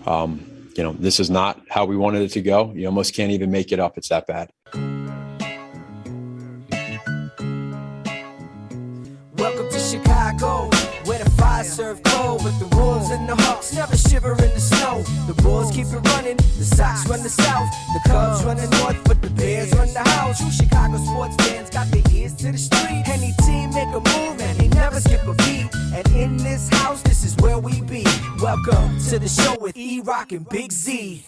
This is not how we wanted it to go. You almost can't even make it up. It's that bad. Welcome to Chicago, where the fire serve cold, but the Wolves and the Hawks never shiver in the snow. The Bulls keep it running, the Sox run the South, the Cubs run the North, but the Bears run the house. True Chicago sports fans got their ears to the street. Any team make a move and they never skip a beat. And in this house, this is where we be. Welcome to the show with E-Rock and Big Z.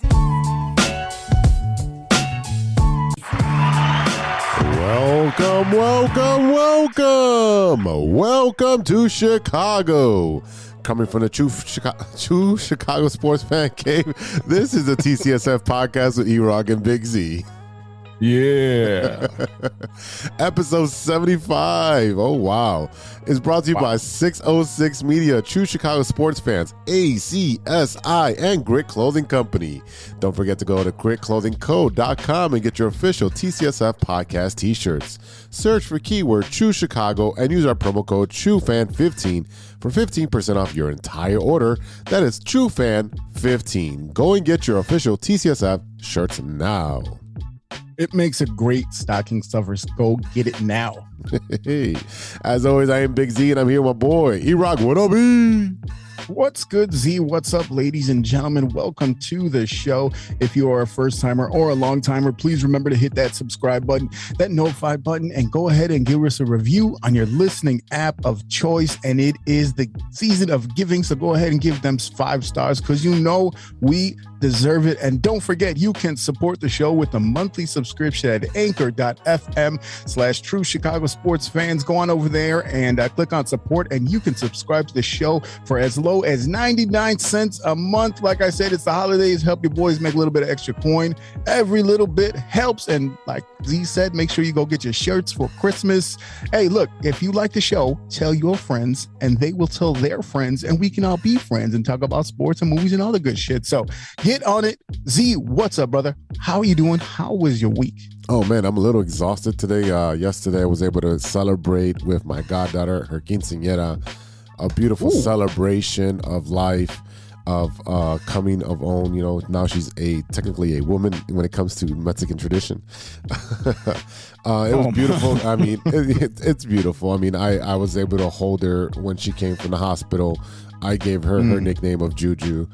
Welcome to Chicago. Coming from the true Chicago sports fan cave, this is the TCSF podcast with E-Rock and Big Z. Yeah. Episode 75. Oh, wow. It's brought to you by 606 Media, True Chicago Sports Fans, ACSI, and Grit Clothing Company. Don't forget to go to gritclothingco.com and get your official TCSF podcast t-shirts. Search for keyword True Chicago and use our promo code TrueFan15 for 15% off your entire order. That is TrueFan15. Go and get your official TCSF shirts now. It makes a great stocking stuffer. Go get it now. Hey, as always, I am Big Z, and I'm here with my boy, E-Rock. What up, E? What's good, Z? What's up, ladies and gentlemen? Welcome to the show. If you are a first-timer or a long-timer, please remember to hit that subscribe button, that notify button, and go ahead and give us a review on your listening app of choice. And it is the season of giving, so go ahead and give them 5 stars because you know we deserve it. And don't forget, you can support the show with a monthly subscription at anchor.fm/True Chicago Sports Fans. Go on over there and click on support, and you can subscribe to the show for as low as 99 cents a month. Like I said, it's the holidays. Help your boys make a little bit of extra coin. Every little bit helps. And like Z said, make sure you go get your shirts for Christmas. Hey, look, if you like the show, tell your friends and they will tell their friends, and we can all be friends and talk about sports and movies and all the good shit. So get on it. Z, what's up, brother? How are you doing? How was your week? Oh, man, I'm a little exhausted today. Yesterday, I was able to celebrate with my goddaughter, her quinceañera, a beautiful celebration of life, of coming of own. You know, now she's technically a woman when it comes to Mexican tradition. It was beautiful. I mean, it's beautiful. I mean, I was able to hold her when she came from the hospital. I gave her her nickname of Juju.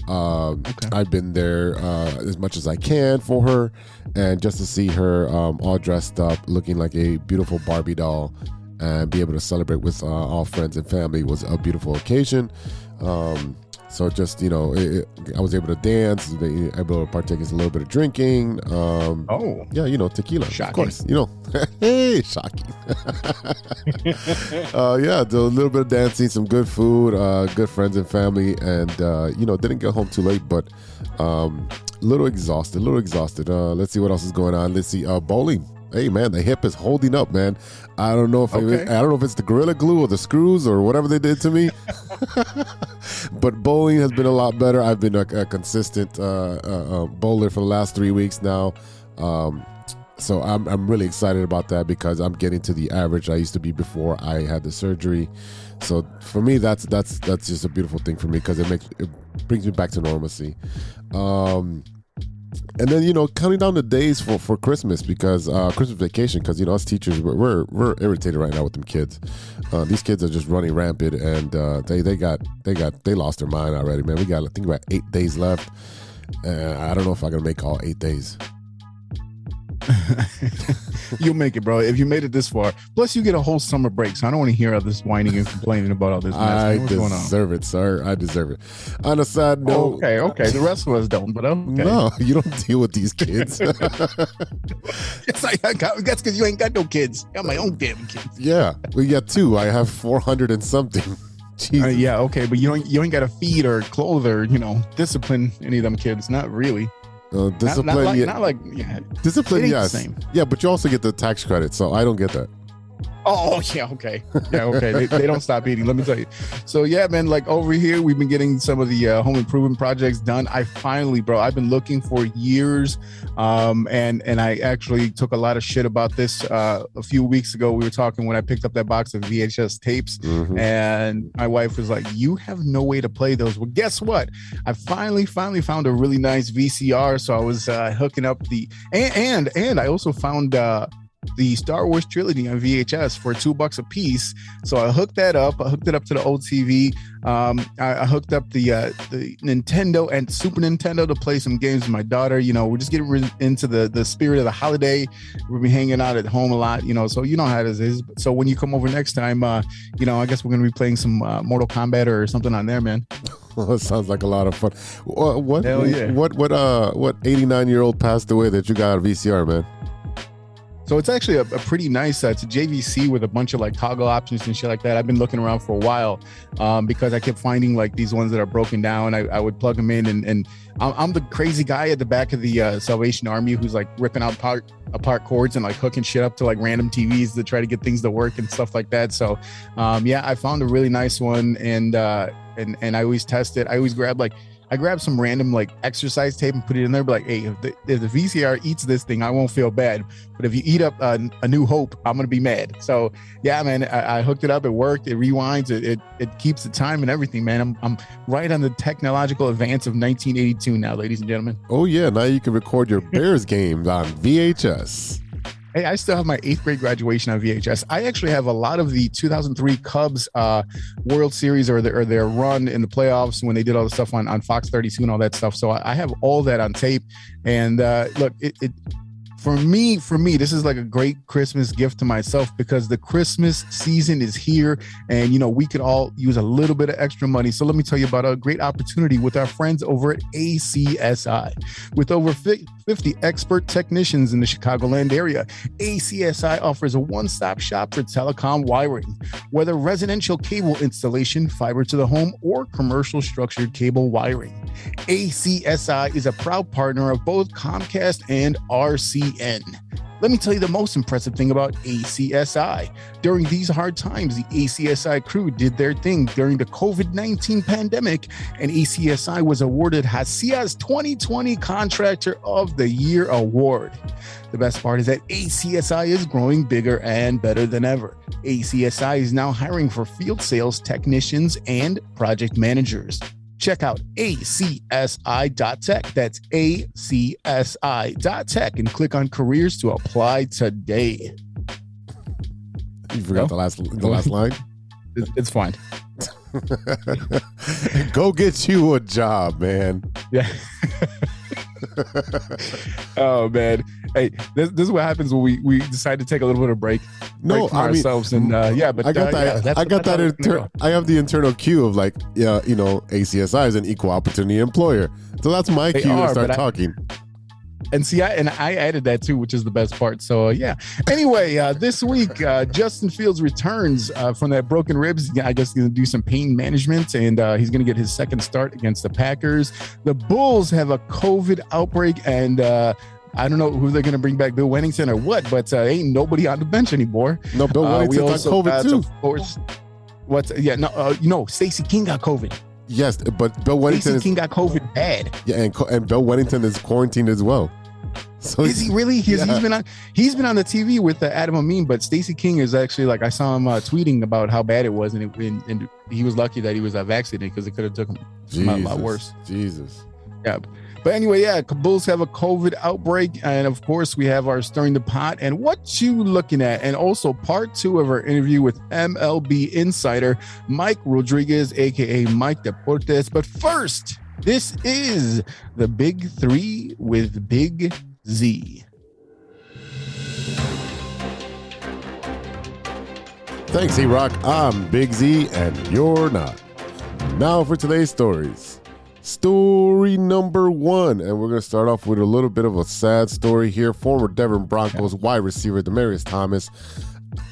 I've been there as much as I can for her, and just to see her all dressed up, looking like a beautiful Barbie doll, and be able to celebrate with all friends and family was a beautiful occasion. So just, I was able to dance, able to partake in a little bit of drinking. Yeah, tequila, shocking. Of course, hey, shocking. Yeah, do a little bit of dancing, some good food, good friends and family, and, didn't get home too late, but a little exhausted. Let's see what else is going on. Let's see, bowling. Hey, man, the hip is holding up, man. I don't know if it's the Gorilla Glue or the screws or whatever they did to me. But bowling has been a lot better. I've been a consistent bowler for the last 3 weeks now. So I'm really excited about that because I'm getting to the average I used to be before I had the surgery. So for me, that's just a beautiful thing for me because it brings me back to normalcy. And then, counting down the days for Christmas because Christmas vacation, because, us teachers, we're irritated right now with them kids. These kids are just running rampant, and they lost their mind already, man. We got, I think, about 8 days left. I don't know if I'm going to make all 8 days. You'll make it, bro. If you made it this far, plus you get a whole summer break, so I don't want to hear all this whining and complaining about all this mess. I deserve it, sir. I deserve it. On a side note, okay. The rest of us don't, but okay. No, you don't deal with these kids. Yes, that's because you ain't got no kids. I got my own damn kids. Yeah, we got 2. I have 400 and something. Yeah, okay, but you ain't got to feed or clothe or discipline any of them kids. Not really. Discipline, not like discipline, yes. Same. Yeah, but you also get the tax credit, so I don't get that. Oh, yeah, okay. Yeah, okay. They don't stop eating, let me tell you. So, yeah, man, like over here, we've been getting some of the home improvement projects done. I finally, bro, I've been looking for years. And I actually took a lot of shit about this a few weeks ago. We were talking when I picked up that box of VHS tapes, and my wife was like, you have no way to play those. Well, guess what? I finally found a really nice VCR. So I was hooking up and I also found the Star Wars trilogy on VHS for $2 a piece. So I hooked that up. I hooked it up to the old TV. I hooked up the Nintendo and Super Nintendo to play some games with my daughter. You know, we're just getting into the spirit of the holiday. We'll be hanging out at home a lot, you know, so you know how this is. So when you come over next time, you know, I guess we're going to be playing some Mortal Kombat or something on there, man. Well, it sounds like a lot of fun. What? Hell yeah. What 89-year-old passed away that you got a VCR, man? So it's actually a pretty nice, it's a JVC with a bunch of like toggle options and shit like that. I've been looking around for a while because I kept finding like these ones that are broken down. I would plug them in and I'm the crazy guy at the back of the Salvation Army who's like ripping out apart cords and like hooking shit up to like random TVs to try to get things to work and stuff like that. So yeah, I found a really nice one and I always test it. I always I grabbed some random like exercise tape and put it in there. But like, hey, if the VCR eats this thing, I won't feel bad. But if you eat up A New Hope, I'm gonna be mad. So yeah, man, I hooked it up. It worked. It rewinds. It keeps the time and everything, man. I'm right on the technological advance of 1982 now, ladies and gentlemen. Oh yeah, now you can record your Bears games on VHS. Hey, I still have my 8th grade graduation on VHS. I actually have a lot of the 2003 Cubs World Series or their run in the playoffs when they did all the stuff on Fox 32 and all that stuff. So I have all that on tape. And look, for me, this is like a great Christmas gift to myself because the Christmas season is here and, you know, we could all use a little bit of extra money. So let me tell you about a great opportunity with our friends over at ACSI. With over 50 expert technicians in the Chicagoland area, ACSI offers a one-stop shop for telecom wiring, whether residential cable installation, fiber to the home, or commercial structured cable wiring. ACSI is a proud partner of both Comcast and RCN. Let me tell you the most impressive thing about ACSI. During these hard times, the ACSI crew did their thing during the COVID-19 pandemic, and ACSI was awarded HACIA's 2020 Contractor of the Year award. The best part is that ACSI is growing bigger and better than ever. ACSI is now hiring for field sales technicians and project managers. Check out acsi.tech. That's acsi.tech and click on careers to apply today. You forgot the last line? It's fine. Go get you a job, man. Yeah. Oh man, hey, this is what happens when we decide to take a little bit of break. No, from ourselves and yeah, but I got that. I have the internal cue of like, yeah, you know, ACSI is an equal opportunity employer, so that's my cue to start talking. And see, I added that too, which is the best part. So yeah. Anyway, this week, Justin Fields returns from that broken ribs. I guess he's going to do some pain management, and he's going to get his second start against the Packers. The Bulls have a COVID outbreak, and I don't know who they're going to bring back, Bill Wennington or what, but ain't nobody on the bench anymore. No, Bill Wennington's on COVID too. Of course. Stacey King got COVID. Yes, but Bill Wennington King got COVID bad. Yeah, and Bill Wennington is quarantined as well. So is he really? He's been on the TV with Adam Amin, but Stacey King is actually like I saw him tweeting about how bad it was, and he was lucky that he was vaccinated because it could have took him a lot worse. Jesus. Yeah. But anyway, yeah, Bulls have a COVID outbreak. And of course, we have our Stirring the Pot and What You Looking At. And also part 2 of our interview with MLB Insider, Mike Rodriguez, a.k.a. Mike Deportes. But first, this is the Big 3 with Big Z. Thanks, E-Rock. I'm Big Z, and you're not. Now for today's stories. Story number 1, and we're going to start off with a little bit of a sad story here. Former Denver Broncos wide receiver Demaryius Thomas,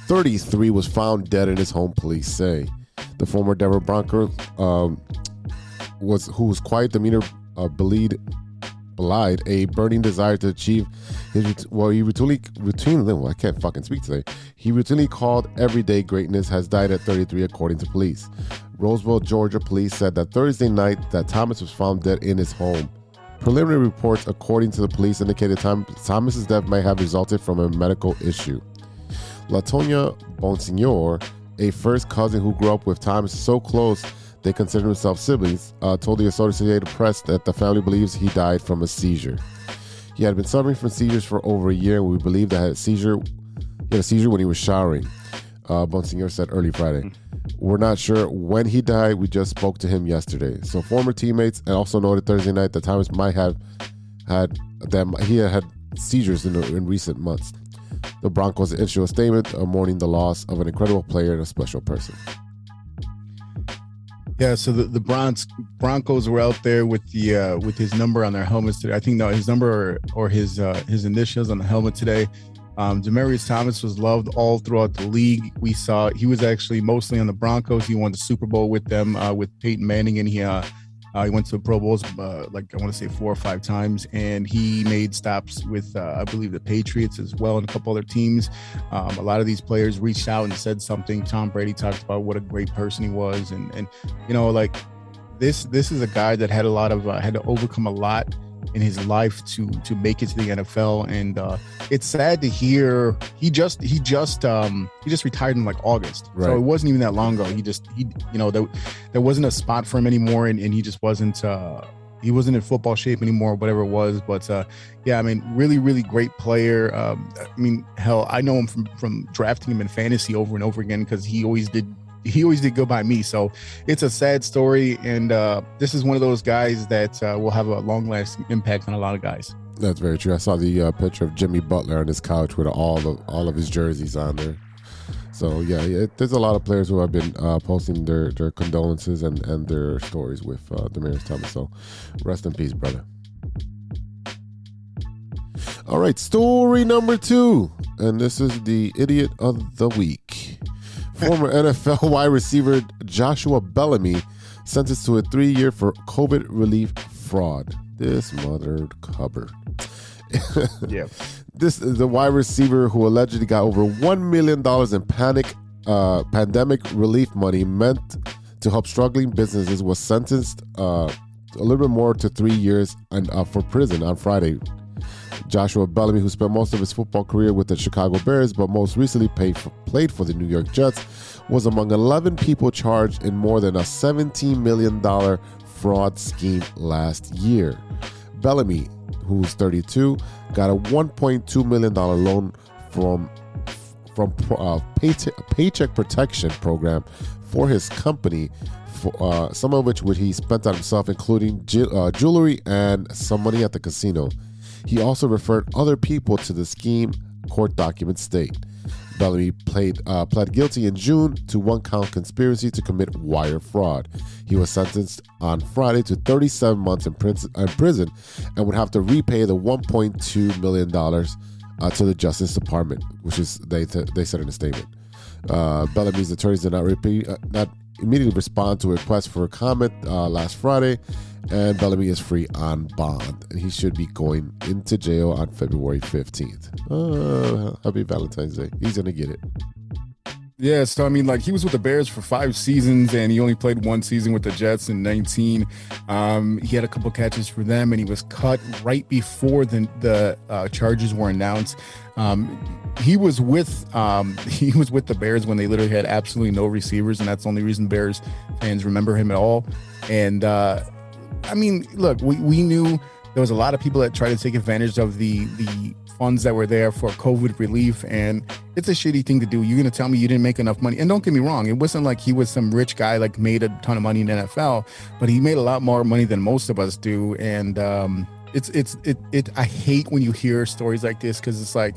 33, was found dead in his home, police say. The former Denver Bronco who was quiet demeanor, believed lied, a burning desire to achieve he routinely, I can't fucking speak today. He routinely called everyday greatness, has died at 33, according to police. Roseville, Georgia police said that Thursday night that Thomas was found dead in his home. Preliminary reports, according to the police, indicated Thomas's death may have resulted from a medical issue. Latonia Bonsignor, a first cousin who grew up with Thomas so close they consider themselves siblings, told the Associated Press that the family believes he died from a seizure. He had been suffering from seizures for over a year, and we believe that he had a seizure when he was showering, Bonsignor said early Friday. We're not sure when he died. We just spoke to him yesterday. So former teammates and also noted Thursday night that Thomas might have had seizures in recent months. The Broncos issued a statement mourning the loss of an incredible player and a special person. Yeah, so the Broncos were out there with his number on their helmets today. I think his number or his initials on the helmet today. Demaryius Thomas was loved all throughout the league. We saw he was actually mostly on the Broncos. He won the Super Bowl with them, with Peyton Manning, and he went to the Pro Bowls like I want to say 4 or 5 times, and he made stops with I believe the Patriots as well and a couple other teams. A lot of these players reached out and said something. Tom Brady talked about what a great person he was, and you know, like this is a guy that had had to overcome a lot in his life to make it to the NFL, and it's sad to hear he just retired in like August, right. So it wasn't even that long ago. There wasn't a spot for him anymore, and he just wasn't in football shape anymore, whatever it was. But yeah, I mean, really, really great player. I mean, hell, I know him from drafting him in fantasy over and over again because he always did good by me. So it's a sad story, and this is one of those guys that will have a long-lasting impact on a lot of guys. That's very true. I saw the picture of Jimmy Butler on his couch with all of his jerseys on there. So yeah, there's a lot of players who have been posting their condolences and their stories with Demaryius Thomas. So rest in peace, brother. All right, story number 2, and this is the idiot of the week. Former NFL wide receiver Joshua Bellamy sentenced to a 3-year for COVID relief fraud. This mother cupboard. Yeah. This is the wide receiver who allegedly got over $1 million in pandemic relief money meant to help struggling businesses, was sentenced a little bit more to 3 years for prison on Friday. Joshua Bellamy, who spent most of his football career with the Chicago Bears but most recently played for the New York Jets, was among 11 people charged in more than a $17 million fraud scheme last year. Bellamy, who's 32, got a $1.2 million loan from Paycheck Protection Program for his company, some of which he spent on himself, including jewelry and some money at the casino. He also referred other people to the scheme, court documents state. Bellamy pled guilty in June to 1-count conspiracy to commit wire fraud. He was sentenced on Friday to 37 months in prison and would have to repay the $1.2 million to the Justice Department, which is they said in a statement. Bellamy's attorneys did not immediately respond to a request for a comment last Friday, and Bellamy is free on bond, and he should be going into jail on February 15th. Happy Valentine's Day. He's going to get it. Yeah, so I mean, like, he was with the Bears for 5 seasons, and he only played 1 season with the Jets in 19. He had a couple catches for them, and he was cut right before the charges were announced. He was with the Bears when they literally had absolutely no receivers, and that's the only reason Bears fans remember him at all. And I mean, look, we knew there was a lot of people that tried to take advantage of the funds that were there for COVID relief, and it's a shitty thing to do. You're going to tell me you didn't make enough money? And don't get me wrong, it wasn't like he was some rich guy, like made a ton of money in the NFL, but he made a lot more money than most of us do. And I hate when you hear stories like this, because it's like,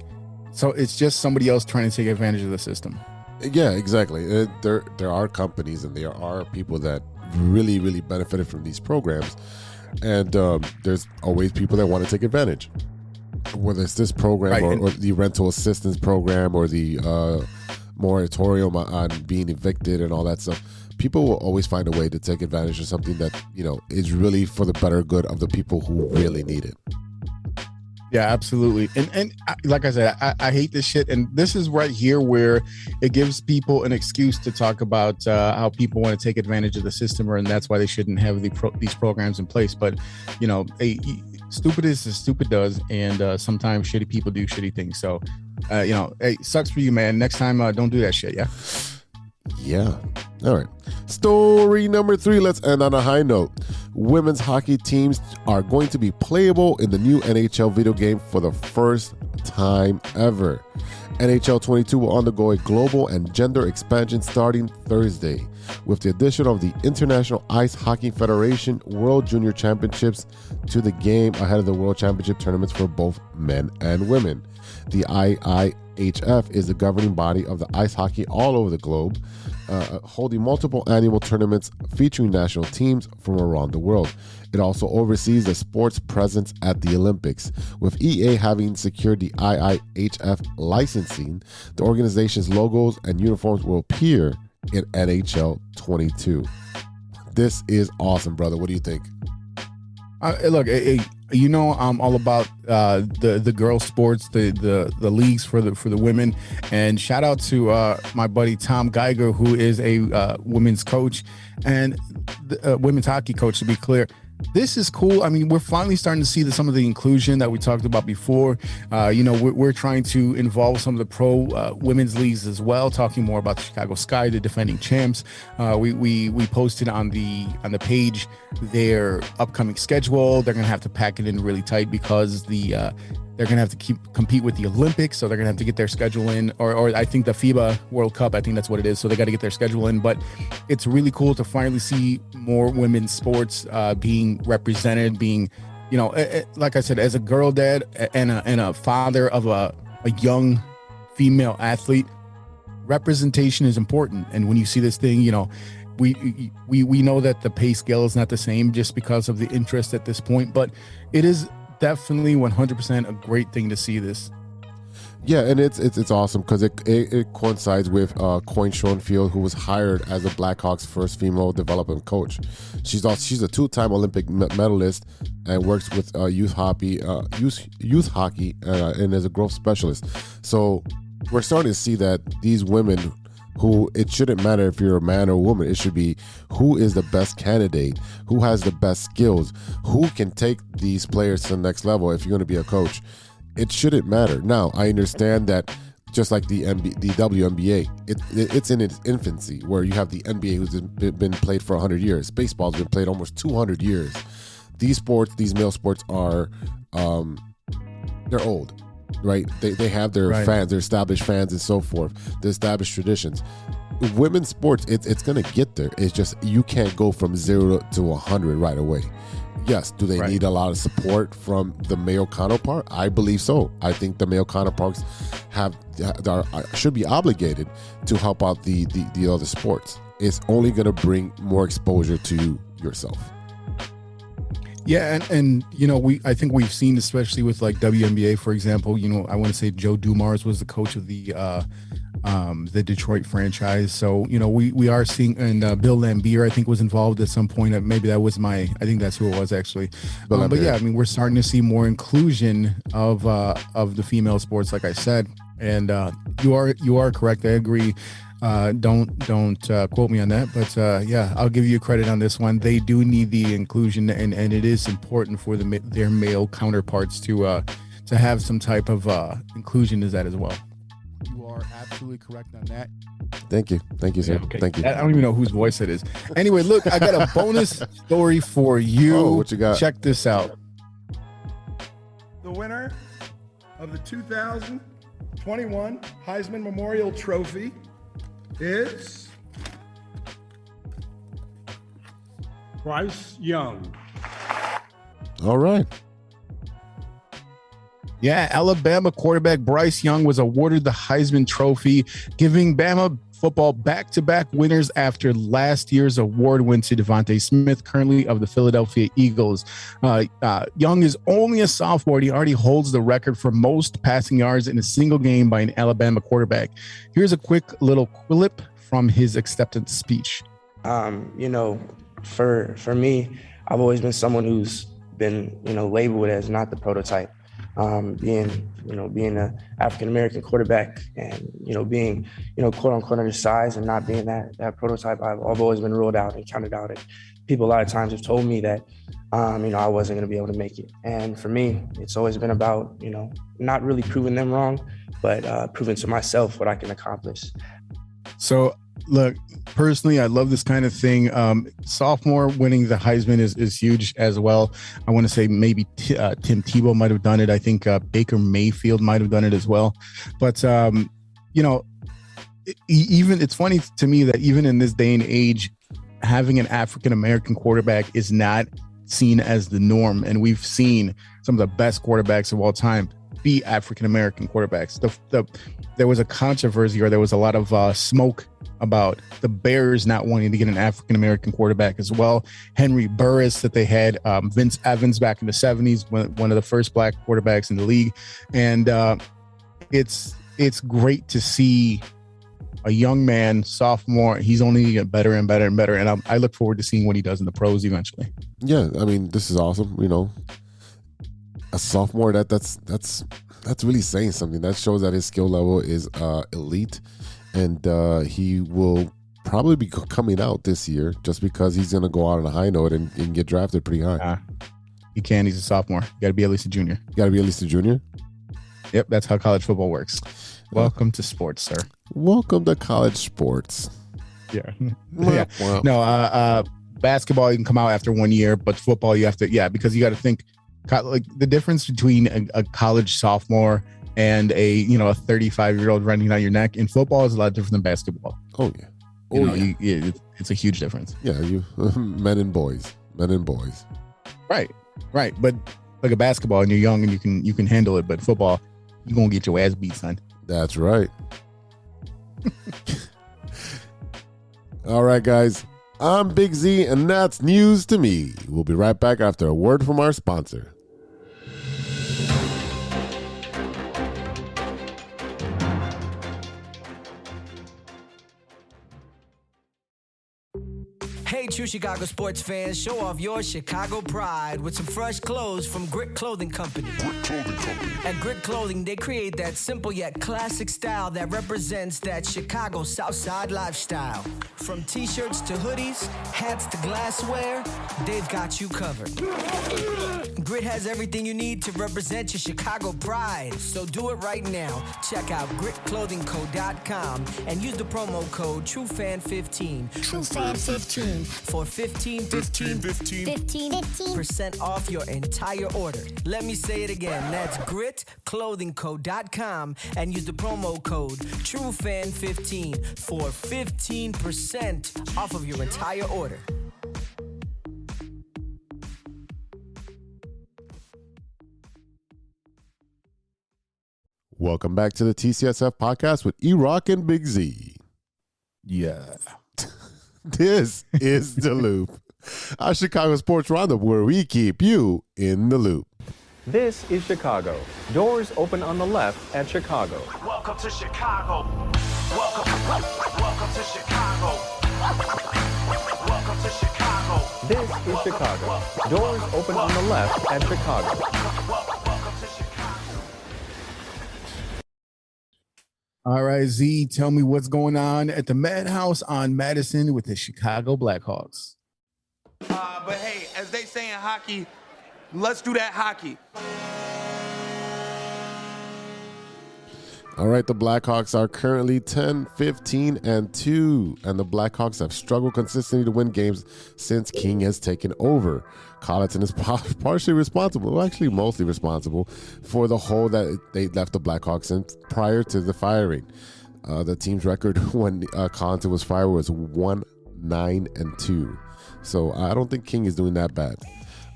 so it's just somebody else trying to take advantage of the system. Yeah, exactly. There are companies and there are people that really, really benefited from these programs, and there's always people that want to take advantage, whether it's this program, right, or the rental assistance program, or the moratorium on being evicted and all that stuff. people will always find a way to take advantage of something that, is really for the better good of the people who really need it. Yeah, absolutely. And like I said, I hate this shit. And this is right here where it gives people an excuse to talk about how people want to take advantage of the system, and that's why they shouldn't have these programs in place. But, stupid is as stupid does. And sometimes shitty people do shitty things. So, hey, sucks for you, man. Next time, don't do that shit. Yeah. Yeah. All right. Story number 3. Let's end on a high note. Women's hockey teams are going to be playable in the new NHL video game for the first time ever. NHL 22 will undergo a global and gender expansion starting Thursday, with the addition of the International Ice Hockey Federation World Junior Championships to the game ahead of the World Championship tournaments for both men and women. The IIHF is the governing body of the ice hockey all over the globe, holding multiple annual tournaments featuring national teams from around the world. It also oversees the sport's presence at the Olympics. With EA having secured the IIHF licensing, the organization's logos and uniforms will appear in NHL 22. This is awesome, brother. What do you think? Look, I'm all about the girl sports, the leagues for the women, and shout out to my buddy Tom Geiger, who is a women's coach and women's hockey coach, to be clear. This is cool. I mean, we're finally starting to see some of the inclusion that we talked about before. We're trying to involve some of the pro women's leagues as well, talking more about the Chicago Sky, the defending champs. We posted on the page their upcoming schedule. They're going to have to pack it in really tight because they're going to have to compete with the Olympics, so they're going to have to get their schedule in, or I think the FIBA World Cup, I think that's what it is, so they got to get their schedule in. But it's really cool to finally see more women's sports being represented, being, like I said, as a girl dad and a father of a young female athlete, representation is important. And when you see this thing, we know that the pay scale is not the same just because of the interest at this point, but it is definitely 100% a great thing to see this. Yeah, and it's awesome because it coincides with Coyne Schoenfield, who was hired as the Blackhawks' first female development coach. She's a 2-time Olympic medalist and works with youth hockey and as a growth specialist. So we're starting to see that these women, who it shouldn't matter if you're a man or a woman, it should be who is the best candidate, who has the best skills, who can take these players to the next level if you're going to be a coach. It shouldn't matter. Now, I understand that just like the WNBA, it's in its infancy, where you have the NBA who's been played for 100 years. Baseball's been played almost 200 years. These male sports are, they're old. Right, they have their fans, their established fans, and so forth. The established traditions. Women's sports, it's gonna get there. It's just you can't go from 0 to 100 right away. Yes, do they need a lot of support from the male counterpart? I believe so. I think the male counterparts should be obligated to help out the other sports. It's only gonna bring more exposure to yourself. Yeah, and I think we've seen, especially with like WNBA, for example, I want to say Joe Dumars was the coach of the Detroit franchise. So, we are seeing, and Bill Laimbeer, I think, was involved at some point. Maybe that was I think that's who it was actually. But yeah, I mean, we're starting to see more inclusion of the female sports, like I said. And you are correct. I agree. Don't quote me on that, but yeah, I'll give you credit on this one. They do need the inclusion, and it is important for their male counterparts to have some type of inclusion as that as well. You are absolutely correct on that. Thank you, sir. Okay. Thank you. I don't even know whose voice it is. Anyway, look, I got a bonus story for you. Oh, what you got? Check this out. The winner of the 2021 Heisman Memorial Trophy is Bryce Young. All right. Yeah, Alabama quarterback Bryce Young was awarded the Heisman Trophy, giving Bama football back-to-back winners after last year's award went to Devontae Smith, currently of the Philadelphia Eagles. Young is only a sophomore. He already holds the record for most passing yards in a single game by an Alabama quarterback. Here's a quick little clip from his acceptance speech. You know, for me, I've always been someone who's been, you know, labeled as not the prototype. Being an African-American quarterback and, you know, being, you know, quote unquote undersized and not being that prototype, I've always been ruled out and counted out. And people a lot of times have told me that, you know, I wasn't going to be able to make it. And for me, it's always been about, you know, not really proving them wrong, but proving to myself what I can accomplish. So, look, personally, I love this kind of thing. Sophomore winning the Heisman is huge as well. I want to say maybe Tim Tebow might have done it. I think Baker Mayfield might have done it as well. But, you know, even it's funny to me that even in this day and age, having an African-American quarterback is not seen as the norm. And we've seen some of the best quarterbacks of all time be African-American quarterbacks. There was a controversy, or there was a lot of smoke about the Bears not wanting to get an African-American quarterback as well. Henry Burris that they had, Vince Evans back in the 70s, one of the first black quarterbacks in the league. And it's great to see a young man, sophomore. He's only going to get better and better and better. And I look forward to seeing what he does in the pros eventually. Yeah, I mean, this is awesome. You know, a sophomore, that's really saying something. That shows that his skill level is elite, and he will probably be coming out this year just because he's going to go out on a high note and get drafted pretty high. He can. He's a sophomore. You got to be at least a junior. You got to be at least a junior? Yep, that's how college football works. Welcome to sports, sir. Welcome to college sports. Yeah. Yeah. Wow. No, basketball, you can come out after 1 year, but football, you have to, because you got to think, like the difference between a college sophomore and a 35-year-old running down your neck in football is a lot different than basketball. Oh yeah. It's a huge difference. Yeah, men and boys. Right. But like a basketball, and you're young and you can handle it, but football, you're gonna get your ass beat, son. That's right. All right, guys. I'm Big Z, and that's news to me. We'll be right back after a word from our sponsor. Hey, true Chicago sports fans, show off your Chicago pride with some fresh clothes from Grit Clothing Company. At Grit Clothing, they create that simple yet classic style that represents that Chicago Southside lifestyle. From t-shirts to hoodies, hats to glassware, they've got you covered. Grit has everything you need to represent your Chicago pride, so do it right now. Check out gritclothingco.com and use the promo code TrueFan15. TrueFan15. For 15% off your entire order. Let me say it again. That's gritclothingco.com and use the promo code TrueFan15 for 15% off of your entire order. Welcome back to the TCSF podcast with E-Rock and Big Z. Yeah. This is The Loop, our Chicago sports roundup where we keep you in the loop. This is Chicago. Doors open on the left at Chicago. Welcome to Chicago. Welcome to Chicago. Welcome to Chicago. This is Chicago. Doors open on the left at Chicago. Welcome to Chicago. All right, Z, tell me what's going on at the Madhouse on Madison with the Chicago Blackhawks. But hey, as they say in hockey, let's do that hockey. All right, the Blackhawks are currently 10-15-2, and the Blackhawks have struggled consistently to win games since King has taken over. Colleton is partially responsible, well, actually mostly responsible, for the hole that they left the Blackhawks in prior to the firing. The team's record when Colleton was fired was 1-9-2. So I don't think King is doing that bad.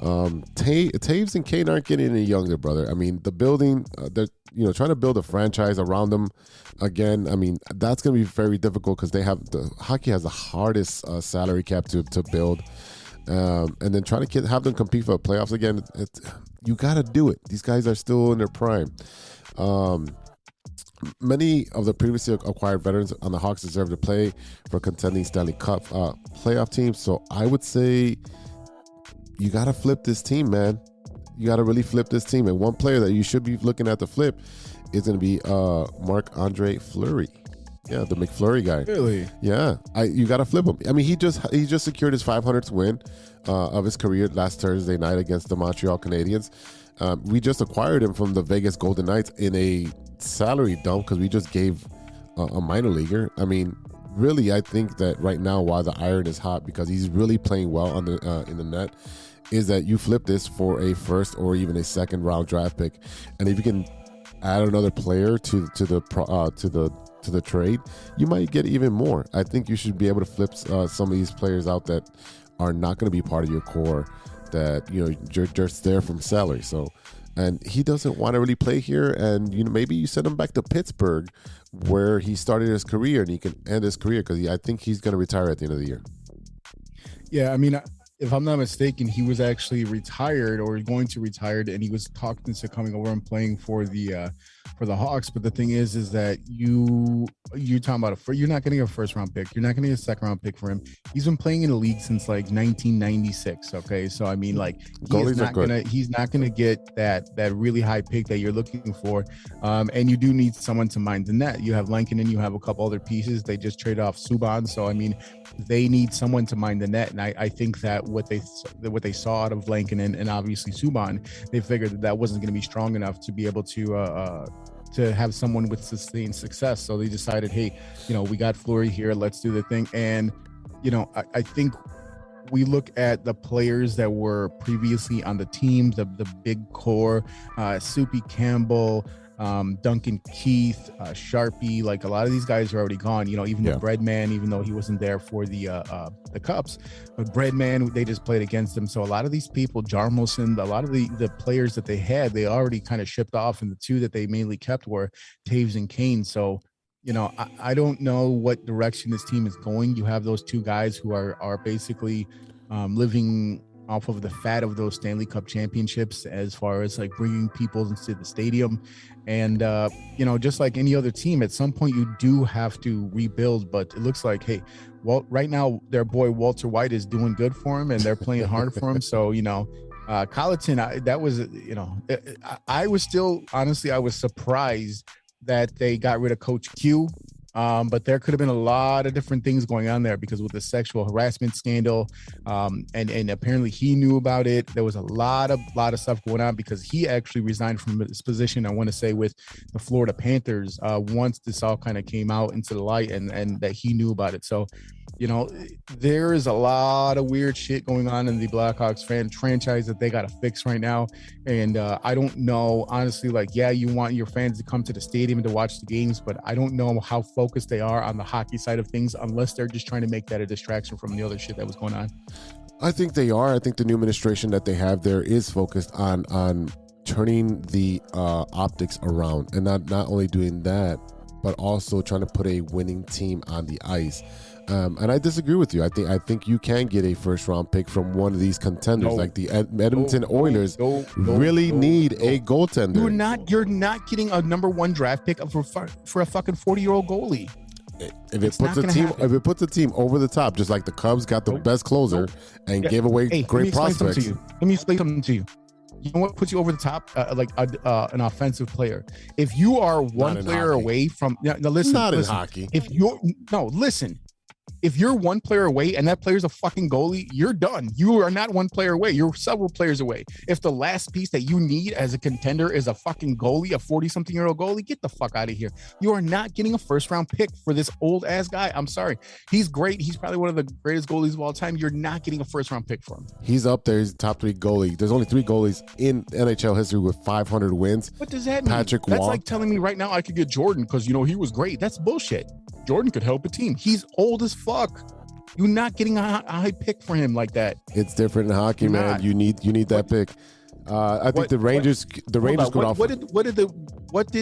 Taves and Kane aren't getting any younger, brother. I mean, the building, they're trying to build a franchise around them again. I mean, that's going to be very difficult because hockey has the hardest salary cap to build. And then trying to have them compete for the playoffs again, you got to do it. These guys are still in their prime. many of the previously acquired veterans on the Hawks deserve to play for contending Stanley Cup playoff teams. So I would say you got to flip this team, man. You got to really flip this team. And one player that you should be looking at the flip is going to be Marc-Andre Fleury. Yeah, the McFlurry guy. Really? Yeah, you got to flip him. I mean, he just secured his 500th win of his career last Thursday night against the Montreal Canadiens. We just acquired him from the Vegas Golden Knights in a salary dump because we just gave a minor leaguer. I mean, really, I think that right now, while the iron is hot because he's really playing well on the in the net, is that you flip this for a first or even a second round draft pick, and if you can add another player to the trade, you might get even more. I think you should be able to flip some of these players out that are not going to be part of your core, that you're just there from salary. So, and he doesn't want to really play here, and maybe you send him back to Pittsburgh where he started his career and he can end his career, because I think he's going to retire at the end of the year. Yeah, I mean, if I'm not mistaken, he was actually retired or going to retire, and he was talking to coming over and playing for the Hawks. But the thing is that you're talking about you're not getting a first round pick. You're not getting a second round pick for him. He's been playing in the league since like 1996. Okay, so I mean, like he's not gonna get that really high pick that you're looking for. And you do need someone to mind the net. You have Lankinen, you have a couple other pieces. They just traded off Subban, so I mean, they need someone to mind the net. And I think that what they saw out of Lankinen and obviously Subban, they figured that wasn't going to be strong enough to be able to have someone with sustained success. So they decided, hey, we got Fleury here, let's do the thing. And I think we look at the players that were previously on the team, the big core, Soupy Campbell, Duncan Keith, Sharpie, like a lot of these guys are already gone. Even the Breadman, even though he wasn't there for the Cups, but Breadman, they just played against them. So a lot of these people, Jarmelson, a lot of the players that they had, they already kind of shipped off, and the two that they mainly kept were Taves and Kane. So I don't know what direction this team is going. You have those two guys who are basically living off of the fat of those Stanley Cup championships, as far as like bringing people into the stadium. And, just like any other team, at some point you do have to rebuild, but it looks like, hey, well, right now their boy Walter White is doing good for him and they're playing hard for him. So, Colleton, I was still, honestly, I was surprised that they got rid of Coach Q. But there could have been a lot of different things going on there, because with the sexual harassment scandal, and apparently he knew about it. There was a lot of stuff going on, because he actually resigned from his position, I want to say, with the Florida Panthers, once this all kind of came out into the light and that he knew about it. So, there is a lot of weird shit going on in the Blackhawks franchise that they got to fix right now. And I don't know, honestly, like, yeah, you want your fans to come to the stadium to watch the games, but I don't know how focused they are on the hockey side of things, unless they're just trying to make that a distraction from the other shit that was going on. I think they are. I think the new administration that they have there is focused on turning the optics around, and not only doing that, but also trying to put a winning team on the ice. And I disagree with you. I think you can get a first round pick from one of these contenders, like the Edmonton Oilers. Really need a goaltender. You're not getting a number one draft pick for a fucking 40-year-old goalie. If it puts a team over the top, just like the Cubs got the best closer and gave away great prospects. Let me explain something to you. You know what puts you over the top? Like an offensive player. If you are one player away from, listen, in hockey. If you're one player away and that player's a fucking goalie, you're done. You are not one player away. You're several players away. If the last piece that you need as a contender is a fucking goalie, a 40-something-year-old goalie, get the fuck out of here. You are not getting a first-round pick for this old-ass guy. I'm sorry. He's great. He's probably one of the greatest goalies of all time. You're not getting a first-round pick for him. He's up there. He's the top 3 goalie. There's only 3 goalies in NHL history with 500 wins. What does that mean? That's like telling me right now I could get Jordan because, he was great. That's bullshit. Jordan could help a team. He's old as fuck. You're not getting a high pick for him like that. It's different in hockey, man. You need that pick. I think the Rangers could offer. What did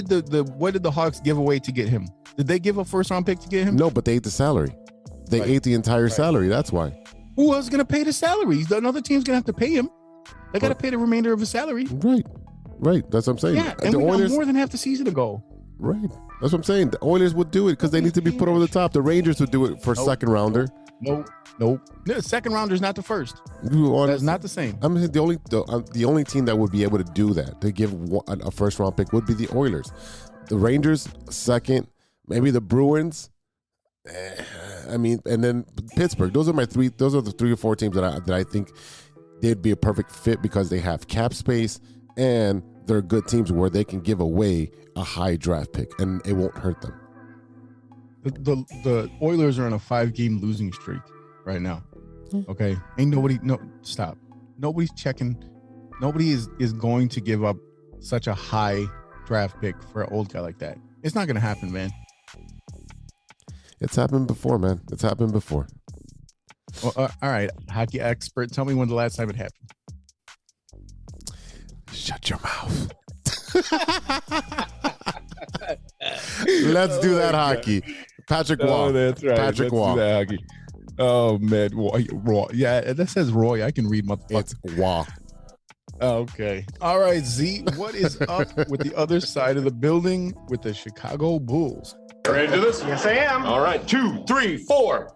the Hawks give away to get him? Did they give a first round pick to get him? No, but they ate the salary. They ate the entire salary. That's why. Who else is going to pay the salary? Another team's going to have to pay him. They got to pay the remainder of his salary. Right. That's what I'm saying. Yeah, and we got more than half the season to go. Right. That's what I'm saying. The Oilers would do it because they need to be put over the top. The Rangers would do it for second rounder. Nope. No, second rounder is not the first. That's not the same. I mean, the only team that would be able to do that, to give a first round pick, would be the Oilers. The Rangers second, maybe the Bruins. I mean, and then Pittsburgh. Those are the 3 or 4 teams that I think they'd be a perfect fit because they have cap space and they're good teams where they can give away a high draft pick and it won't hurt them. The Oilers are on a 5-game losing streak right now. Okay, ain't nobody. No, stop. Nobody's checking. Nobody is going to give up such a high draft pick for an old guy like that. It's not going to happen, man. It's happened before, man. It's happened before. Well, all right, hockey expert, tell me when the last time it happened. Shut your mouth. Let's do that hockey. Patrick Waugh. That's right. Patrick Waugh. Do that hockey. Oh man, Roy. Yeah, that says Roy. I can read motherfucker. It's Waugh. Okay. All right, Z. What is up with the other side of the building with the Chicago Bulls? Ready to do this? Yes, I am. All right, 2, 3, 4.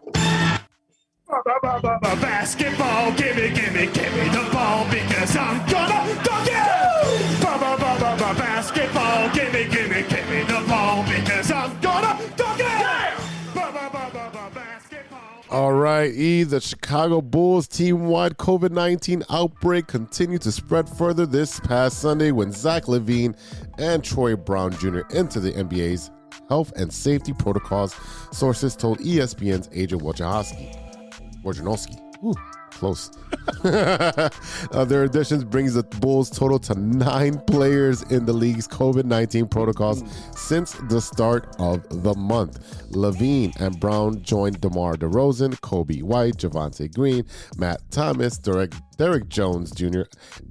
Basketball, gimme the ball because I'm gonna dunk it. Basketball, gimme the ball because I'm gonna dunk it. All right, the Chicago Bulls team-wide COVID-19 outbreak continued to spread further this past Sunday when Zach LaVine and Troy Brown Jr. entered the NBA's health and safety protocols, sources told ESPN's Adrian Wojnarowski. Ooh, close. Their additions brings the Bulls total to 9 players in the league's COVID-19 protocols since the start of the month. LaVine and Brown joined DeMar DeRozan, Kobe White, Javonte Green, Matt Thomas, Derek Jones Jr.,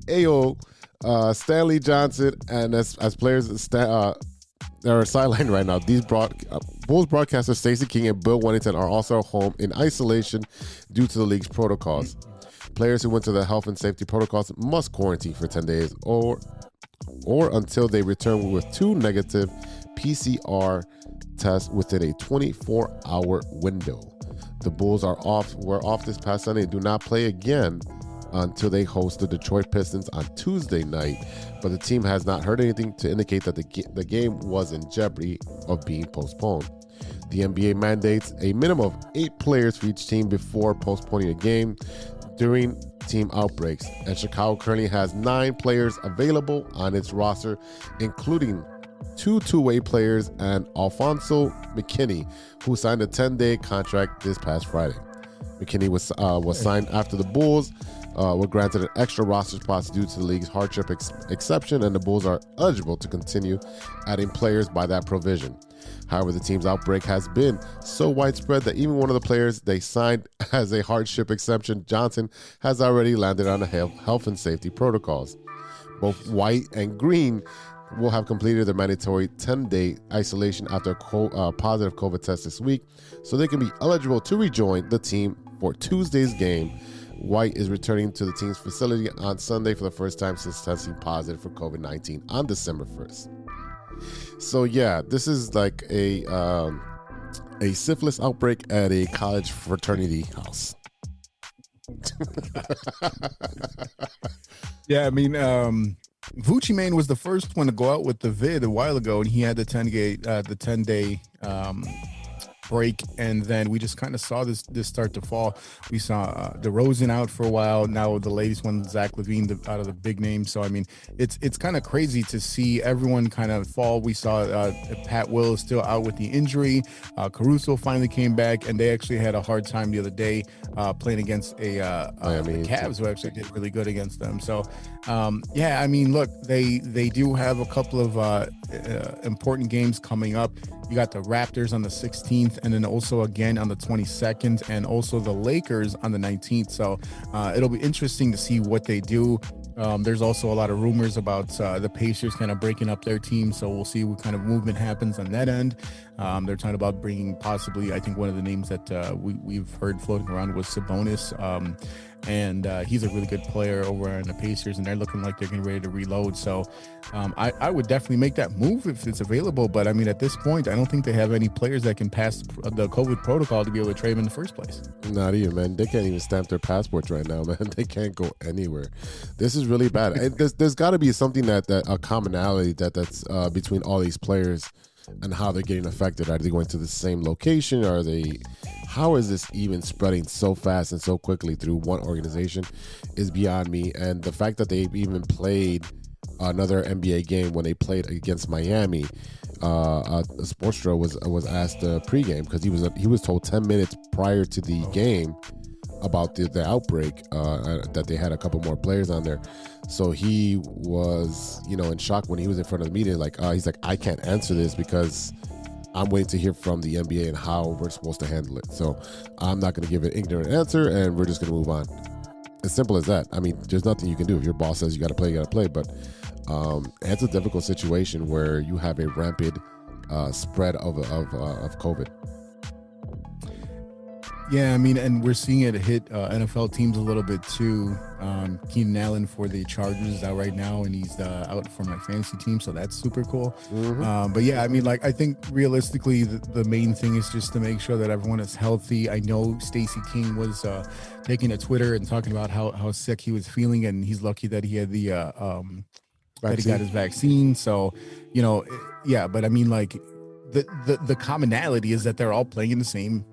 Ayo, Stanley Johnson, and as players that are sidelined right now. These Bulls broadcasters Stacey King and Bill Wennington are also home in isolation due to the league's protocols. Players who went to the health and safety protocols must quarantine for 10 days or until they return with 2 negative PCR tests within a 24-hour window. The Bulls were off this past Sunday and do not play again until they host the Detroit Pistons on Tuesday night, but the team has not heard anything to indicate that the game was in jeopardy of being postponed. The NBA mandates a minimum of 8 players for each team before postponing a game during team outbreaks, and Chicago currently has 9 players available on its roster, including 2 two-way players and Alfonso McKinney, who signed a 10-day contract this past Friday. McKinney was signed after the Bulls were granted an extra roster spots due to the league's hardship exception, and the Bulls are eligible to continue adding players by that provision. However, the team's outbreak has been so widespread that even one of the players they signed as a hardship exception, Johnson, has already landed on the health and safety protocols. Both White and Green will have completed their mandatory 10-day isolation after a positive COVID test this week, so they can be eligible to rejoin the team for Tuesday's game. White is returning to the team's facility on Sunday for the first time since testing positive for COVID-19 on December 1st. So yeah, this is like a syphilis outbreak at a college fraternity house. Yeah, I mean, Gucci Mane was the first one to go out with the vid a while ago, and he had the 10-day break, and then we just kind of saw this start to fall. We saw DeRozan out for a while. Now the latest one, Zach LaVine, out of the big names. So I mean, it's kind of crazy to see everyone kind of fall. We saw Pat Will is still out with the injury. Caruso finally came back, and they actually had a hard time the other day playing against the Cavs, who actually did really good against them. So yeah, I mean, look, they do have a couple of important games coming up. You got the Raptors on the 16th, and then also again on the 22nd, and also the Lakers on the 19th. So it'll be interesting to see what they do. There's also a lot of rumors about the Pacers kind of breaking up their team, so we'll see what kind of movement happens on that end. They're talking about bringing possibly, I think one of the names that we've heard floating around was Sabonis. and he's a really good player over on the Pacers, and they're looking like they're getting ready to reload. So I would definitely make that move if it's available. But I mean, at this point, I don't think they have any players that can pass the COVID protocol to be able to trade him in the first place. Not even, man. They can't even stamp their passports right now, man. They can't go anywhere. This is really bad. There's got to be something that a commonality that's between all these players and how they're getting affected. Are they going to the same location? How is this even spreading so fast and so quickly through one organization is beyond me. And the fact that they even played another NBA game when they played against Miami, Sportstra was asked pregame because he was told 10 minutes prior to the game about the outbreak that they had a couple more players on there. So he was, in shock when he was in front of the media. He's like, I can't answer this because I'm waiting to hear from the NBA and how we're supposed to handle it. So I'm not going to give an ignorant answer, and we're just going to move on. As simple as that. I mean, there's nothing you can do. If your boss says you got to play, you got to play. But it's a difficult situation where you have a rampant spread of COVID. Yeah, I mean, and we're seeing it hit NFL teams a little bit too. Keenan Allen for the Chargers is out right now, and he's out for my fantasy team, so that's super cool. Mm-hmm. But yeah, I mean, I think realistically, the main thing is just to make sure that everyone is healthy. I know Stacey King was taking to Twitter and talking about how sick he was feeling, and he's lucky that he had that he got his vaccine. So, yeah, but I mean, the commonality is that they're all playing in the same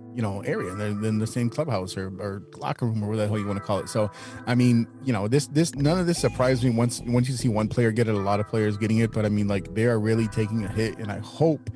area, and they're in the same clubhouse or locker room or whatever the hell you want to call it. So I mean, this none of this surprised me once you see one player get it, a lot of players getting it. But I mean, they are really taking a hit, and I hope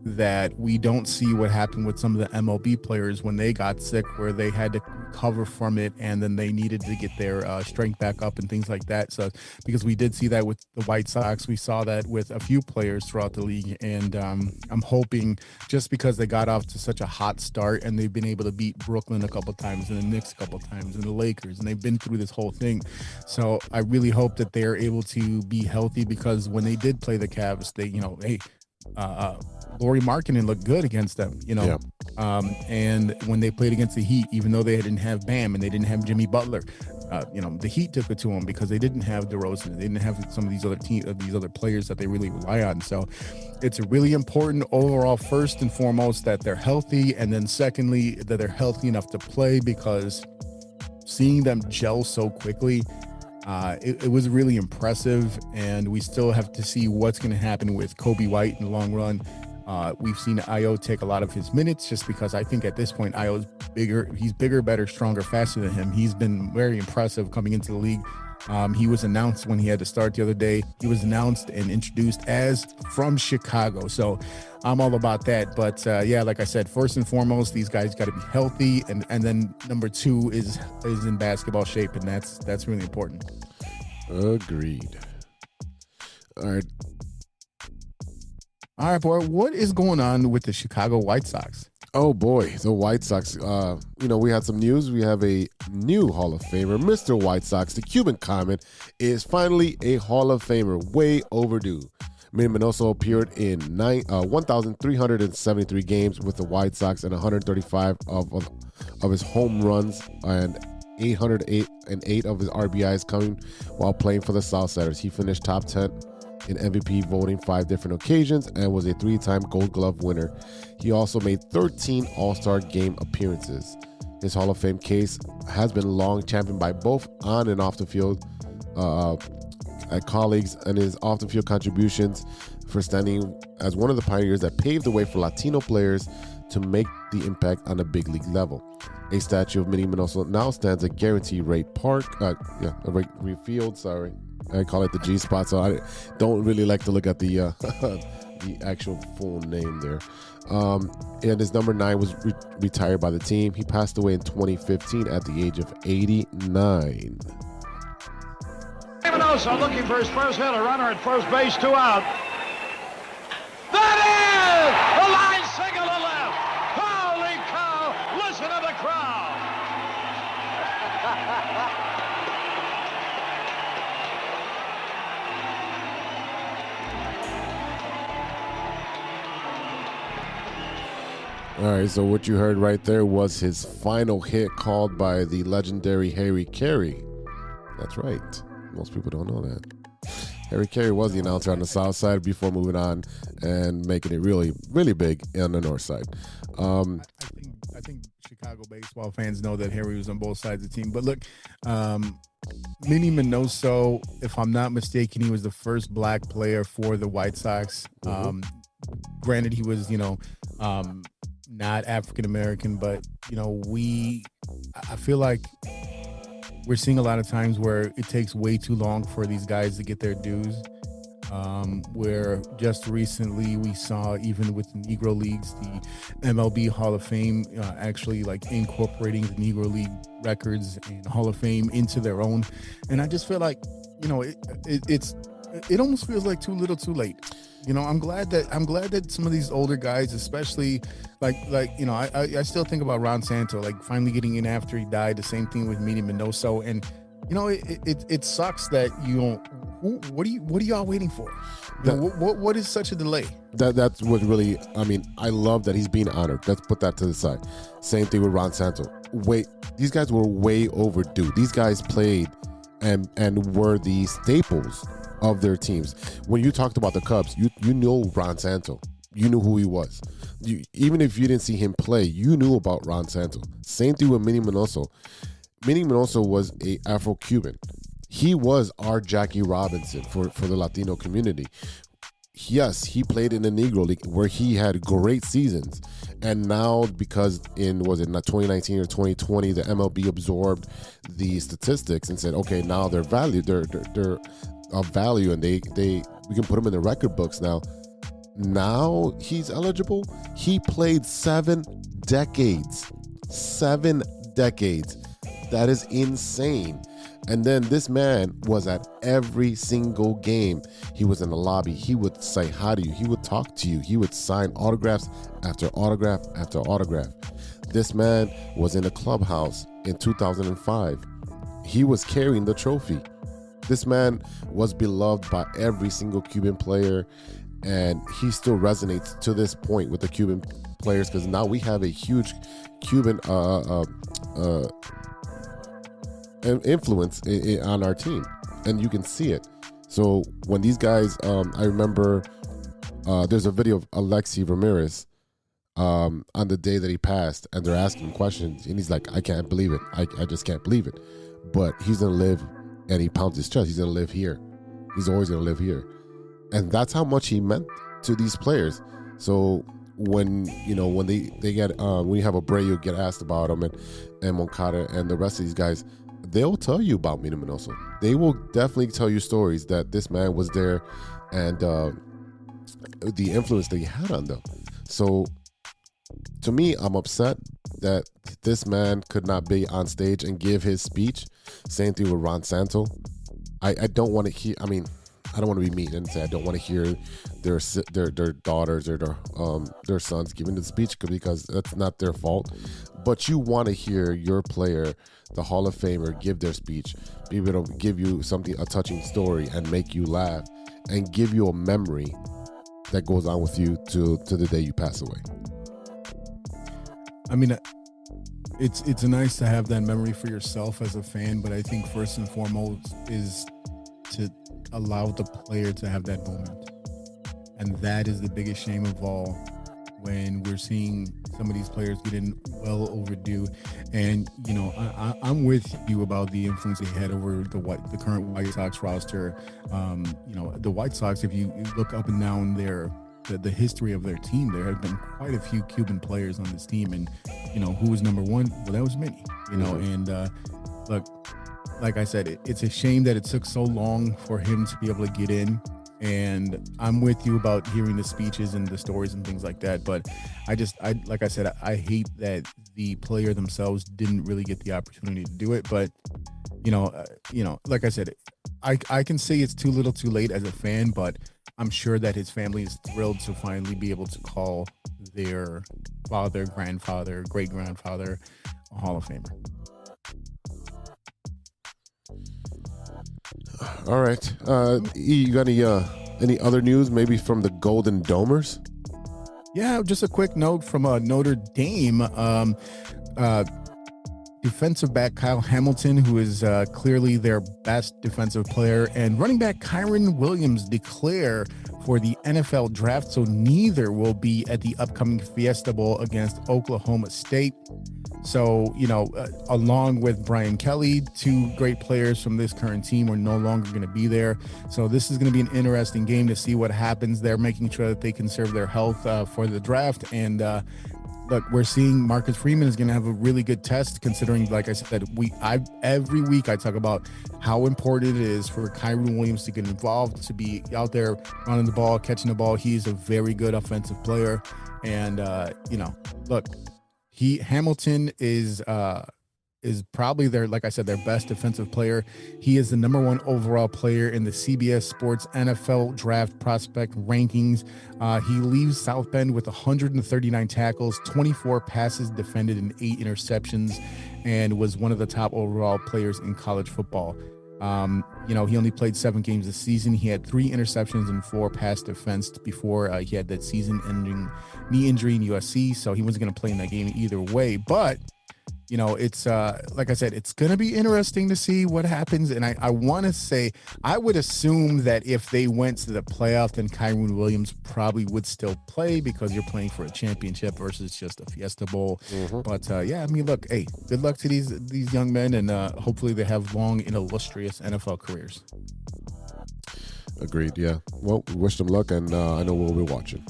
that we don't see what happened with some of the MLB players when they got sick, where they had to recover from it and then they needed to get their strength back up and things like that. So because we did see that with the White Sox, we saw that with a few players throughout the league, and I'm hoping, just because they got off to such a hot start and they've been able to beat Brooklyn a couple times and the Knicks a couple times and the Lakers, and they've been through this whole thing. So I really hope that they're able to be healthy, because when they did play the Cavs, they Lauri Markkanen looked good against them, Yeah. And when they played against the Heat, even though they didn't have Bam and they didn't have Jimmy Butler, the Heat took it to them because they didn't have DeRozan. They didn't have some of these other players that they really rely on. So it's really important overall, first and foremost, that they're healthy, and then secondly, that they're healthy enough to play, because seeing them gel so quickly, it was really impressive, and we still have to see what's going to happen with Kobe White in the long run. We've seen Ayo take a lot of his minutes, just because I think at this point Ayo's bigger. He's bigger, better, stronger, faster than him. He's been very impressive coming into the league. He was announced when he had to start the other day. He was announced and introduced as from Chicago. So I'm all about that. But yeah, like I said, first and foremost, these guys got to be healthy. And then number two is in basketball shape. And that's really important. Agreed. All right, boy. What is going on with the Chicago White Sox? Oh boy, the White Sox. We had some news. We have a new Hall of Famer, Mr. White Sox. The Cuban Comet is finally a Hall of Famer, way overdue. Minnie Minoso appeared in 1,373 games with the White Sox, and 135 of his home runs and 808 of his RBIs coming while playing for the Southsiders. He finished top 10 in MVP voting 5 different occasions and was a 3-time Gold Glove winner. He also made 13 All-Star Game appearances. His Hall of Fame case has been long championed by both on and off the field colleagues, and his off the field contributions for standing as one of the pioneers that paved the way for Latino players to make the impact on a big league level. A statue of Minnie Minoso now stands at Guarantee Rate Field, sorry. I call it the G spot, so I don't really like to look at the actual full name there. And his number 9 was retired by the team. He passed away in 2015 at the age of 89. Minoso looking for his first hit, a runner at first base, 2 out. That is a line single to left. Holy cow! Listen to the crowd. All right, so what you heard right there was his final hit called by the legendary Harry Carey. That's right. Most people don't know that. Harry Carey was the announcer on the south side before moving on and making it really, really big on the north side. I think Chicago baseball fans know that Harry was on both sides of the team. But look, Minnie Minoso, if I'm not mistaken, he was the first black player for the White Sox. Granted, he was, not African American, but I feel like we're seeing a lot of times where it takes way too long for these guys to get their dues. Where just recently we saw, even with the Negro Leagues, the MLB Hall of Fame actually like incorporating the Negro League records and Hall of Fame into their own. And I just feel like, it almost feels like too little too late. I'm glad that some of these older guys, especially I still think about Ron Santo, like finally getting in after he died. The same thing with Minnie Minoso. And it sucks that what are y'all waiting for? What is such a delay? That's what really, I love that he's being honored. Let's put that to the side. Same thing with Ron Santo. These guys were way overdue. These guys played and were the staples of their teams. When you talked about the Cubs, you know Ron Santo. You knew who he was. Even if you didn't see him play, you knew about Ron Santo. Same thing with Minnie Minoso. Minnie Minoso was a Afro-Cuban. He was our Jackie Robinson for the Latino community. Yes, he played in the Negro League where he had great seasons. And now, because in 2019 or 2020, the MLB absorbed the statistics and said, okay, now they're valued. They're of value, and we can put him in the record books now. Now he's eligible. He played 7 decades. 7 decades. That is insane. And then this man was at every single game. He was in the lobby. He would say hi to you. He would talk to you. He would sign autographs after autograph after autograph. This man was in the clubhouse in 2005. He was carrying the trophy. This man was beloved by every single Cuban player, and he still resonates to this point with the Cuban players, because now we have a huge Cuban influence on our team, and you can see it. So when these guys, I remember there's a video of Alexi Ramirez on the day that he passed, and they're asking questions, and he's like, I can't believe it. I just can't believe it. But he's going to live, and he pounds his chest. He's going to live here. He's always going to live here. And that's how much he meant to these players. So when they get, when you have Abreu get asked about him, and Moncada and the rest of these guys, they'll tell you about Minnie Minoso. They will definitely tell you stories that this man was there, and the influence that he had on them. So to me, I'm upset that this man could not be on stage and give his speech. Same thing with Ron Santo. I don't want to hear, I don't want to be mean and say I don't want to hear their daughters or their sons giving the speech, because that's not their fault. But you want to hear your player, the Hall of Famer, give their speech, be able to give you a touching story and make you laugh and give you a memory that goes on with you to the day you pass away. It's nice to have that memory for yourself as a fan, but I think first and foremost is to allow the player to have that moment. And that is the biggest shame of all, when we're seeing some of these players getting well overdue. And, I'm with you about the influence they had over the current White Sox roster. The White Sox, if you look up and down the history of their team, there have been quite a few Cuban players on this team. And, who was number one? Well, that was Minnie, and look, like I said, it's a shame that it took so long for him to be able to get in. And I'm with you about hearing the speeches and the stories and things like that. But like I said, I hate that the player themselves didn't really get the opportunity to do it. But, like I said, I can say it's too little too late as a fan, but I'm sure that his family is thrilled to finally be able to call their father, grandfather, great-grandfather a Hall of Famer. All right. You got any other news, maybe from the Golden Domers? Yeah, just a quick note from Notre Dame. Defensive back Kyle Hamilton, who is clearly their best defensive player, and running back Kyron Williams declare for the NFL draft, so neither will be at the upcoming Fiesta Bowl against Oklahoma State. So, along with Brian Kelly, two great players from this current team are no longer going to be there. So this is going to be an interesting game to see what happens. They're making sure that they conserve their health for the draft. And look, we're seeing Marcus Freeman is going to have a really good test, considering, like I said, every week I talk about how important it is for Kyron Williams to get involved, to be out there running the ball, catching the ball. He's a very good offensive player. And, look, Hamilton is probably their best defensive player. He is the number 1 overall player in the CBS Sports NFL Draft Prospect rankings. He leaves South Bend with 139 tackles, 24 passes defended, and 8 interceptions, and was one of the top overall players in college football. He only played 7 games this season. He had 3 interceptions and 4 pass defense before he had that season-ending knee injury in USC, so he wasn't going to play in that game either way. But it's like I said, it's going to be interesting to see what happens. And I want to say, I would assume that if they went to the playoff, then Kyron Williams probably would still play, because you're playing for a championship versus just a Fiesta Bowl. Mm-hmm. But look, hey, good luck to these young men, and hopefully they have long and illustrious NFL careers. Agreed. Yeah. Well, wish them luck, and I know we'll be watching.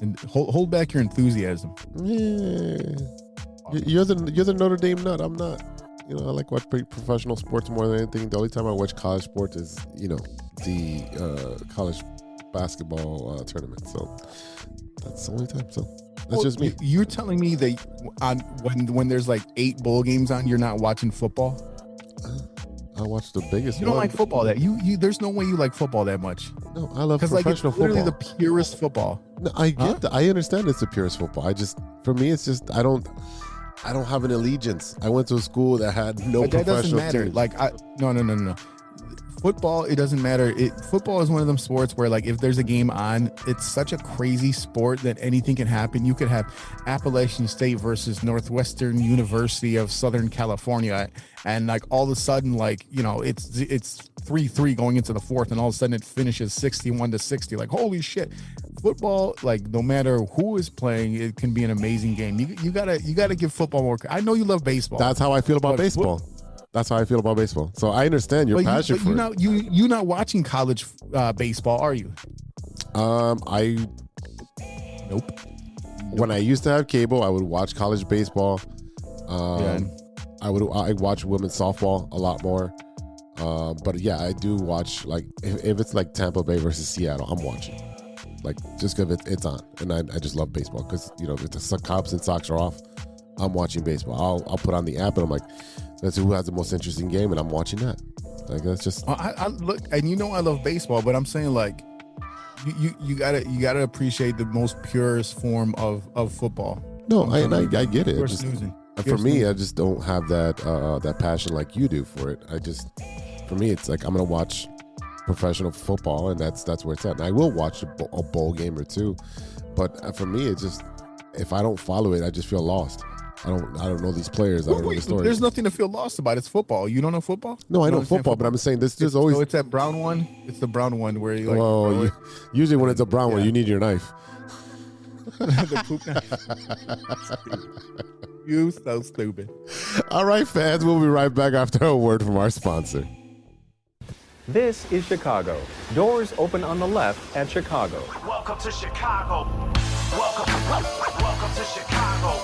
And hold back your enthusiasm. Yeah. You're the Notre Dame nut. I'm not. I like watch professional sports more than anything. The only time I watch college sports is, the college basketball tournament. So that's the only time. So that's just me. You're telling me that when there's like 8 bowl games on, you're not watching football? I watch the biggest. You don't like football that you. There's no way you like football that much. No, I love professional it's literally football. The purest football. No, I get that. I understand it's the purest football. For me, it's just I don't have an allegiance. I went to a school that had no but that professional doesn't matter. teams. No. Football, it doesn't matter. Football is one of them sports where, like, if there's a game on, it's such a crazy sport that anything can happen. You could have Appalachian State versus Northwestern University of Southern California, and like all of a sudden, like, it's 3-3 going into the 4th, and all of a sudden it finishes 61-60. Like, holy shit! Football, like, no matter who is playing, it can be an amazing game. You gotta give football more. I know you love baseball. That's how I feel about baseball. That's how I feel about baseball. So I understand your passion for it. You're not watching college baseball, are you? Nope. When I used to have cable, I would watch college baseball. I watch women's softball a lot more. But yeah, I do watch, like, if it's like Tampa Bay versus Seattle, I'm watching. Like, just because it's on, and I just love baseball, because if the Cubs and Sox are off, I'm watching baseball. I'll put on the app, and I'm like, that's who has the most interesting game, and I'm watching that. Like, that's just. I look, and I love baseball, but I'm saying, like, you gotta appreciate the most purest form of football. No, I get it. For me, snoozing. I just don't have that passion like you do for it. For me, it's like I'm gonna watch professional football, and that's where it's at. And I will watch a bowl game or two, but for me, it's just, if I don't follow it, I just feel lost. I don't know these players. I don't know the story. There's nothing to feel lost about. It's football. You don't know football? No, I know football, but I'm saying this is always. So it's that brown one. It's the brown one where you like. Usually when it's a brown one, you need your knife. The poop knife. You so stupid. All right, fans. We'll be right back after a word from our sponsor. This is Chicago. Doors open on the left at Chicago. Welcome to Chicago. Welcome to Chicago.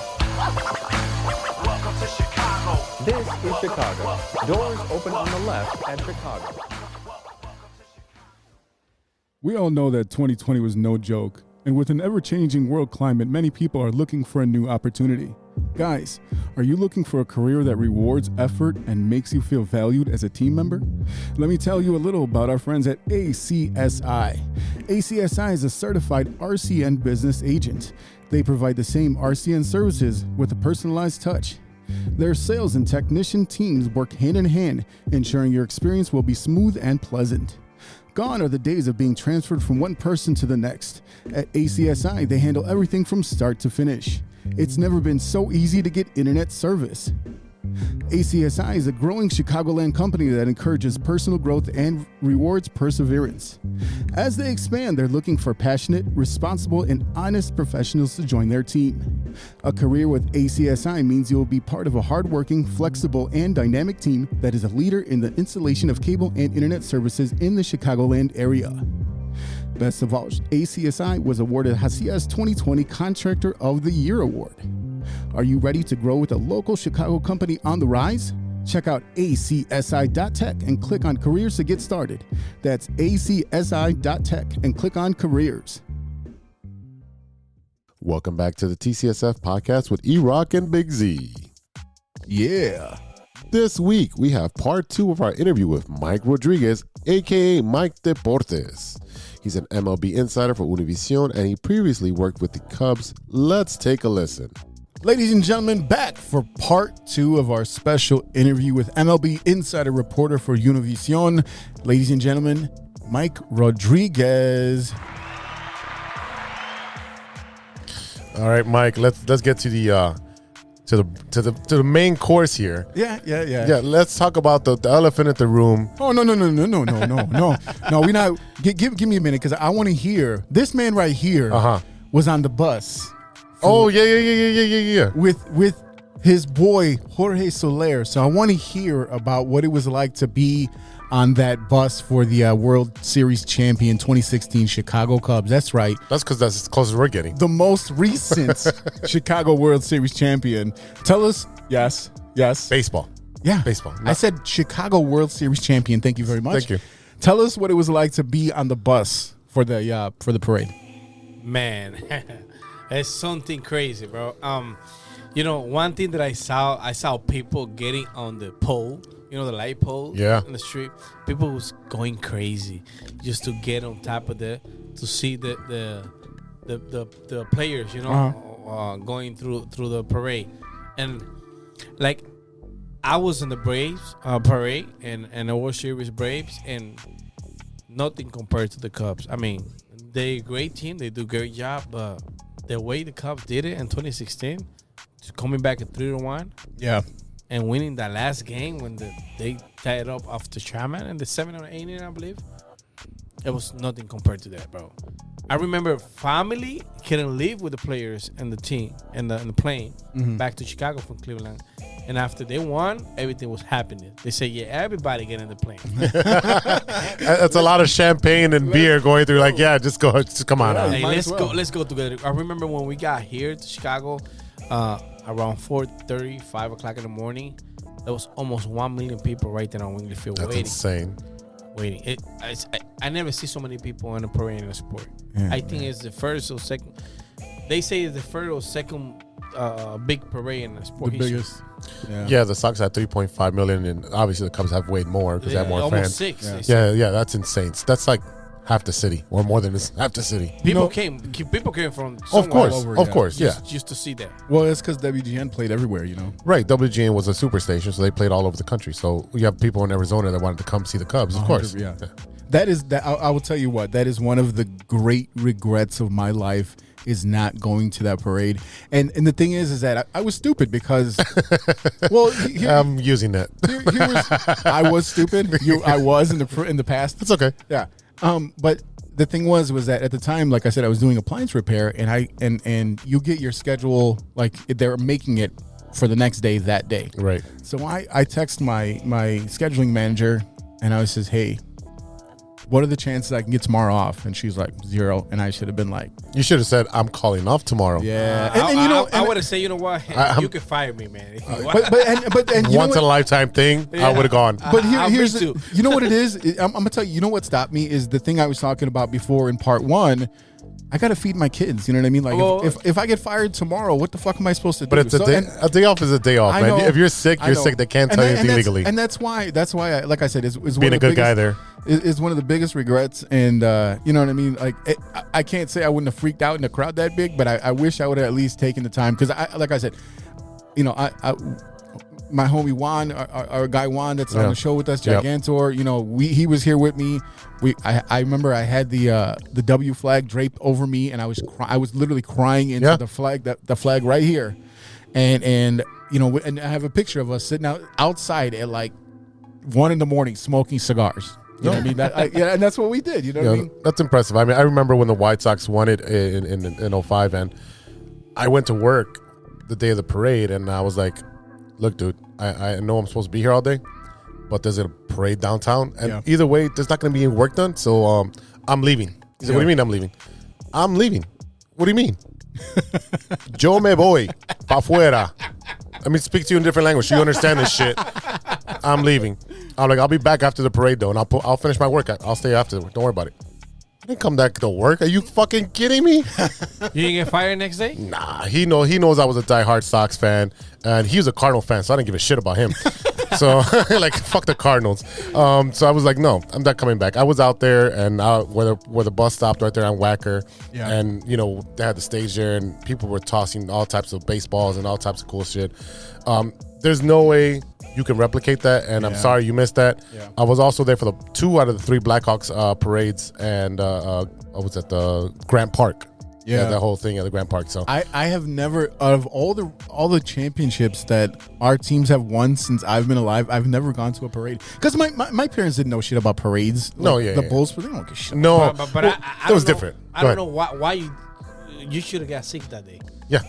Welcome to Chicago. This is Chicago. Doors open on the left at Chicago. We all know that 2020 was no joke, and with an ever-changing world climate, many people are looking for a new opportunity. Guys, are you looking for a career that rewards effort and makes you feel valued as a team member? Let me tell you a little about our friends at ACSI. ACSI is a certified RCN business agent. They provide the same RCN services with a personalized touch. Their sales and technician teams work hand in hand, ensuring your experience will be smooth and pleasant. Gone are the days of being transferred from one person to the next. At ACSI, they handle everything from start to finish. It's never been so easy to get internet service. ACSI is a growing Chicagoland company that encourages personal growth and rewards perseverance. As they expand, they're looking for passionate, responsible, and honest professionals to join their team. A career with ACSI means you'll be part of a hardworking, flexible, and dynamic team that is a leader in the installation of cable and internet services in the Chicagoland area. Best of all, ACSI was awarded Hacia's 2020 Contractor of the Year Award. Are you ready to grow with a local Chicago company on the rise? Check out acsi.tech and click on careers to get started. That's acsi.tech and click on careers. Welcome back to the TCSF podcast with E-Rock and Big Z. Yeah. This week, we have part 2 of our interview with Mike Rodriguez, a.k.a. Mike Deportes. He's an MLB Insider for Univision, and he previously worked with the Cubs. Let's take a listen. Ladies and gentlemen, back for part 2 of our special interview with MLB Insider reporter for Univision. Ladies and gentlemen, Mike Rodriguez. All right, Mike. Let's get to the main course here. Yeah. Let's talk about the elephant in the room. Oh no! No, we not. Give me a minute because I want to hear this man right here. Was on the bus. Oh yeah. With his boy Jorge Soler. So I want to hear about what it was like to be on that bus for the World Series champion 2016 Chicago Cubs. That's right. That's because that's as close as we're getting. The most recent Chicago World Series champion. Tell us, yes. Baseball. Yeah. Baseball. I said Chicago World Series champion. Thank you very much. Thank you. Tell us what it was like to be on the bus for the parade. Man, it's something crazy, bro. One thing that I saw people getting on the pole, the light pole in the street. People was going crazy just to get on top of to see the players, going through the parade. And like I was in the Braves parade and the World Series Braves, and nothing compared to the Cubs. I mean, they're a great team. They do a great job, but the way the Cubs did it in 2016, coming back at 3-1. Yeah. And winning that last game when they tied up after Chapman in the 7th or 8th inning, I believe. It was nothing compared to that, bro. I remember family couldn't leave with the players and the team and the plane back to Chicago from Cleveland. And after they won, everything was happening. They say, yeah, everybody get in the plane. That's a lot of champagne and beer going through. Like, yeah, just come on out. Hey, let's go together. I remember when we got here to Chicago, around 4:30, 5 o'clock in the morning, there was almost 1 million people right there on Wrigley Field waiting. That's insane. Waiting. I never see so many people in a parade in a sport. Yeah, I think it's the first or second. They say it's the first or second big parade in the sport. The biggest. Yeah, the Sox had 3.5 million, and obviously the Cubs have way more because they have more almost fans. 6. Yeah, that's insane. That's like half the city, or more than half the city. People came from somewhere of course, just to see that. Well, it's because WGN played everywhere, Right, WGN was a superstation, so they played all over the country. So you have people in Arizona that wanted to come see the Cubs, of course. Yeah. That is that. I will tell you what. That is one of the great regrets of my life, is not going to that parade. And the thing is that I was stupid because, well, I'm using that. I was stupid. I was in the past. That's okay. Yeah. But the thing was that at the time, like I said, I was doing appliance repair, and you get your schedule, like they're making it for the next day that day. Right. So I text my scheduling manager, and I says, hey, what are the chances I can get tomorrow off? And she's like 0. And I should have been like, you should have said, I'm calling off tomorrow. Yeah. I would have said, you know what? You can fire me, man. But once in a lifetime thing, I would have gone. But here's you know what it is? I'm going to tell you, you know what stopped me is the thing I was talking about before in part 1. I got to feed my kids. You know what I mean? Like, if I get fired tomorrow, what the fuck am I supposed to do? But it's a day off is a day off, man. If you're sick, you're sick. They can't tell you anything legally. And that's why, like I said, is being a good guy there is one of the biggest regrets. And you know what I mean? Like, I can't say I wouldn't have freaked out in a crowd that big, but I wish I would have at least taken the time. Because like I said, my homie Juan, our guy Juan that's on the show with us, Gigantor. You know, he was here with me. I remember I had the W flag draped over me, and I was literally crying into the flag right here, and you know, and I have a picture of us sitting outside at like 1 a.m. smoking cigars. You know what I mean? And that's what we did. You know what I mean? That's impressive. I mean, I remember when the White Sox won it in 05, and I went to work the day of the parade, and I was like, look, dude, I know I'm supposed to be here all day, but there's a parade downtown, and either way, there's not going to be any work done, so I'm leaving. He said, what do you mean I'm leaving? I'm leaving. What do you mean? Yo me voy pa fuera. Let me speak to you in different language so you understand this shit. I'm leaving. I'm like, I'll be back after the parade, though, and I'll finish my work. I'll stay after. Don't worry about it. I didn't come back to work. Are you fucking kidding me? You didn't get fired next day? Nah, he knows I was a diehard Sox fan, and he was a Cardinal fan, so I didn't give a shit about him. So, like, fuck the Cardinals. So I was like, no, I'm not coming back. I was out there, and where the bus stopped right there on Wacker, and, you know, they had the stage there, and people were tossing all types of baseballs and all types of cool shit. There's no way you can replicate that, and I'm sorry you missed that. I was also there for the 2 out of the 3 Blackhawks parades, and I was at the Grant Park. Yeah, that whole thing at the Grant Park. So I have never, out of all the championships that our teams have won since I've been alive, I've never gone to a parade because my parents didn't know shit about parades. Like, the Bulls, but they don't give shit. No, but that was different. I don't know why you should have got sick that day. Yeah,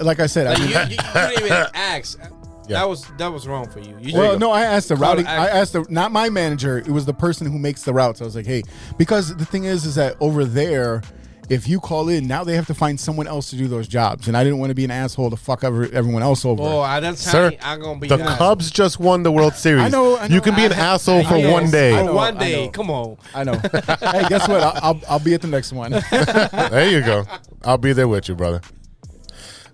like I said, you didn't even ask. Yeah. That was wrong for you. I asked the routing. I asked not my manager. It was the person who makes the routes. I was like, hey, because the thing is that over there, if you call in, now they have to find someone else to do those jobs, and I didn't want to be an asshole to fuck everyone else over. Oh, that's how I'm gonna be. The Cubs just won the World Series. I know. You can be an asshole for one day. One day, come on. I know. Hey, guess what? I'll be at the next one. There you go. I'll be there with you, brother.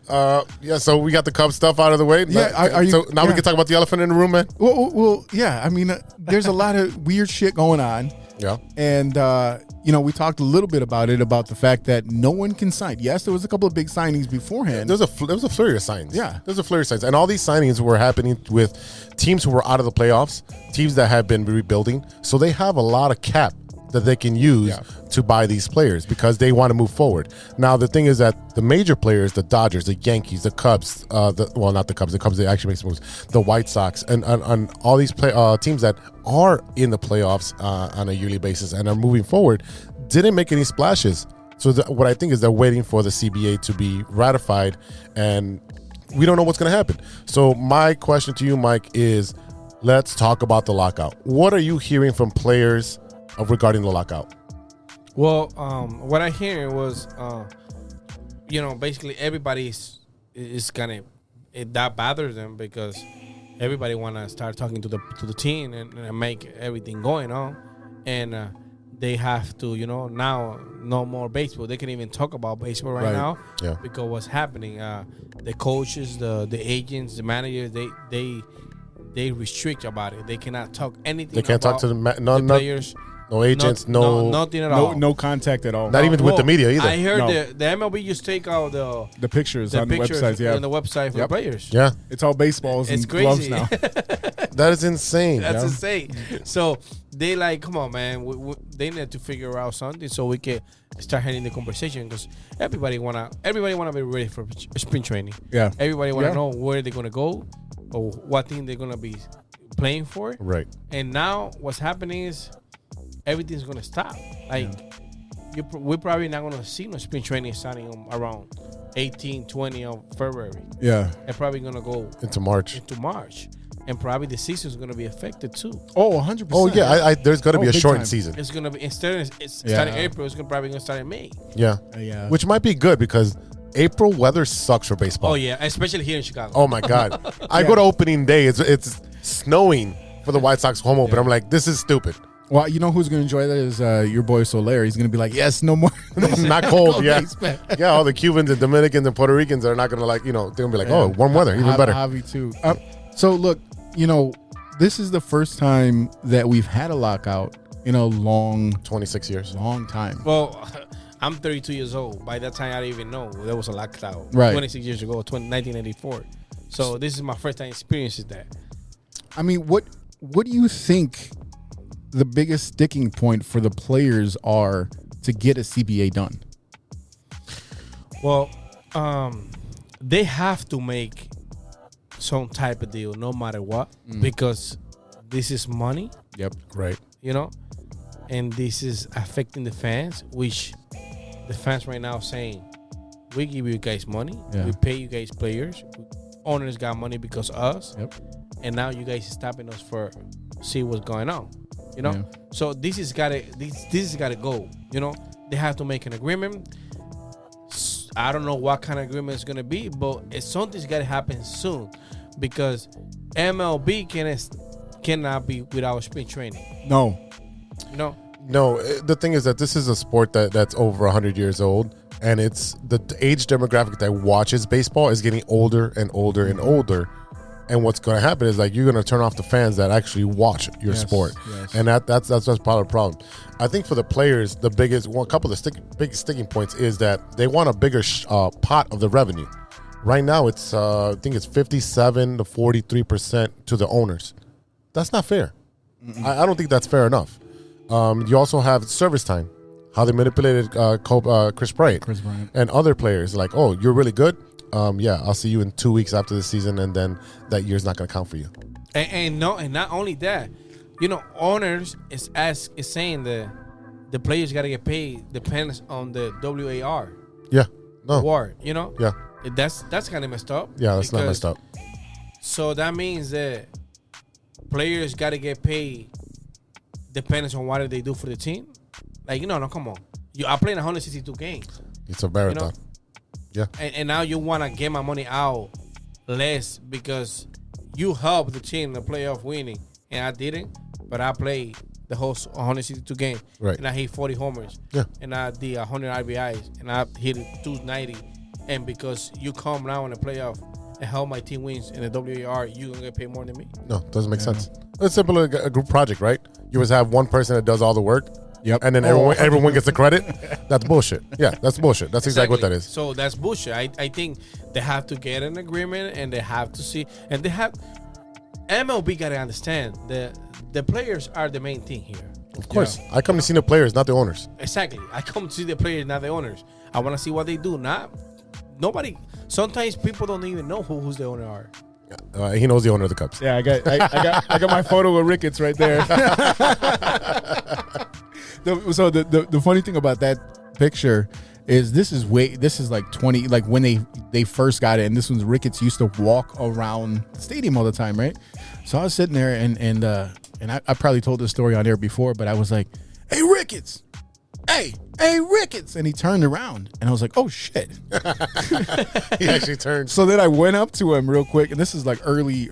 So we got the Cubs stuff out of the way. Yeah, so now we can talk about the elephant in the room, man. Well, yeah. I mean, there's a lot of weird shit going on. Yeah. And, we talked a little bit about the fact that no one can sign. Yes, there was a couple of big signings beforehand. There was a flurry of signings. Yeah. There's a flurry of signings. And all these signings were happening with teams who were out of the playoffs, teams that have been rebuilding. So they have a lot of cap that they can use to buy these players because they want to move forward. Now, the thing is that the major players, the Dodgers, the Yankees, the Cubs, not the Cubs, the Cubs, they actually make moves, the White Sox, and all these teams that are in the playoffs on a yearly basis and are moving forward, didn't make any splashes. So what I think is they're waiting for the CBA to be ratified, and we don't know what's going to happen. So my question to you, Mike, is let's talk about the lockout. What are you hearing from players regarding the lockout? Well, what I hear was, basically everybody is kind of that bothers them because everybody want to start talking to the team and make everything going on, and they have to, now no more baseball. They can't even talk about baseball right now because what's happening. The coaches, the agents, the managers, they restrict about it. They cannot talk anything. They can't talk to the players. No agents, nothing at all. No contact at all. Not even with the media either. I heard the MLB just take out the pictures on the website. On the website for the players. Yeah, it's all baseballs and gloves now. That is insane. That's insane. So they come on, man. They need to figure out something so we can start having the conversation because everybody wanna be ready for spring training. Yeah, everybody wanna know where they're gonna go or what team they're gonna be playing for. Right. And now what's happening is everything's gonna stop. We're probably not gonna see no spring training starting around 18, 20 of February. Yeah, they're probably gonna go into March, and probably the season's gonna be affected too. Oh, 100%. Oh yeah, there's gonna be a shortened season. It's gonna be starting April. It's probably gonna start in May. Yeah, which might be good because April weather sucks for baseball. Oh yeah, especially here in Chicago. Oh my God, I go to opening day. It's snowing for the White Sox home open. I'm like, this is stupid. Well, you know who's going to enjoy that is your boy Soler. He's going to be like, yes, no more. Not cold, yeah. Yeah, all the Cubans and Dominicans and Puerto Ricans are not going to they're going to be like, oh, warm weather, even better. Javi too. So, look, this is the first time that we've had a lockout in a long 26 years. Long time. Well, I'm 32 years old. By that time, I didn't even know there was a lockout. Right. 26 years ago, 1984. So this is my first time experiencing that. I mean, what do you think the biggest sticking point for the players are to get a CBA done? Well, they have to make some type of deal no matter what, because this is money. Yep. Right. You know, and this is affecting the fans, which the fans right now are saying, we give you guys money, we pay you guys players, owners got money because of us, and now you guys are stopping us for see what's going on. You know, so this has gotta go. You know, they have to make an agreement. I don't know what kind of agreement it's gonna be, but something's gotta happen soon, because MLB cannot be without spring training. No. The thing is that this is a sport that's over 100 years old, and it's the age demographic that watches baseball is getting older and older and older. And what's going to happen is, like, you're going to turn off the fans that actually watch your sport, and that's part of the problem. I think for the players, a couple of the biggest sticking points is that they want a bigger pot of the revenue. Right now, it's I think it's 57 to 43% to the owners. That's not fair. I don't think that's fair enough. You also have service time, how they manipulated Chris Bryant and other players. Like, oh, you're really good. I'll see you in 2 weeks after the season, and then that year's not going to count for you. And not only that, you know, owners is saying the players got to get paid depends on the WAR. Yeah, no award. You know. Yeah, that's kind of messed up. Yeah, that's not messed up. So that means that players got to get paid depends on what they do for the team. Like, no, come on. I played 162 games. It's a marathon. You know? Yeah. And now you want to get my money out less because you helped the team in the playoff winning, and I didn't. But I played the whole 162 games, and I hit 40 homers, and I did 100 RBIs, and I hit 290. And because you come now in the playoff and help my team wins in the WAR, you gonna get paid more than me? No, it doesn't make sense. It's simple, like a group project, right? You always have one person that does all the work. Yep. And then everyone gets the credit. That's bullshit. Yeah, that's bullshit. That's exactly what that is. So that's bullshit. I think they have to get an agreement, and they have to see, and they have MLB got to understand that the players are the main thing here. Of course. I come to see the players, not the owners. Exactly. I come to see the players, not the owners. I want to see what they do. Nobody. Sometimes people don't even know who's the owner are. He knows the owner of the Cubs. Yeah, I got my photo with Ricketts right there. So the funny thing about that picture is this is like 20, like when they first got it, and this was Ricketts used to walk around the stadium all the time, right? So I was sitting there and I probably told this story on air before, but I was like, "Hey Ricketts, hey Ricketts," and he turned around, and I was like, "Oh shit!" He actually turned. So then I went up to him real quick, and this is like early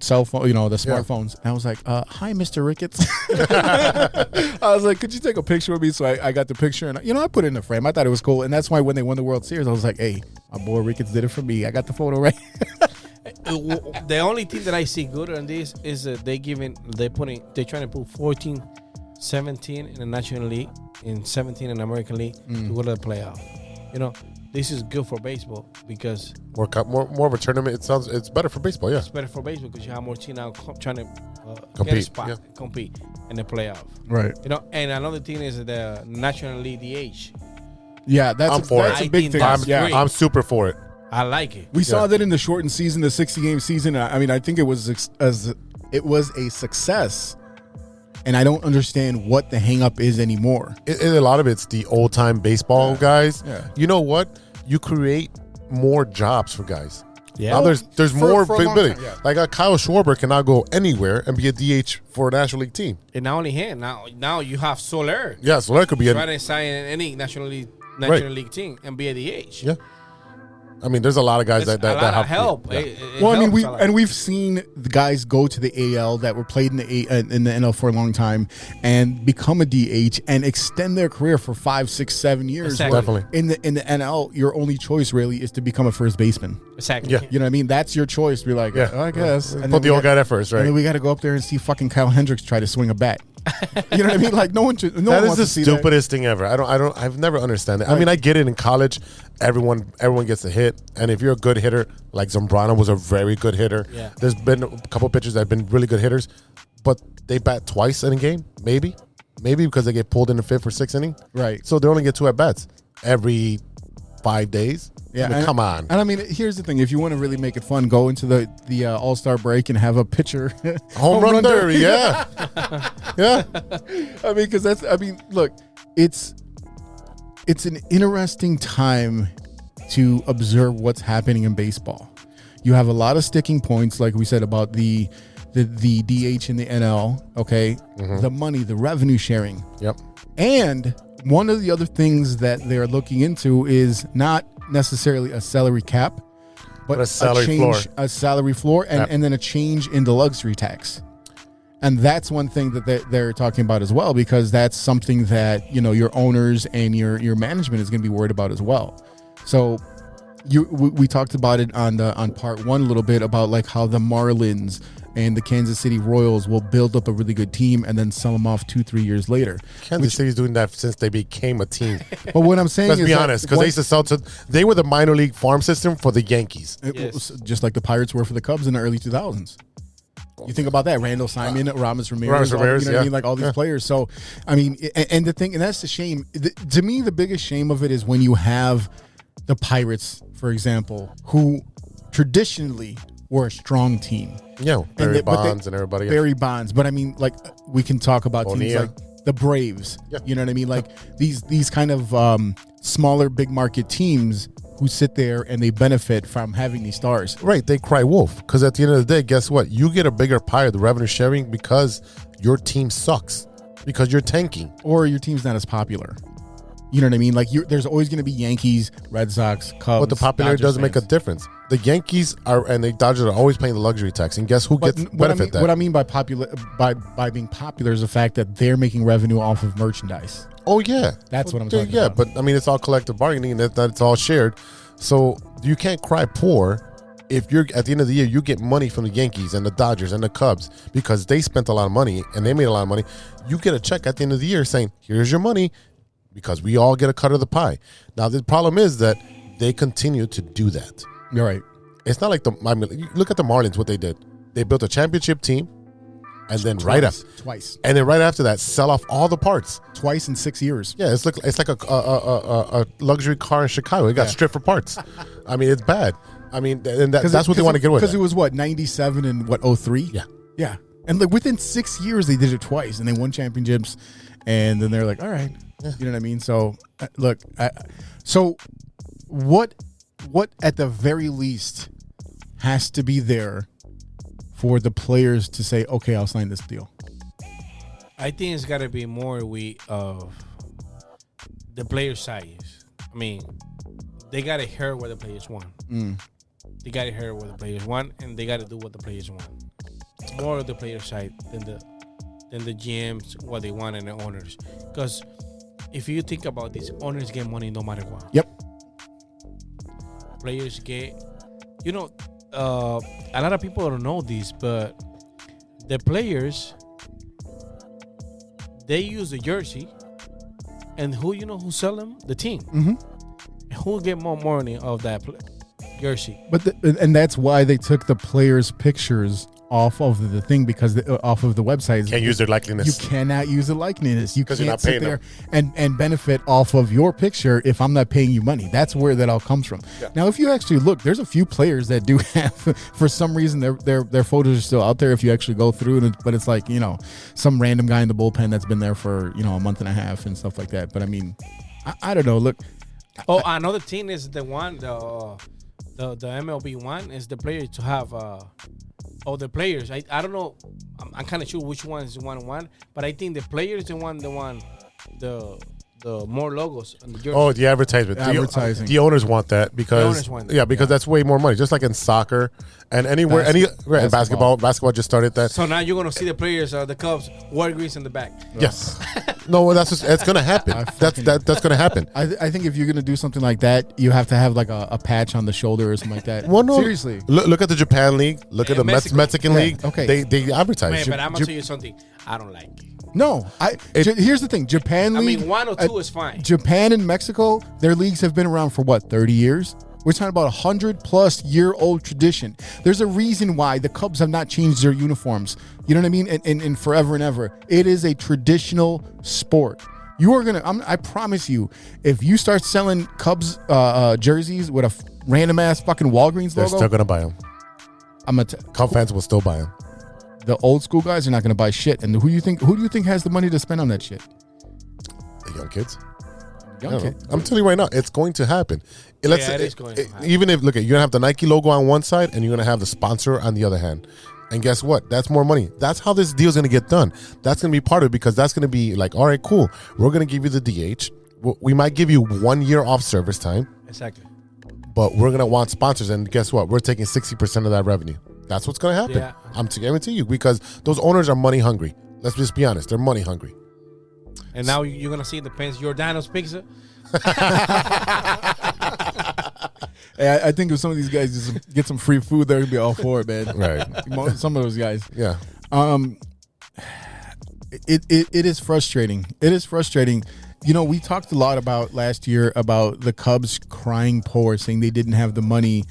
cell phone, the smartphones. And I was like, "Hi, Mr. Ricketts." I was like, "Could you take a picture with me?" So I got the picture, and I put it in the frame. I thought it was cool, and that's why when they won the World Series, I was like, "Hey, my boy Ricketts did it for me. I got the photo right." The only thing that I see good on this is they're trying to put 14, 17 in the National League, and 17 in the American League to go to the playoff. This is good for baseball because more of a tournament. It's better for baseball. Yeah, it's better for baseball because you have more teams now trying to compete, get a spot, compete in the playoff. Right. And another thing is the National League DH. Yeah, that's a big thing. I'm super for it. I like it. We saw that in the shortened season, the 60-game season. I mean, I think it was a success. And I don't understand what the hang-up is anymore. A lot of it's the old-time baseball guys. Yeah. You know what? You create more jobs for guys. Yeah. Now there's more visibility. Yeah. Like Kyle Schwarber can now go anywhere and be a DH for a National League team. And not only him, now you have Soler. Yeah, Soler could be try to sign any National League team and be a DH. Yeah. I mean, there's a lot of guys that have help. Yeah. Well, I mean, we've seen the guys go to the AL that were played in the NL for a long time and become a DH and extend their career for 5, 6, 7 years. Exactly. Definitely. In the NL, your only choice really is to become a first baseman. Exactly. Yeah. You know what I mean? That's your choice. Be like, I guess. And put the old guy there first, right? And then we got to go up there and see fucking Kyle Hendricks try to swing a bat. You know what I mean? Like no one should. No That one is wants the to see stupidest thing ever. I've never understood it. I mean, I get it in college. Everyone gets a hit, and if you're a good hitter, like Zambrano was a very good hitter. Yeah. There's been a couple pitchers that have been really good hitters, but they bat twice in a game, maybe because they get pulled in the 5th or 6th inning. Right. So they only get 2 at bats every 5 days. Yeah, I mean, come on. And I mean, here's the thing: if you want to really make it fun, go into the All-Star break and have a pitcher Home run derby. Yeah, yeah. I mean, because look, it's an interesting time to observe what's happening in baseball. You have a lot of sticking points, like we said about the DH in the NL. Okay, the money, the revenue sharing. Yep. And one of the other things that they're looking into is not necessarily a salary cap, but a salary floor, and then a change in the luxury tax. And that's one thing that they're talking about as well, because that's something that, you know, your owners and your management is going to be worried about as well. So we talked about it on part 1 a little bit about like how the Marlins and the Kansas City Royals will build up a really good team and then sell them off 2-3 years later. Kansas City's doing that since they became a team. But what I'm saying Let's is, be honest, because they used to sell to. They were the minor league farm system for the Yankees. Just like the Pirates were for the Cubs in the early 2000s. You think about that, Randall Simon, Ramos Ramirez, you know what I mean, like all these players. So, I mean, and the thing, and that's the shame. To me, the biggest shame of it is when you have the Pirates, for example, who traditionally were a strong team. Yeah, Barry Bonds and everybody else. Barry Bonds. But I mean, like, we can talk about teams O'Neal. like the Braves. Yeah. You know what I mean? Like these kind of smaller, big market teams who sit there and they benefit from having these stars. Right, they cry wolf, because at the end of the day, guess what? You get a bigger pie of the revenue sharing because your team sucks, because you're tanking. Or your team's not as popular. You know what I mean? Like, there's always going to be Yankees, Red Sox, Cubs. But the popularity doesn't make a difference. The Yankees and the Dodgers are always paying the luxury tax, and guess who gets benefit that? What I mean by by being popular is the fact that they're making revenue off of merchandise. Oh yeah, that's what I'm talking about. Yeah, but I mean, it's all collective bargaining, and that's all shared. So you can't cry poor if you're at the end of the year you get money from the Yankees and the Dodgers and the Cubs because they spent a lot of money and they made a lot of money. You get a check at the end of the year saying, "Here's your money," because we all get a cut of the pie. Now the problem is that they continue to do that. You're right. It's not like look at the Marlins. What they did, they built a championship team. And then twice. And then right after that, sell off all the parts. Twice in 6 years. Yeah, it's like a luxury car in Chicago. It got stripped for parts. I mean, it's bad. I mean, and that's what they want to get with. Because it was what, 97 and what, 03? Yeah. Yeah. And like within 6 years, they did it twice, and they won championships. And then they're like, all right, you know what I mean? So look, so what at the very least has to be there for the players to say, okay, I'll sign this deal? I think it's got to be more of the player side. I mean, they got to hear what the players want. They got to hear what the players want, and they got to do what the players want. More of the player side than the GMs, what they want, and the owners. Because if you think about this, owners get money no matter what. Yep. Players get, a lot of people don't know this, but the players, they use the jersey, and who sell them? The team. Mm-hmm. Who get more money of that jersey? But and that's why they took the players' pictures off of the thing, because off of the website. Can't use their likeness. You cannot use the likeness. You can't you're not sit there and benefit off of your picture if I'm not paying you money. That's where that all comes from. Yeah. Now, if you actually look, there's a few players that do have, for some reason, their photos are still out there if you actually go through, but it's like, some random guy in the bullpen that's been there for, a month and a half and stuff like that. But I mean, I don't know. Look. Oh, another team is the one, the MLB one is the player to have the players. I don't know. I'm kind of sure which one is 1-1, but I think the players the more logos on the jersey. Oh, the advertisement. Advertising. The owners want that because that's way more money. Just like in soccer and anywhere, in basketball just started that. So now you're gonna see the players, the Cubs, Rodrgiuez in the back. Yes. No, it's gonna happen. That's gonna happen. I think if you're gonna do something like that, you have to have like a patch on the shoulder or something like that. Well, no, seriously. Look at the Japan League. Look at the Mexican League. Okay. They advertise. Man, but I'm gonna tell you something. I don't like it. No, here's the thing. Japan league. I mean, 1 or 2 is fine. Japan and Mexico, their leagues have been around for what, 30 years? We're talking about 100+ year old tradition. There's a reason why the Cubs have not changed their uniforms. You know what I mean? And forever and ever. It is a traditional sport. You are I promise you, if you start selling Cubs jerseys with a random ass fucking Walgreens They're logo, still gonna buy them. Cub fans will still buy them. The old school guys are not gonna buy shit. And who do you think has the money to spend on that shit? The young kids. Young kids. I'm telling you right now, it's going to happen. It is going to happen. Even if, look, you're gonna have the Nike logo on one side and you're gonna have the sponsor on the other hand. And guess what? That's more money. That's how this deal is going to get done. That's going to be part of it, because that's going to be like, all right, cool. We're going to give you the DH. We might give you 1 year off service time. Exactly. But we're going to want sponsors. And guess what? We're taking 60% of that revenue. That's what's going to happen. Yeah. I'm guarantee you, because those owners are money hungry. Let's just be honest. They're money hungry. And now you're going to see the Pence Giordano's pizza. I think if some of these guys just get some free food, they're gonna be all for it, man. Right. Some of those guys. Yeah. It is frustrating. It is frustrating. You know, we talked a lot about last year about the Cubs crying poor, saying they didn't have the money,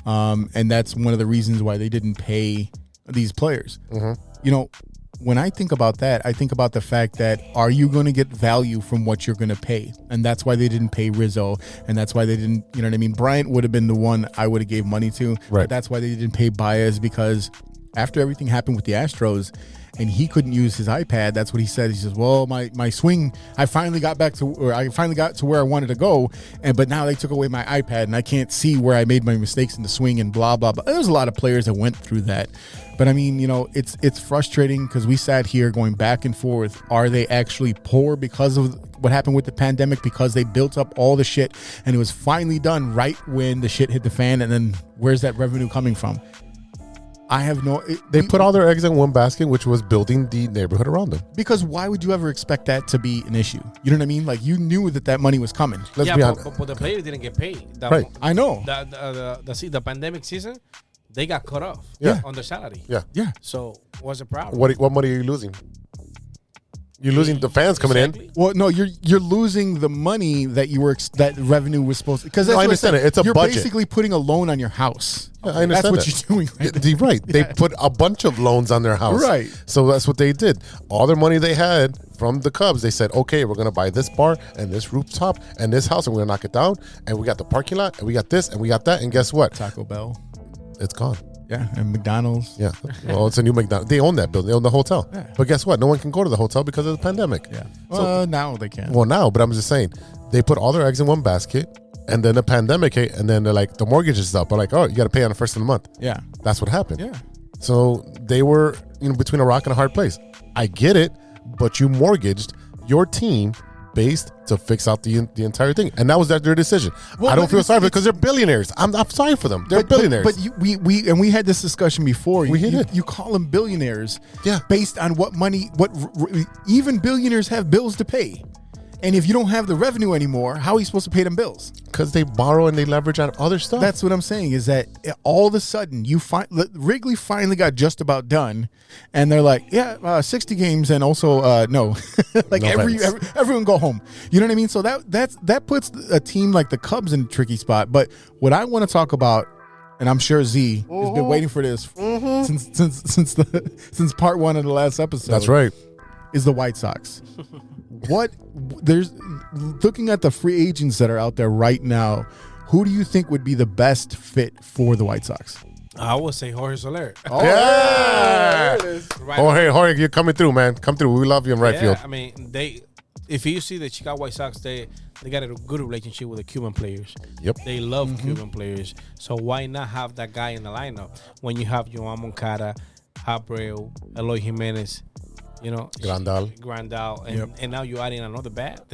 and that's one of the reasons why they didn't pay these players. Mm-hmm. You know, when I think about that, I think about the fact that, are you going to get value from what you're going to pay? And that's why they didn't pay Rizzo, and that's why they didn't, you know what I mean? Bryant would have been the one I would have gave money to. Right. But that's why they didn't pay Baez, because after everything happened with the Astros and he couldn't use his iPad, that's what he said. He says, well, my swing, I finally got where I wanted to go, but now they took away my iPad and I can't see where I made my mistakes in the swing and blah, blah, blah. There's a lot of players that went through that. But I mean, you know, it's frustrating, because we sat here going back and forth. Are they actually poor because of what happened with the pandemic, because they built up all the shit and it was finally done right when the shit hit the fan? And then where's that revenue coming from? I have no... They put all their eggs in one basket, which was building the neighborhood around them. Because why would you ever expect that to be an issue? You know what I mean? Like, you knew that money was coming. Let's be honest. But the players didn't get paid. Right. I know. The pandemic season, they got cut off on their salary. Yeah. So what's the problem? What money are you losing? You're losing the fans coming in. Well, no, you're losing the money that that revenue was supposed to. Because I understand it. It's a you're budget. You're basically putting a loan on your house. Yeah, I understand that's what you're doing. Right. They put a bunch of loans on their house. Right. So that's what they did. All their money they had from the Cubs, they said, okay, we're going to buy this bar and this rooftop and this house, and we're going to knock it down. And we got the parking lot, and we got this, and we got that. And guess what? Taco Bell. It's gone. Yeah, and McDonald's. Yeah. Well, it's a new McDonald's. They own that building. They own the hotel. Yeah. But guess what? No one can go to the hotel because of the pandemic. Yeah. So, now they can. Well, now, but I'm just saying, they put all their eggs in one basket, and then the pandemic hit, and then they're like, the mortgage is up. They're like, oh, you got to pay on the first of the month. Yeah. That's what happened. Yeah. So they were, between a rock and a hard place. I get it, but you mortgaged your team based to fix out the entire thing, and that was their decision. Well, I don't feel sorry for it, because they're billionaires. I'm sorry for them. They're billionaires. But we had this discussion before. You call them billionaires, yeah, based on what money. Even billionaires have bills to pay. And if you don't have the revenue anymore, how are you supposed to pay them bills? Because they borrow and they leverage on other stuff. That's what I'm saying, is that all of a sudden Wrigley finally got just about done, and they're like, 60 games, and also no, like everyone go home. You know what I mean? So that puts a team like the Cubs in a tricky spot. But what I want to talk about, and I'm sure Z has been waiting for this since part one of the last episode. That's right. Is the White Sox. There's looking at the free agents that are out there right now, who do you think would be the best fit for the White Sox? I would say Jorge Soler. Oh, yeah. Jorge, you're coming through, man. Come through. We love you in right field. I mean, if you see the Chicago White Sox, they got a good relationship with the Cuban players. Yep. They love Cuban players. So why not have that guy in the lineup when you have Yoan Moncada, Abreu, Eloy Jimenez, Grandal, and now you're adding another bat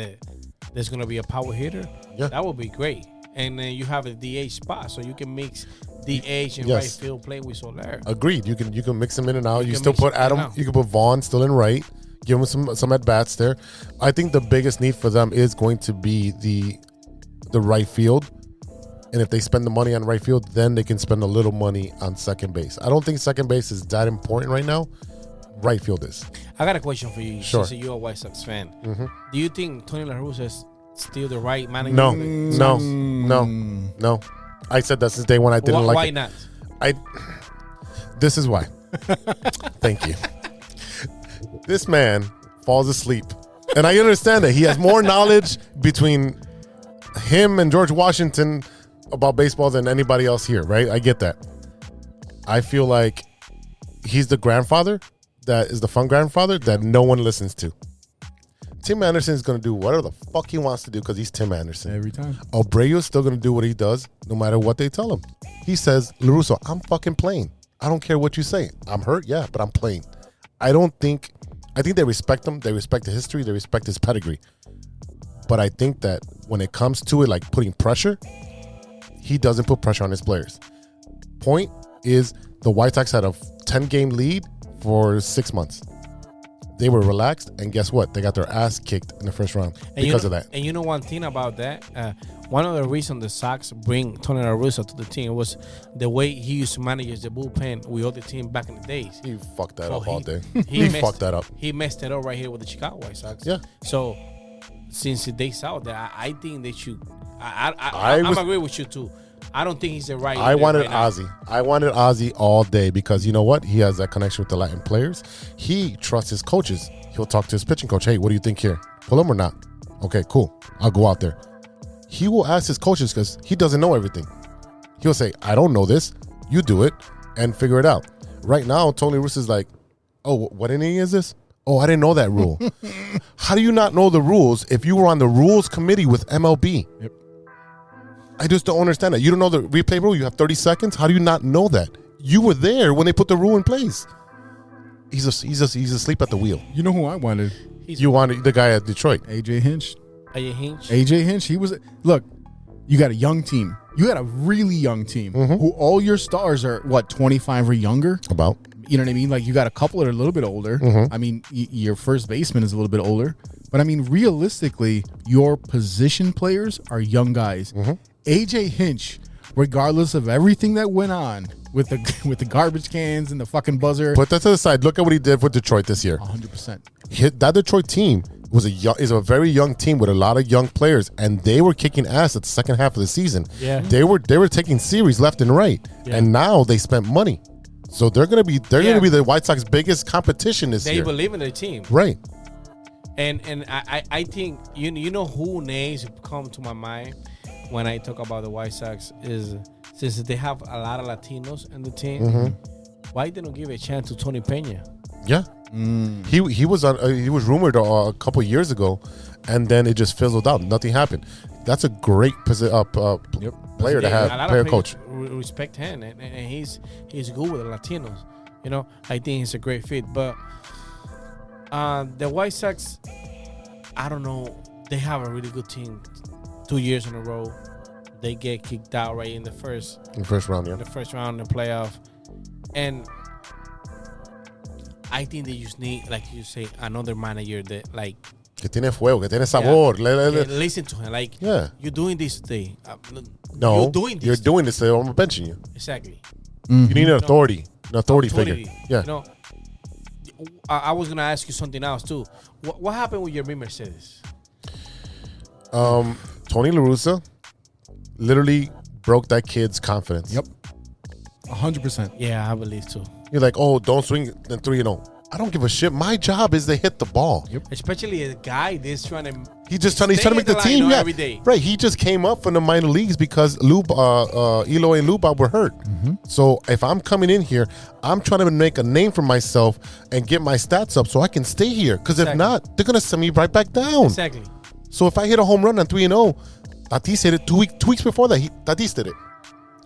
there's going to be a power hitter. Yeah. That would be great. And then you have a DH spot, so you can mix DH and right field playing with Soler. Agreed. You can mix them in and out. You still put Adam. You can put Vaughn still in right. Give him some at bats there. I think the biggest need for them is going to be the right field. And if they spend the money on right field, then they can spend a little money on second base. I don't think second base is that important right now. right field is. I got a question for you. Sure. Since you're a White Sox fan, Mm-hmm. do you think Tony La Russa is still the right manager? No. I said that since day one. I didn't like it. Why not? This is why. Thank you. This man falls asleep. And I understand that he has more knowledge between him and George Washington about baseball than anybody else here, right? I get that. I feel like he's the grandfather that is the fun grandfather that no one listens to. Tim Anderson is going to do whatever the fuck he wants to do because he's Tim Anderson. Every time. Abreu is still going to do what he does no matter what they tell him. He says, La Russa, I'm fucking playing. I don't care what you say. I'm hurt, yeah, but I'm playing. I think they respect him. They respect the history. They respect his pedigree. But I think that when it comes to it, like putting pressure, he doesn't put pressure on his players. Point is, the White Sox had a 10-game lead for 6 months. They were relaxed, and guess what? They got their ass kicked in the first round because of that. And you know one thing about that? One of the reasons the Sox bring Tony La Russa to the team was the way he used to manage the bullpen with all the team back in the days. He fucked that up all day. He fucked that up. He messed it up right here with the Chicago White Sox. Yeah. So since they saw that, I think they should. I'm agree with you too. I don't think he's the right. I wanted Ozzy. I wanted Ozzy all day because you know what? He has that connection with the Latin players. He trusts his coaches. He'll talk to his pitching coach. Hey, what do you think here? Pull him or not? Okay, cool. I'll go out there. He will ask his coaches because he doesn't know everything. He'll say, I don't know this. You do it and figure it out. Right now, Tony Russa's like, oh, what inning is this? Oh, I didn't know that rule. How do you not know the rules if you were on the rules committee with MLB? Yep. I just don't understand that. You don't know the replay rule? You have 30 seconds? How do you not know that? You were there when they put the rule in place. He's asleep at the wheel. You know who I wanted? You wanted the guy at Detroit. AJ Hinch. AJ Hinch. He was. Look, you got a young team. You got a really young team who all your stars are, 25 or younger? About. You know what I mean? Like, you got a couple that are a little bit older. I mean, your first baseman is a little bit older. But, I mean, realistically, your position players are young guys. AJ Hinch, regardless of everything that went on with the garbage cans and the fucking buzzer. Put that to the side. Look at what he did with Detroit this year. 100%. That Detroit team is a very young team with a lot of young players, and they were kicking ass at the second half of the season. Yeah. They were taking series left and right, and now they spent money. So they're gonna be the White Sox biggest competition this year. They believe in their team. Right. And I think you know who names come to my mind when I talk about the White Sox is, since they have a lot of Latinos in the team, why they don't give a chance to Tony Pena? Yeah, he was rumored a couple years ago, and then it just fizzled out. Nothing happened. That's a great player to have, player coach. Respect him, and he's good with the Latinos. You know, I think he's a great fit. But the White Sox, I don't know. They have a really good team. 2 years in a row, they get kicked out right in the first round, yeah. In the first round of the playoff. And I think they just need, like you say, another manager that, like, que tiene fuego, que tiene sabor. Yeah. Listen to him. Like, you're doing this today. No, you're doing this. Today. I'm benching you. Exactly. You need an authority figure. Yeah. You know, I was gonna ask you something else too. What happened with your Mercedes? Tony La Russa literally broke that kid's confidence. Yep. 100%. Yeah, I believe too. You're like, oh, don't swing the 3-0. I don't give a shit. My job is to hit the ball. Yep. Especially a guy that's trying to. He's trying to make the team. Every day. Right. He just came up from the minor leagues because Eloy and Luba were hurt. So if I'm coming in here, I'm trying to make a name for myself and get my stats up so I can stay here. Because if not, they're gonna send me right back down. Exactly. So if I hit a home run on 3-0, Tatis hit it 2 weeks before that. Tatis did it.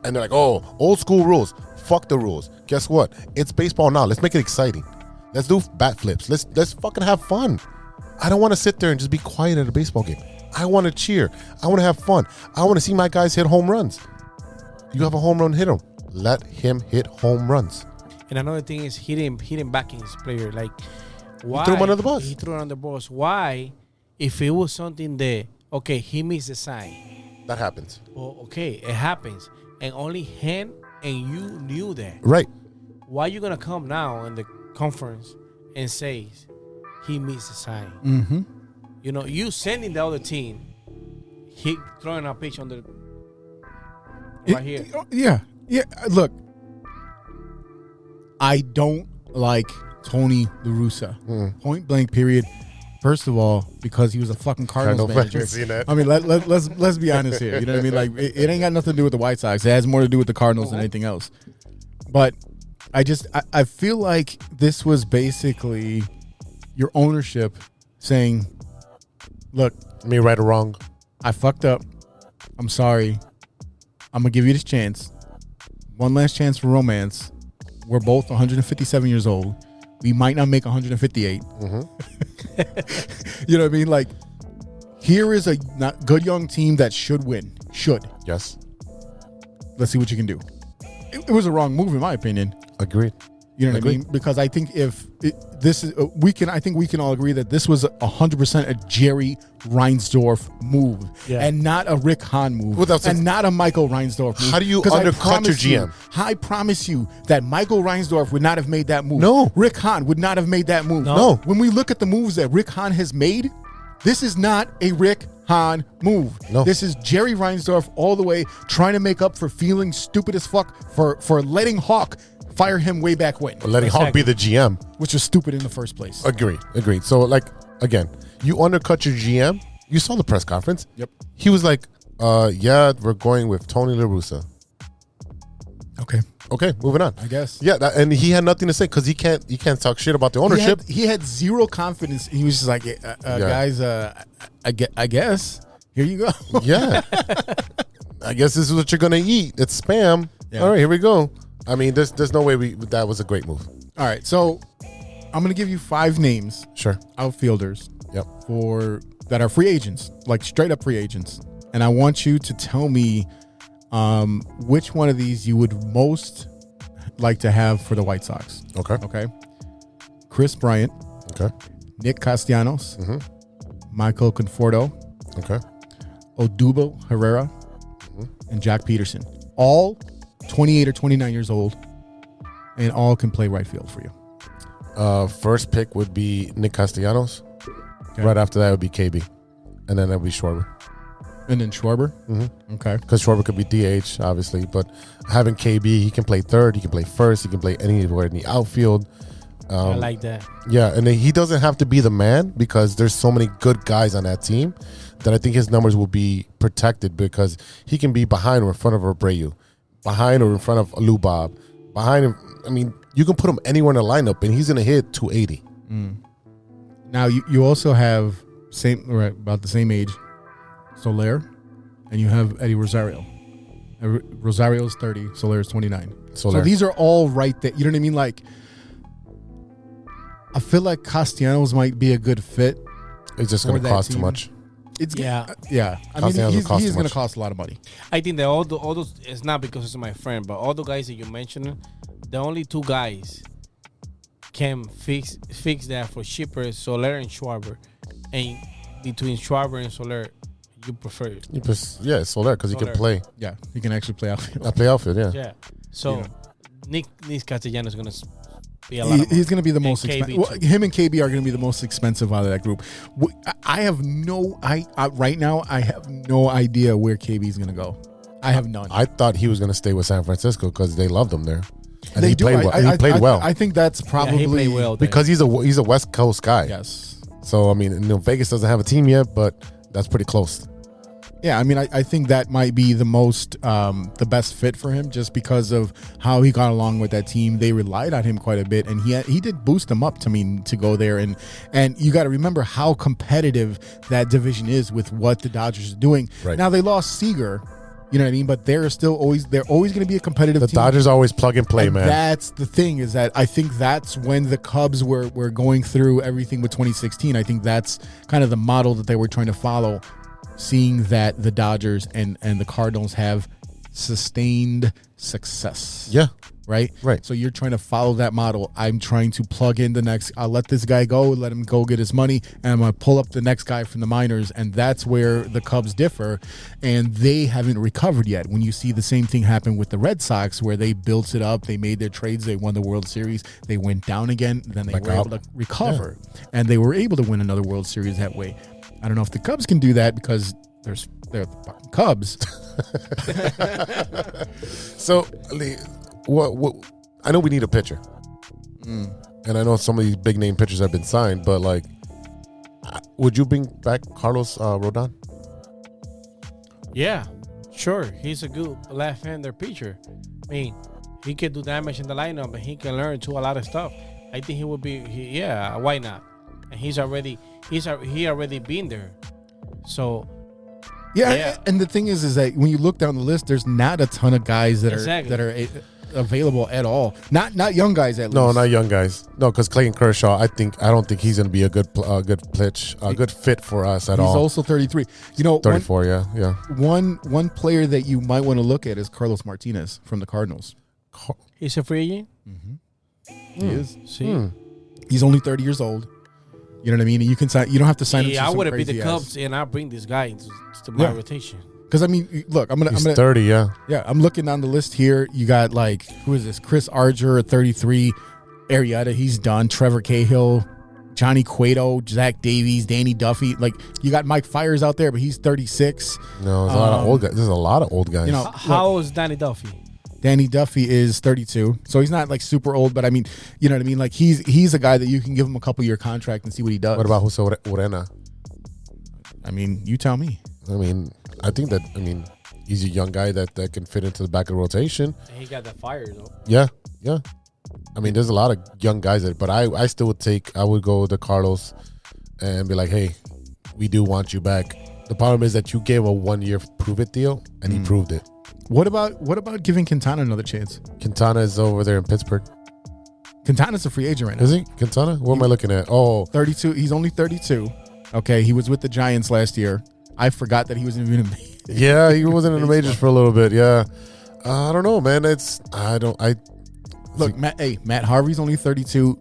And they're like, oh, old school rules. Fuck the rules. Guess what? It's baseball now. Let's make it exciting. Let's do bat flips. Let's fucking have fun. I don't want to sit there and just be quiet at a baseball game. I want to cheer. I want to have fun. I want to see my guys hit home runs. You have a home run, hit him. Let him hit home runs. And another thing is he didn't back his player. Like, why? He threw him under the bus. He threw him under the bus. Why? If it was something that, okay, he missed the sign. That happens. Well, okay, it happens. And only him and you knew that. Right. Why are you going to come now in the conference and says he missed a sign. Mm-hmm. You know, you sending the other team, he throwing a pitch on the right here. Yeah. Look, I don't like Tony La Russa. Point blank. Period. First of all, because he was a fucking Cardinals manager. I mean, let's be honest here. You know what I mean? Like, it ain't got nothing to do with the White Sox. It has more to do with the Cardinals than anything else. But I feel like this was basically your ownership saying, look, me right or wrong, I fucked up. I'm sorry. I'm gonna give you this chance. One last chance for romance. We're both 157 years old. We might not make 158. You know what I mean? Like, here is a not good young team that should win. Should. Yes. Let's see what you can do. It was a wrong move, in my opinion. Agreed. You know what I mean? Because I think if this is, I think we can all agree that this was 100% a Jerry Reinsdorf move, and not a Rick Hahn move, and not a Michael Reinsdorf move. How do you undercut your GM? I promise you that Michael Reinsdorf would not have made that move. No. Rick Hahn would not have made that move. No. When we look at the moves that Rick Hahn has made, this is not a Rick Hahn move. No. This is Jerry Reinsdorf all the way, trying to make up for feeling stupid as fuck for letting Hawk fire him way back when. Or letting Hawk be the GM. Which was stupid in the first place. Agreed. So, like, again, you undercut your GM. You saw the press conference. Yep. He was like, yeah, we're going with Tony La Russa. Okay, moving on. I guess. Yeah, and he had nothing to say because he can't talk shit about the ownership. He had zero confidence. He was just like, guys, I guess. Here you go. Yeah. I guess this is what you're going to eat. It's Spam. Yeah. All right, here we go. I mean, there's no way that was a great move. All right, so I'm going to give you 5 names. Sure. Outfielders. Yep. That are free agents, like straight up free agents. And I want you to tell me which one of these you would most like to have for the White Sox. Okay. Chris Bryant. Okay. Nick Castellanos. Michael Conforto. Okay. Odubel Herrera. And Jack Peterson. All 28 or 29 years old, and all can play right field for you. First pick would be Nick Castellanos. Okay. Right after that would be KB. And then that would be Schwarber. And then Schwarber? Okay. Because Schwarber could be DH, obviously. But having KB, he can play third, he can play first, he can play anywhere in the outfield. I like that. Yeah, and then he doesn't have to be the man because there's so many good guys on that team that I think his numbers will be protected because he can be behind or in front of Abreu, behind or in front of Lubob, behind him. I mean, you can put him anywhere in the lineup, and he's going to hit 280. Now, you also have about the same age, Soler, and you have Eddie Rosario. Rosario's 30, Soler's 29. So these are all right there. You know what I mean? Like, I feel like Castellanos might be a good fit. It's just going to cost too much. Yeah. I mean, he's going to cost a lot of money. I think that all those, it's not because it's my friend, but all the guys that you mentioned, the only 2 guys can fix that for cheaper is Soler and Schwarber. And between Schwarber and Soler, you prefer it. Soler, because he can play. Yeah, he can actually play outfield. Play outfield, yeah. Yeah. So, Nick Castellanos is going to be a lot. He's going to be the most expensive. Him and KB are going to be the most expensive out of that group. Right now, I have no idea where KB is going to go. I have none. I thought he was going to stay with San Francisco because they loved him there. And he played well. He played well. I think that's probably he played well there. Because he's a West Coast guy. Yes. So I mean, Vegas doesn't have a team yet, but that's pretty close. Yeah, I mean, I think that might be the best fit for him, just because of how he got along with that team. They relied on him quite a bit, and he did boost them up to go there. And you got to remember how competitive that division is with what the Dodgers are doing. Right. Now they lost Seager. You know what I mean? But they're always going to be a competitive team. The Dodgers always plug and play, man. That's the thing, is that I think that's when the Cubs were going through everything with 2016. I think that's kind of the model that they were trying to follow, seeing that the Dodgers and the Cardinals have sustained success. Yeah. Right? Right. So you're trying to follow that model. I'm trying to plug in the next, I'll let this guy go, let him go get his money, and I'm going to pull up the next guy from the minors, and that's where the Cubs differ, and they haven't recovered yet. When you see the same thing happen with the Red Sox, where they built it up, they made their trades, they won the World Series, they went down again, then they were able to recover, and they were able to win another World Series that way. I don't know if the Cubs can do that because they're the fucking Cubs. So, what I know we need a pitcher, and I know some of these big name pitchers have been signed, but like, would you bring back Carlos Rodon? Yeah, sure. He's a good left-hander pitcher. I mean, he can do damage in the lineup, and he can learn to a lot of stuff. I think he would be. Why not? And he already been there. So. Yeah, and the thing is that when you look down the list, there's not a ton of guys that are available at all. Not young guys at least. No, not young guys. No, because Clayton Kershaw, I don't think he's going to be a good fit for us at all. He's also 33. You know, 34. Yeah. One player that you might want to look at is Carlos Martinez from the Cardinals. He's a free agent. He is. See, he's only 30 years old. You know what I mean? You can sign. You don't have to sign him. Yeah, I would have beat the Cubs, and I'll bring this guy to my rotation. Because I mean, look, I'm gonna 30. Yeah. I'm looking down the list here. You got like, who is this? Chris Archer at 33. Arrieta, he's done. Trevor Cahill, Johnny Cueto, Zach Davies, Danny Duffy. Like, you got Mike Fiers out there, but he's 36. No, there's a lot of old guys. There's a lot of old guys. You know, how old is Danny Duffy? Danny Duffy is 32, so he's not like super old, but I mean, you know what I mean? Like, he's a guy that you can give him a couple-year contract and see what he does. What about Jose Urena? I mean, you tell me. I think he's a young guy that can fit into the back of the rotation. And he got that fire, though. Yeah. I mean, there's a lot of young guys but I still would go to Carlos and be like, hey, we do want you back. The problem is that you gave a 1-year prove-it deal, and he proved it. What about giving Quintana another chance? Quintana is over there in Pittsburgh. Quintana's a free agent right now. Is he? Quintana? What am I looking at? Oh. 32. He's only 32. Okay, he was with the Giants last year. I forgot that he was even in the Yeah, he wasn't in the majors for a little bit. Yeah. I don't know, man. Look, Matt Harvey's only 32.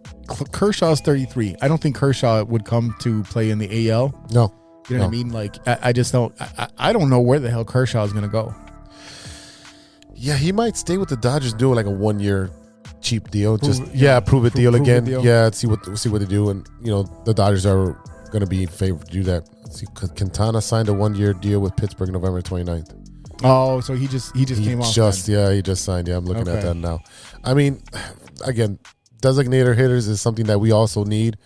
Kershaw's 33. I don't think Kershaw would come to play in the AL. No. You know what I mean? Like, I just don't. I don't know where the hell Kershaw is going to go. Yeah, he might stay with the Dodgers, do like a 1-year cheap deal. Prove it deal again. Yeah, see what they do, and the Dodgers are going to be in favor to do that. See, Quintana signed a 1-year deal with Pittsburgh November 29th. Oh, so he just came off. He just signed. Yeah, I'm looking at that now. I mean, again, designator hitters is something that we also need.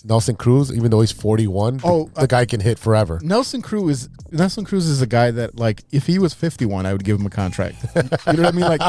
Nelson Cruz, even though he's 41, the guy can hit forever. Nelson Cruz is a guy that, like, if he was 51, I would give him a contract. You know what I mean? Like,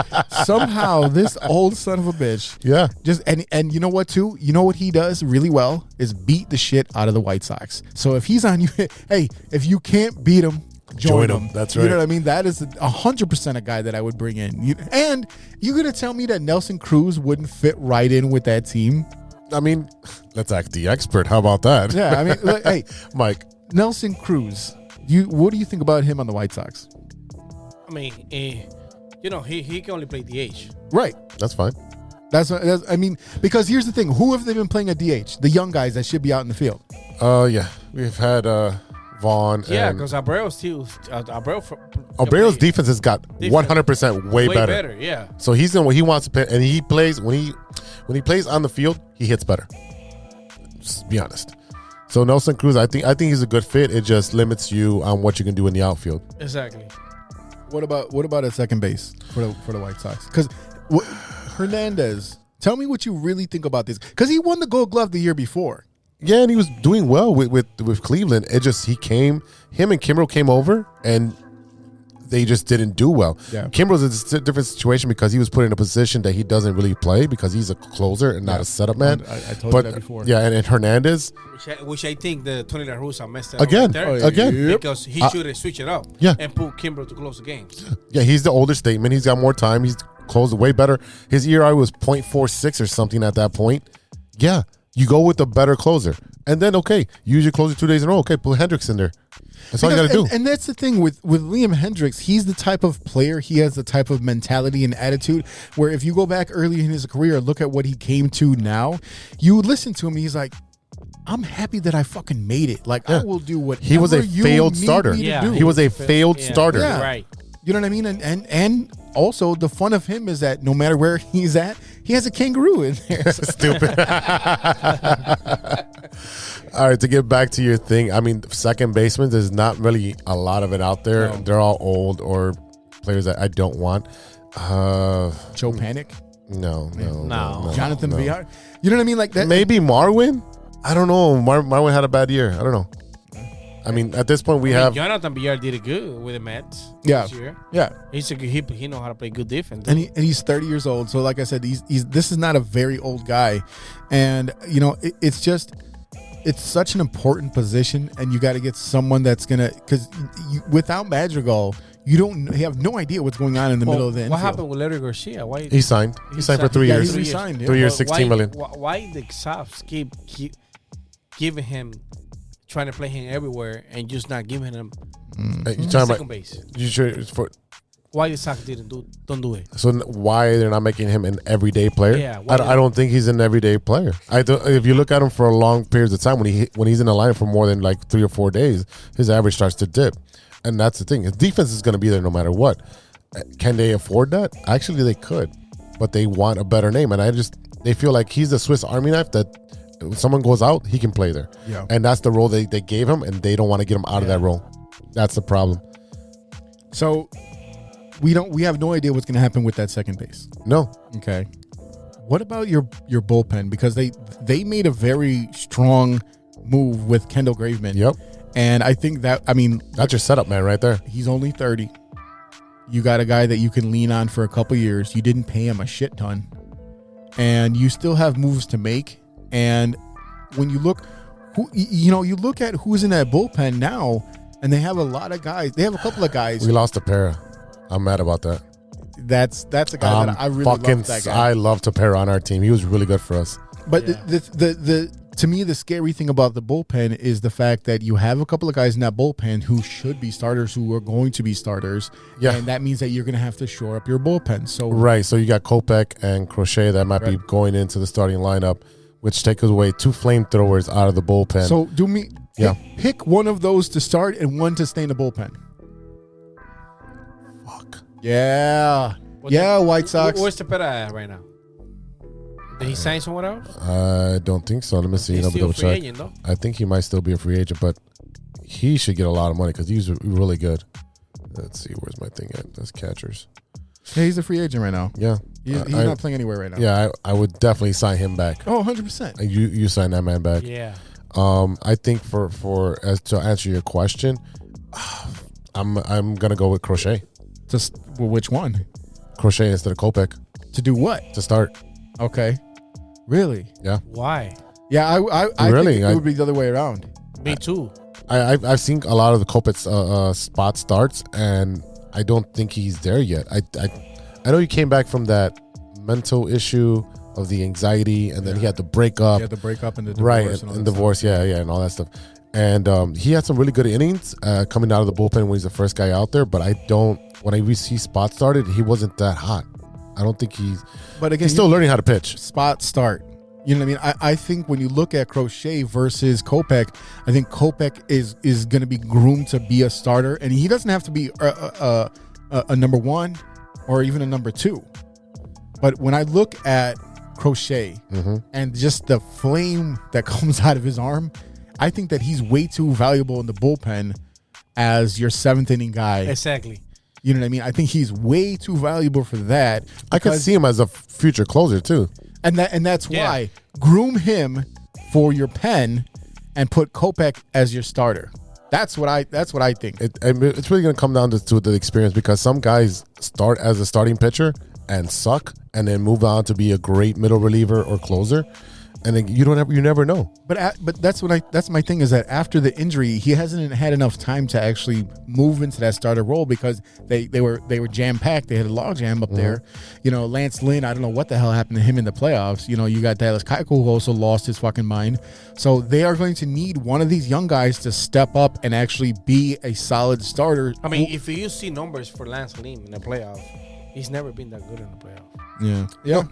somehow this old son of a bitch, just and you know what too? You know what he does really well is beat the shit out of the White Sox. So if he's on you, hey, if you can't beat him, join him. That's right. You know what I mean? That is 100% a guy that I would bring in. And you're gonna tell me that Nelson Cruz wouldn't fit right in with that team? I mean, let's act the expert. How about that? Yeah, I mean, look, hey, Mike. Nelson Cruz. What do you think about him on the White Sox? I mean, he can only play DH. Right. That's fine. That's I mean, because here's the thing: who have they been playing at DH? The young guys that should be out in the field. Yeah, we've had Vaughn. Yeah, because Abreu's defense has got 100% way better. Yeah. So he wants to play, and he plays when he plays on the field, he hits better. Just be honest. So Nelson Cruz, I think he's a good fit. It just limits you on what you can do in the outfield. Exactly. What about at second base for the White Sox? Because Hernandez, tell me what you really think about this. Because he won the Gold Glove the year before. Yeah, and he was doing well with Cleveland. It just him and Kimbrel came over and they just didn't do well. Yeah. Kimbrel's a different situation because he was put in a position that he doesn't really play because he's a closer and not a setup man. I told you that before. Yeah, and Hernandez, which I think the Tony La Russa messed up again because he should have switched it up. Yeah. And put Kimbrel to close the games. Yeah, he's the older statement. He's got more time. He's closed way better. His ERA was .46 or something at that point. Yeah. You go with a better closer. And then, use your closer 2 days in a row. Okay, put Hendricks in there. That's all you got to do. And that's the thing with Liam Hendriks. He's the type of player. He has the type of mentality and attitude where if you go back early in his career, look at what he came to now. You listen to him. He's like, I'm happy that I fucking made it. Like I will do what he was a failed starter. He was a failed starter. Yeah. Right. You know what I mean? And also the fun of him is that no matter where he's at, he has a kangaroo in there. Stupid. All right, to get back to your thing, I mean, second baseman, there's not really a lot of it out there. No. They're all old or players that I don't want. Joe Panic? No. Jonathan VR? You know what I mean? Like that. Maybe Marwin? I don't know. Marwin had a bad year. I don't know. I mean, at this point, we have Jonathan Villar did it good with the Mets. Yeah, this year. Yeah. He know how to play good defense, and he's 30 years old. So, like I said, this is not a very old guy, and you know, it's such an important position, and you got to get someone that's gonna because without Madrigal, you have no idea what's going on in the middle of the infield. What happened with Larry Garcia? Why he signed? He signed for 3 years. He re-signed. 3 years, $16 million. Why the Sox keep giving him? Trying to play him everywhere and just not giving him second base. You sure for why the Sox don't do it? So why they're not making him an everyday player? Yeah, I don't think he's an everyday player. If you look at him for a long periods of time, when he's in the line for more than like 3 or 4 days, his average starts to dip, and that's the thing. His defense is going to be there no matter what. Can they afford that? Actually, they could, but they want a better name, and they feel like he's the Swiss Army knife that. When someone goes out, he can play there. Yeah. And that's the role they gave him, and they don't want to get him out of that role. That's the problem. So we have no idea what's going to happen with that second base. No. Okay. What about your bullpen? Because they made a very strong move with Kendall Graveman. Yep. And I think that's your setup man right there. He's only 30. You got a guy that you can lean on for a couple years. You didn't pay him a shit ton. And you still have moves to make. And when you look, you look at who's in that bullpen now, and they have a lot of guys. They have a couple of guys. We lost Tepera. I'm mad about that. That's a guy that I really love. That guy. I love Tepera on our team. He was really good for us. But the to me, the scary thing about the bullpen is the fact that you have a couple of guys in that bullpen who should be starters, who are going to be starters. Yeah. And that means that you're going to have to shore up your bullpen. So right. So you got Kopech and Crochet that might be going into the starting lineup, which takes away 2 flamethrowers out of the bullpen. So pick one of those to start and one to stay in the bullpen. Fuck. Yeah. White Sox. Where's Tepera at right now? Did he sign somewhere else? I don't think so. Let me see. He's still a free agent, though? I think he might still be a free agent, but he should get a lot of money because he's really good. Let's see. Where's my thing at? That's catchers. Yeah, he's a free agent right now. Yeah. He's not playing anywhere right now. Yeah, I would definitely sign him back. Oh, 100%. You sign that man back. Yeah. I think to answer your question, I'm gonna go with Crochet. Which one? Crochet instead of Kopech. To do what? To start. Okay. Really? Yeah. Why? Yeah, I really think it would be the other way around. Me too. I've seen a lot of the Kopech spot starts, and I don't think he's there yet. I know he came back from that mental issue of the anxiety, and then he had the breakup. Yeah, the breakup and the divorce. Right, and divorce, and all that stuff. And he had some really good innings coming out of the bullpen when he's the first guy out there, but when I see spot started, he wasn't that hot. I don't think but again, he's still learning how to pitch. Spot start. You know what I mean? I think when you look at Crochet versus Kopech, I think Kopech is going to be groomed to be a starter, and he doesn't have to be a number 1 or even a number 2. But when I look at Crochet and just the flame that comes out of his arm, I think that he's way too valuable in the bullpen as your 7th inning guy. Exactly. You know what I mean? I think he's way too valuable for that. I could see him as a future closer too. And that's why groom him for your pen and put Kopech as your starter. That's what I think. It's really going to come down to the experience, because some guys start as a starting pitcher and suck and then move on to be a great middle reliever or closer. And then you never know. But that's my thing is that after the injury, he hasn't had enough time to actually move into that starter role because they were jam packed. They had a log jam up there. You know, Lance Lynn, I don't know what the hell happened to him in the playoffs. You know, you got Dallas Keuchel who also lost his fucking mind. So they are going to need one of these young guys to step up and actually be a solid starter. I mean, if you see numbers for Lance Lynn in the playoff, he's never been that good in the playoff. Yeah.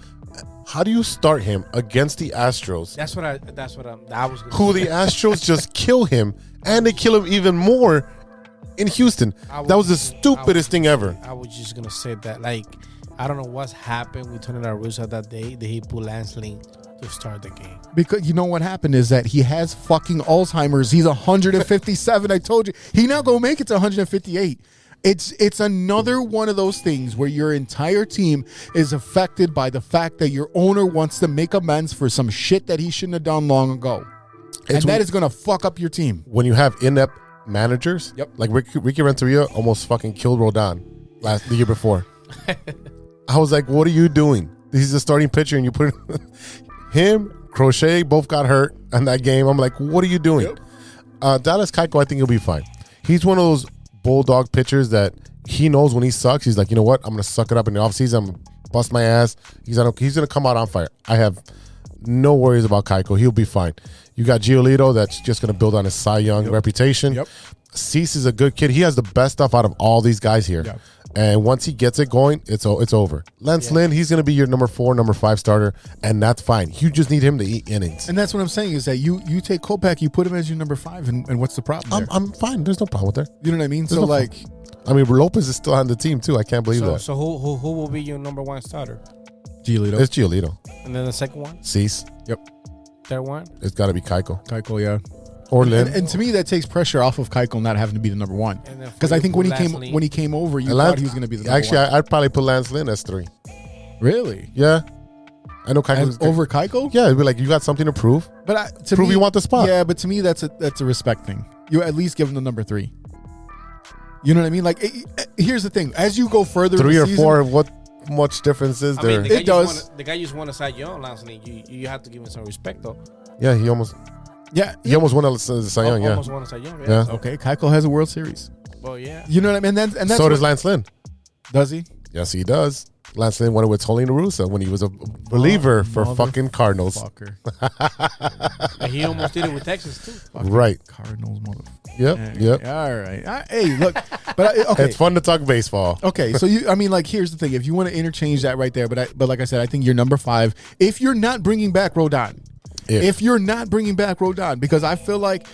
How do you start him against the Astros? That's what I was gonna Who say. the Astros just kill him, and they kill him even more in Houston. That was the stupidest thing ever. I was just gonna say that, like, I don't know what's happened with Tony La Russa that day that he put Lance Lynn to start the game. Because you know what happened is that he has fucking Alzheimer's. He's 157. I told you. He not gonna make it to 158. It's another one of those things where your entire team is affected by the fact that your owner wants to make amends for some shit that he shouldn't have done long ago. And that is going to fuck up your team. When you have inept managers, like Ricky Renteria almost fucking killed Rodon the year before. I was like, what are you doing? He's the starting pitcher and you put him, Crochet, both got hurt in that game. I'm like, what are you doing? Dallas Keuchel, I think he'll be fine. He's one of those bulldog pitchers that he knows when he sucks. He's like, you know what? I'm going to suck it up in the offseason. I'm going to bust my ass. He's going to come out on fire. I have no worries about Keuchel. He'll be fine. You got Giolito that's just going to build on his Cy Young reputation. Cease is a good kid. He has the best stuff out of all these guys here. And once he gets it going, it's over. Lance Lynn, he's going to be your number 4, number 5 starter, and that's fine. You just need him to eat innings. And that's what I'm saying is that you take Kopech, you put him as your number 5, and what's the problem there? I'm fine. There's no problem with that. You know what I mean? There's no problem. I mean, Lopez is still on the team, too. I can't believe that. So who will be your number 1 starter? Giolito. It's Giolito. And then the second one? Cease. Yep. Third one? It's got to be Keuchel. Keuchel, yeah. Or Lynn. And to me, that takes pressure off of Keuchel not having to be the number 1. Because I think when he came over, you thought he was going to be the number 1. Actually, I'd probably put Lance Lynn as 3. Really? Yeah. I know Keuchel over Keuchel. Yeah, it'd be like you got something to prove. But prove you want the spot. Yeah, but to me, that's a respect thing. You at least give him the number 3. You know what I mean? Like, here's the thing: as you go further, 3 in the or season, 4, what much difference is there? The guy just won a Cy Young last night. You have to give him some respect, though. Yeah, he almost. Yeah, he almost won a Cy Young. Almost won a Cy Young. Yeah. Okay, Keuchel has a World Series. Well, yeah. You know what I mean? And that's so does Lance Lynn. Does he? Yes, he does. Lance Lynn won it with Tony La Russa when he was a reliever for fucking Cardinals. And he almost did it with Texas too. Right. Cardinals, motherfucker. Yep. All right. Hey, look, but okay. It's fun to talk baseball. Okay, so here's the thing: if you want to interchange that right there, but like I said, I think you're number 5. If you're not bringing back Rodon. If you're not bringing back Rodon, because I feel like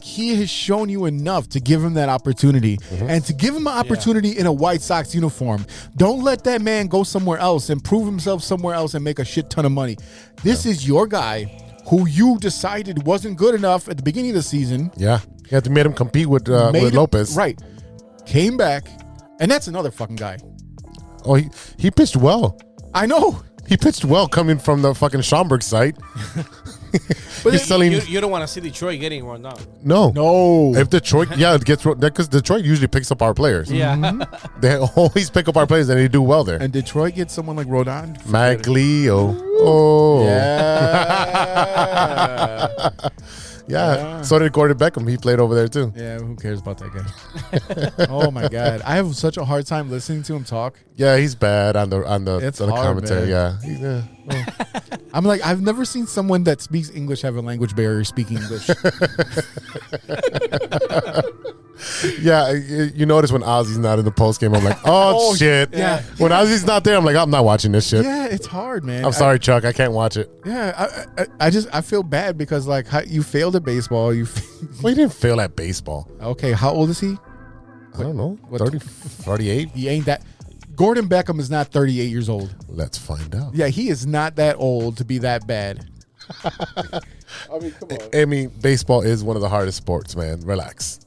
he has shown you enough to give him that opportunity, and to give him an opportunity in a White Sox uniform. Don't let that man go somewhere else and prove himself somewhere else and make a shit ton of money. This is your guy who you decided wasn't good enough at the beginning of the season. Yeah, you have to make him compete with Lopez. Right. Came back, and that's another fucking guy. Oh, he pitched well. I know. He pitched well coming from the fucking Schaumburg site. But you don't want to see Detroit getting run down. No. If Detroit, it gets because Detroit usually picks up our players. Yeah. They always pick up our players and they do well there. And Detroit gets someone like Rodon. Maglio. Oh. Yeah. Yeah. So did Gordon Beckham. He played over there too. Yeah, who cares about that guy? Oh my God, I have such a hard time listening to him talk. Yeah, he's bad on the commentary. Man. Yeah. I'm like, I've never seen someone that speaks English have a language barrier speaking English. Yeah, you notice when Ozzy's not in the post game, I'm like, oh shit. Yeah. When Ozzy's not there, I'm like, I'm not watching this shit. Yeah, it's hard, man. I'm sorry, Chuck. I can't watch it. Yeah, I feel bad because like you failed at baseball. Well, he didn't fail at baseball. Okay, how old is he? I don't know. 30, 38? He ain't that. Gordon Beckham is not 38 years old. Let's find out. Yeah, he is not that old to be that bad. I mean, come on. I mean, baseball is one of the hardest sports, man. Relax.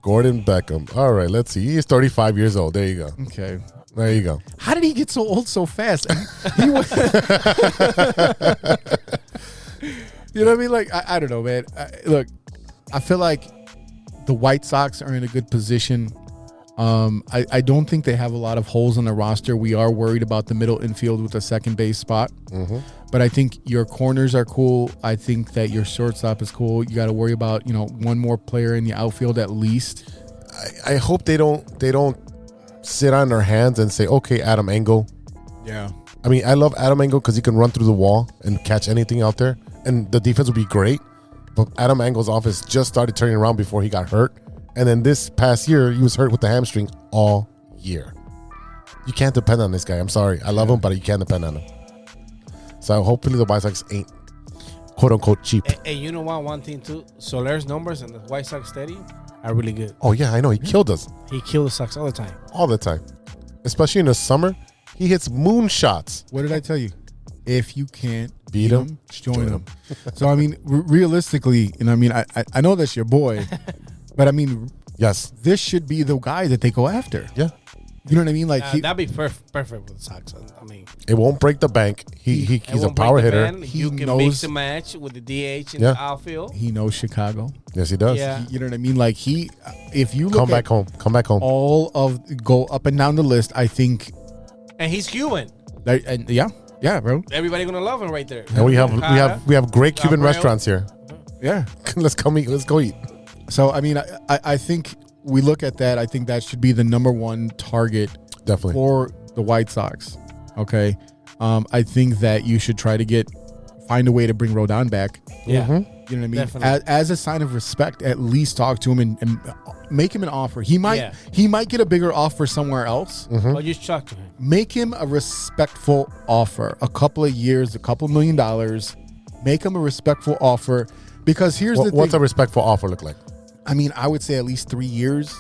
Gordon Beckham. All right, let's see. He is 35 years old. There you go. Okay. There you go. How did he get so old so fast? He was, you know what I mean? Like, I don't know, man. Look, I feel like the White Sox are in a good position I don't think they have a lot of holes on the roster. We are worried about the middle infield with a second base spot. But I think your corners are cool. I think that your shortstop is cool. You got to worry about, one more player in the outfield at least. I hope they don't sit on their hands and say, okay, Adam Engel. Yeah. I mean, I love Adam Engel because he can run through the wall and catch anything out there. And the defense would be great. But Adam Engel's offense just started turning around before he got hurt. And then this past year, he was hurt with the hamstring all year. You can't depend on this guy. I'm sorry. I love him, but you can't depend on him. So hopefully the White Sox ain't quote-unquote cheap. And you know what? One thing, too. Soler's numbers in the White Sox Stadium are really good. Oh, yeah, I know. He killed us. He killed the Sox all the time. All the time. Especially in the summer. He hits moonshots. What did I tell you? If you can't beat him, join him. So, I mean, realistically, and I mean, I know that's your boy, but I mean, yes, this should be the guy that they go after. Yeah. You know what I mean? Like that'd be perfect with the Sox. I mean, it won't break the bank. He's a power hitter. You can mix and match with the DH in the outfield. He knows Chicago. Yes, he does. Yeah. You know what I mean? Like if you look come back home. All of go up and down the list, I think. And he's Cuban. And yeah, bro. Everybody gonna love him right there. And we have great Cuban restaurants here. Yeah, let's go eat. So I mean, I think we look at that. I think that should be the number one target, definitely, for the White Sox. Okay, I think that you should try to find a way to bring Rodon back. Yeah, you know what I mean. As a sign of respect, at least talk to him and make him an offer. He might get a bigger offer somewhere else. But just talk to him. Make him a respectful offer. A couple of years, a couple $1 million. Make him a respectful offer. Because here's the thing. What's a respectful offer look like? I mean, I would say at least 3 years.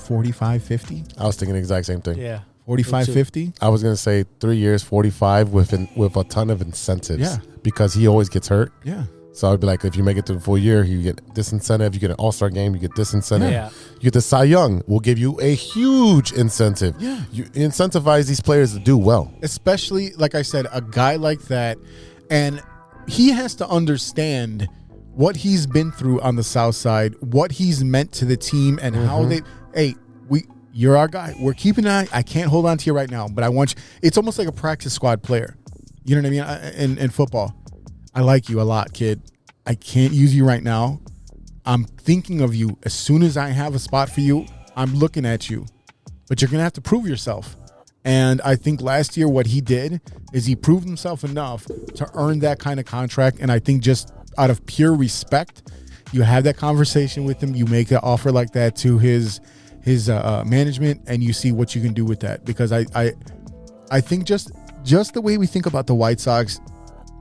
45, 50. I was thinking the exact same thing. Yeah. 45, 50. I was going to say 3 years, 45 with a ton of incentives. Yeah. Because he always gets hurt. Yeah. So I'd be like, if you make it to the full year, you get this incentive. You get an all-star game, you get this incentive. Yeah. You get the Cy Young. We'll give you a huge incentive. Yeah. You incentivize these players to do well. Especially, like I said, a guy like that. And he has to understand what he's been through on the South Side, what he's meant to the team, and how you're our guy. We're keeping an eye. I can't hold on to you right now, but I want you. It's almost like a practice squad player. You know what I mean? In football. I like you a lot, kid. I can't use you right now. I'm thinking of you. As soon as I have a spot for you, I'm looking at you. But you're going to have to prove yourself. And I think last year what he did is he proved himself enough to earn that kind of contract. And I think just out of pure respect, you have that conversation with him. You make an offer like that to his management, and you see what you can do with that. Because I think just the way we think about the White Sox,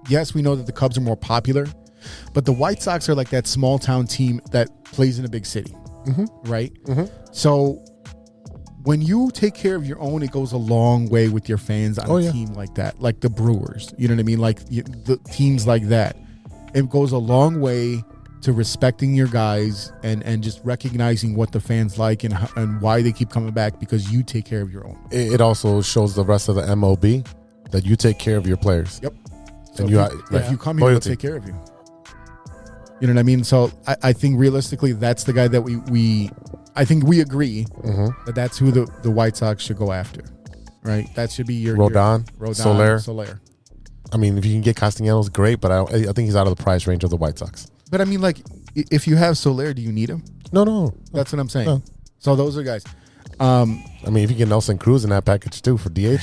yes, we know that the Cubs are more popular, but the White Sox are like that small town team that plays in a big city, right? So when you take care of your own, it goes a long way with your fans on a team like that, like the Brewers. You know what I mean? Like the teams like that. It goes a long way to respecting your guys and just recognizing what the fans like and why they keep coming back, because you take care of your own. It also shows the rest of the MLB that you take care of your players. Yep. So and if you come here, we'll take care of you. You know what I mean? So I think realistically, that's the guy that I think we agree that that's who the White Sox should go after, right? That should be your Rodon, Soler. I mean, if you can get Castellanos, great, but I think he's out of the price range of the White Sox. But I mean, like, if you have Soler, do you need him? No. That's what I'm saying. No. So those are guys. I mean, if you get Nelson Cruz in that package too for DH,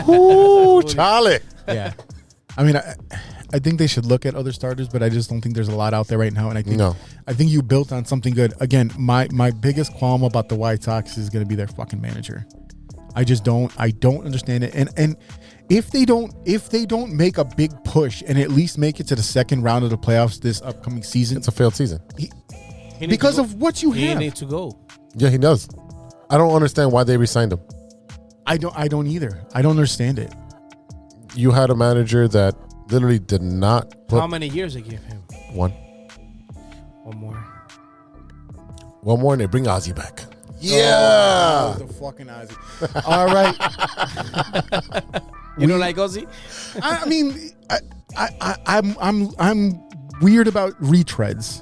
ooh, Charlie. Yeah. I mean, I think they should look at other starters, but I just don't think there's a lot out there right now. And I think you built on something good. Again, my biggest qualm about the White Sox is going to be their fucking manager. I don't understand it. And if they don't make a big push and at least make it to the second round of the playoffs this upcoming season, it's a failed season. Because of what you have. He needs to go. Yeah, he does. I don't understand why they re-signed him. I don't either. I don't understand it. You had a manager that literally did not put... How many years they give him? One more and they bring Ozzy back. Yeah. The fucking Ozzy. All right. You don't like Ozzy? I mean, I'm weird about retreads.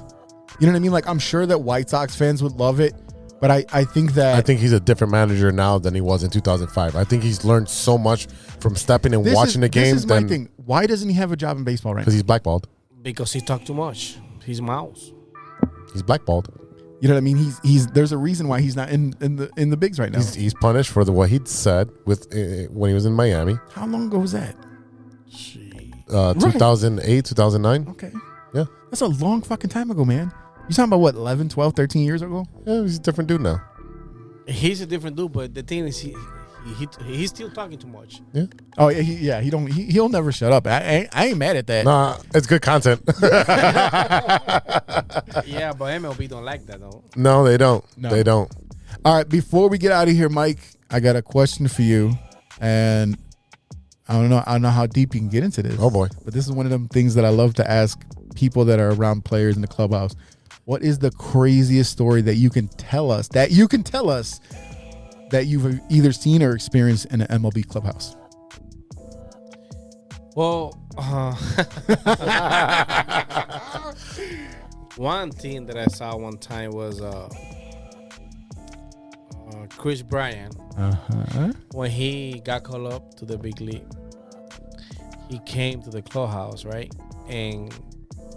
You know what I mean? Like, I'm sure that White Sox fans would love it, but I think he's a different manager now than he was in 2005. I think he's learned so much from stepping and watching the game. This is my thing. Why doesn't he have a job in baseball right now? Because he's blackballed. Because he talked too much. He's mouse. He's blackballed. You know what I mean? He's there's a reason why he's not in the bigs right now. He's punished for what he'd said with when he was in Miami. How long ago was that? 2008, 2009. Okay. Yeah. That's a long fucking time ago, man. You talking about what, 11, 12, 13 years ago? Yeah, he's a different dude now. He's a different dude, but the thing is, he's still talking too much. Yeah. Oh yeah, he'll never shut up. I ain't mad at that. Nah, it's good content. Yeah, but MLB don't like that though. No, they don't. No. They don't. All right, before we get out of here, Mike, I got a question for you, and I don't know how deep you can get into this. Oh boy. But this is one of them things that I love to ask people that are around players in the clubhouse. What is the craziest story that you can tell us that you've either seen or experienced in an MLB clubhouse? Well, one thing that I saw one time was Chris Bryant. When he got called up to the big league, he came to the clubhouse, right? And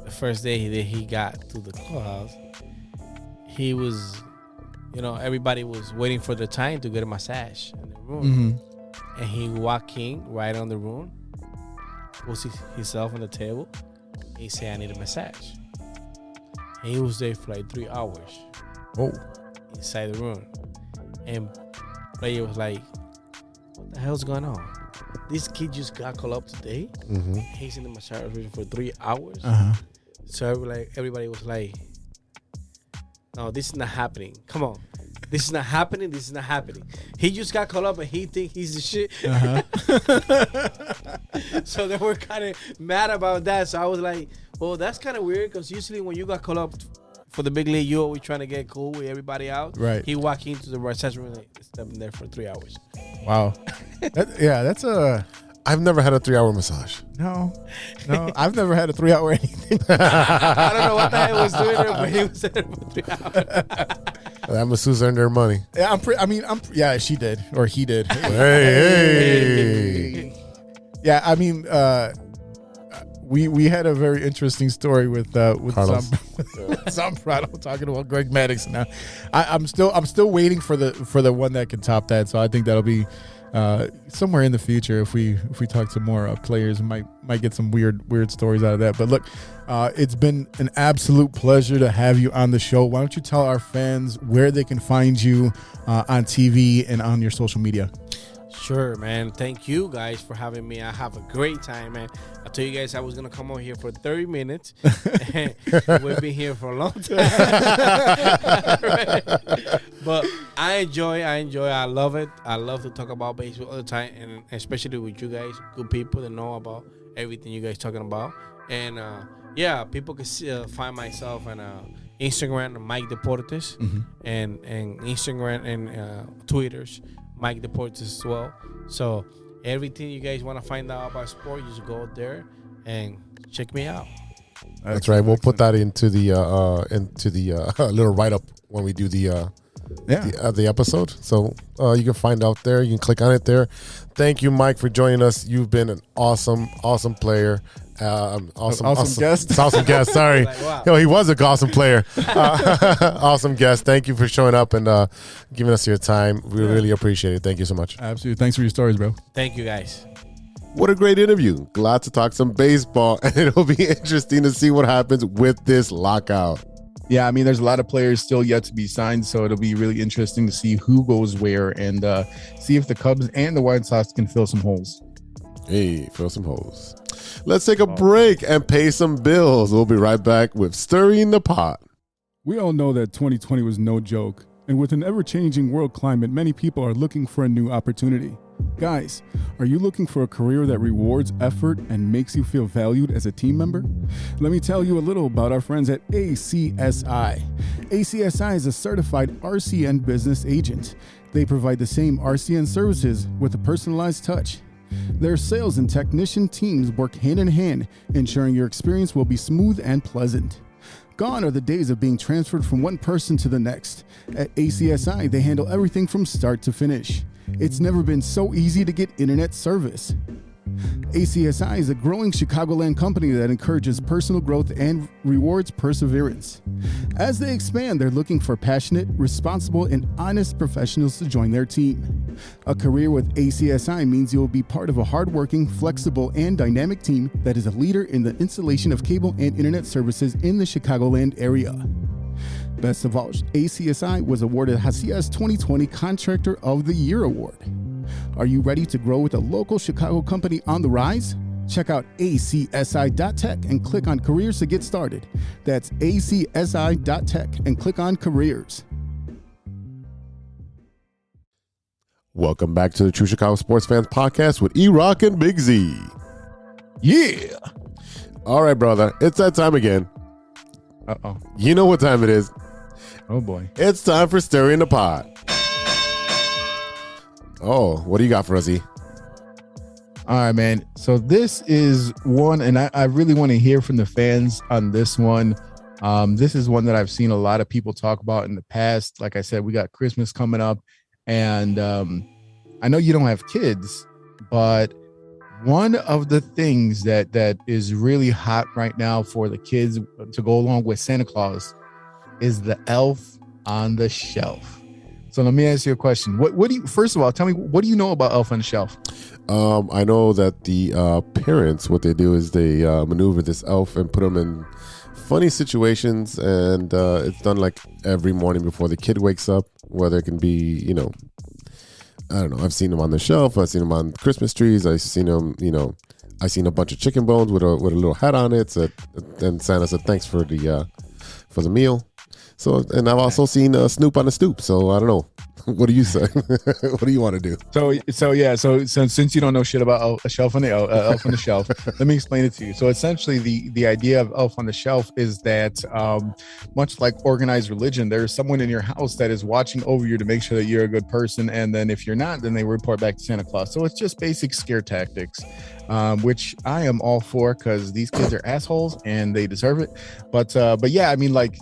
the first day that he got to the clubhouse, he was, everybody was waiting for the time to get a massage in the room. Mm-hmm. And he walked in right on the room, puts himself on the table. He said, I need a massage. And he was there for like 3 hours. Oh. Inside the room. And player was like, what the hell's going on? This kid just got called up today. Mm-hmm. He's in the massage room for 3 hours. Uh-huh. So everybody was like, no, this is not happening. Come on. This is not happening. This is not happening. He just got called up and he think he's the shit. Uh-huh. So they were kind of mad about that. So I was like, well, that's kind of weird because usually when you got called up for the big league, you're always trying to get cool with everybody out. Right. He walked into the massage room and stepped in there for 3 hours. Wow. That's a... I've never had a 3-hour massage. No, I've never had a 3-hour anything. I don't know what the hell he was doing there, but he was there for 3 hours. That masseuse earned their money. Yeah, yeah, she did, or he did. Hey. Yeah, I mean, we had a very interesting story with Zambrano talking about Greg Maddux. Now, I'm still waiting for the one that can top that. So I think that'll be somewhere in the future. If we talk to more players, might get some weird stories out of that. But look, it's been an absolute pleasure to have you on the show. Why don't you tell our fans where they can find you on TV and on your social media? Sure, man. Thank you guys for having me. I have a great time, man. I told you guys I was going to come on here for 30 minutes. We've been here for a long time. Right. But I enjoy. I love it. I love to talk about baseball all the time, and especially with you guys, good people that know about everything you guys talking about. And, people can find myself on Instagram, Mike Deportes, and Instagram and Twitters. Mike Deportes as well. So everything you guys want to find out about sport, you just go out there and check me out. That's right. We'll put that into the little write up when we do the episode. So you can find out there. You can click on it there. Thank you, Mike, for joining us. You've been an awesome player. Awesome guest. Awesome guest. Sorry. Like, wow. He was an awesome player. Awesome guest. Thank you for showing up and giving us your time. We really appreciate it. Thank you so much. Absolutely. Thanks for your stories, bro. Thank you, guys. What a great interview. Glad to talk some baseball, and it'll be interesting to see what happens with this lockout. Yeah, I mean, there's a lot of players still yet to be signed, so it'll be really interesting to see who goes where and see if the Cubs and the White Sox can fill some holes. Hey, fill some holes. Let's take a break and pay some bills. We'll be right back with Stirring the Pot. We all know that 2020 was no joke, and with an ever-changing world climate, many people are looking for a new opportunity. Guys, are you looking for a career that rewards effort and makes you feel valued as a team member? Let me tell you a little about our friends at ACSI. ACSI is a certified RCN business agent. They provide the same RCN services with a personalized touch. Their sales and technician teams work hand in hand, ensuring your experience will be smooth and pleasant. Gone are the days of being transferred from one person to the next. At ACSI, they handle everything from start to finish. It's never been so easy to get internet service. ACSI is a growing Chicagoland company that encourages personal growth and rewards perseverance. As they expand, they're looking for passionate, responsible, and honest professionals to join their team. A career with ACSI means you will be part of a hardworking, flexible, and dynamic team that is a leader in the installation of cable and internet services in the Chicagoland area. Best of all, ACSI was awarded Hacia's 2020 Contractor of the Year Award. Are you ready to grow with a local Chicago company on the rise? Check out acsi.tech and click on careers to get started. That's acsi.tech and click on careers. Welcome back to the True Chicago Sports Fans Podcast with E-Rock and Big Z. Yeah. All right, brother. It's that time again. Uh-oh. You know what time it is. Oh, boy. It's time for Stirring the Pot. Oh, what do you got for us, E? All right, man. So this is one, and I really want to hear from the fans on this one. This is one that I've seen a lot of people talk about in the past. Like I said, we got Christmas coming up, and I know you don't have kids, but one of the things that is really hot right now for the kids to go along with Santa Claus is the elf on the shelf. So let me ask you a question. What do you, first of all, tell me, what do you know about Elf on the Shelf? I know that the parents, what they do is they maneuver this elf and put him in funny situations, and it's done like every morning before the kid wakes up, whether it can be, you know, I don't know. I've seen him on the shelf. I've seen him on Christmas trees. I've seen him, you know, I've seen a bunch of chicken bones with a little hat on it. And Santa said, thanks for the meal. So, and I've also seen Snoop on the stoop. So I don't know. What do you say? What do you want to do? So since you don't know shit about Elf on the Shelf, let me explain it to you. So essentially, the idea of Elf on the Shelf is that much like organized religion, there's someone in your house that is watching over you to make sure that you're a good person, and then if you're not, then they report back to Santa Claus. So it's just basic scare tactics, which I am all for because these kids are assholes and they deserve it. But yeah, I mean, like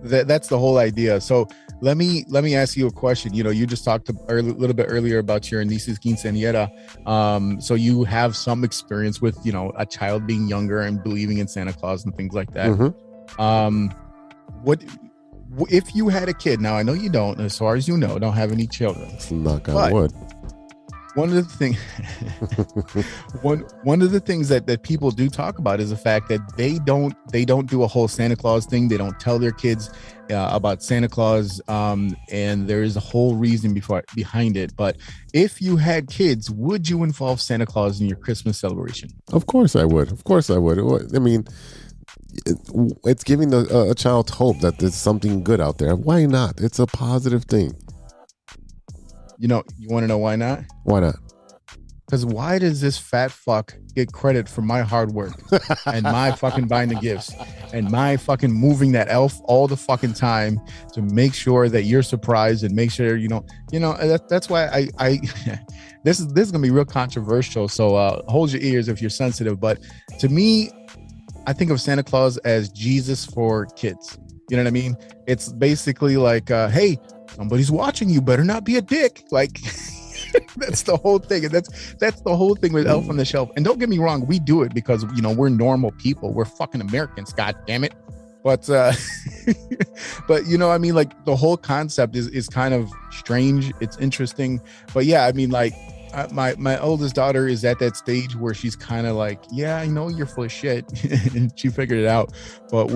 that's the whole idea. So let me ask you a question. You know, you just talked a little bit earlier about your niece's quinceañera. So you have some experience with, you know, a child being younger and believing in Santa Claus and things like that. Mm-hmm. What if you had a kid? Now I know you don't, as far as you know, don't have any children. Knock on wood. One of the things, one of the things that people do talk about is the fact that they don't do a whole Santa Claus thing. They don't tell their kids about Santa Claus, and there is a whole reason behind it. But if you had kids, would you involve Santa Claus in your Christmas celebration? Of course I would. Of course I would. I mean, it's giving a child hope that there's something good out there. Why not? It's a positive thing. You know, you want to know why not? Why not? Because why does this fat fuck get credit for my hard work and my fucking buying the gifts and my fucking moving that elf all the fucking time to make sure that you're surprised and make sure, you know, that's why I this is gonna be real controversial. So hold your ears if you're sensitive. But to me, I think of Santa Claus as Jesus for kids. You know what I mean? It's basically like, hey, somebody's watching, you better not be a dick. Like that's the whole thing. And that's the whole thing with Elf on the Shelf. And don't get me wrong, we do it because, you know, we're normal people. We're fucking Americans, god damn it. But but you know, I mean, like the whole concept is kind of strange. It's interesting. But yeah, I mean, like my oldest daughter is at that stage where she's kind of like, yeah, I know you're full of shit. And she figured it out. But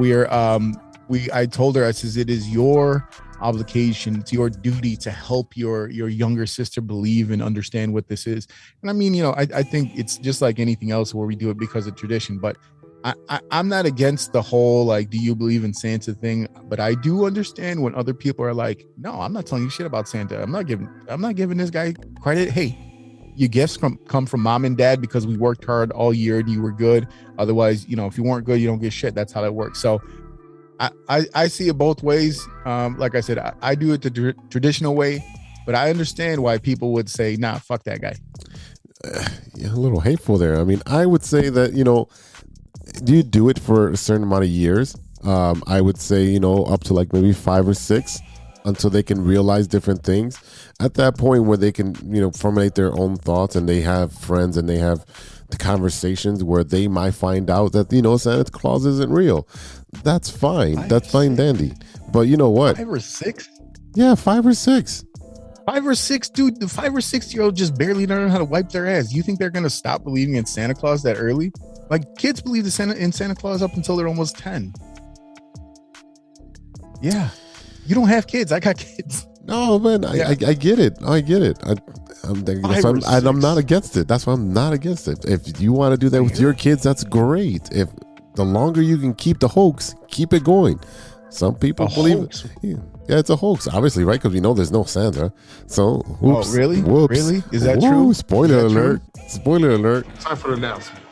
I told her, I says, it is your obligation, it's your duty to help your younger sister believe and understand what this is. And I mean, you know, I think it's just like anything else where we do it because of tradition. But I'm not against the whole, like, do you believe in Santa thing? But I do understand when other people are like, no, I'm not telling you shit about Santa. I'm not giving this guy credit. Hey, your gifts come from mom and dad because we worked hard all year and you were good. Otherwise, you know, if you weren't good, you don't get shit. That's how that works. So I see it both ways. Like I said, I do it the traditional way, but I understand why people would say, nah, fuck that guy. Yeah, a little hateful there. I mean, I would say that, you know, do you do it for a certain amount of years? I would say, up to like maybe 5 or 6 until they can realize different things. At that point where they can, formulate their own thoughts and they have friends and they have the conversations where they might find out that, Santa Claus isn't real. That's fine. That's fine, dandy. But you know what? 5 or 6? Yeah, 5 or 6. 5 or 6, dude. The 5 or 6-year-old just barely learn how to wipe their ass. You think they're gonna stop believing in Santa Claus that early? Like, kids believe in Santa Claus up until they're almost 10. Yeah, you don't have kids. I got kids. No, man, I get it. I get it. I'm not against it. That's why I'm not against it. If you want to do that with your kids, that's great. If the longer you can keep the hoax, keep it going. Some people believe it. Yeah, it's a hoax, obviously, right? Because we know there's no Santa. So, whoops. Oh, really? Whoops. Really? Is that Whoa, true? Spoiler alert. True? Spoiler alert. Time for the announcement.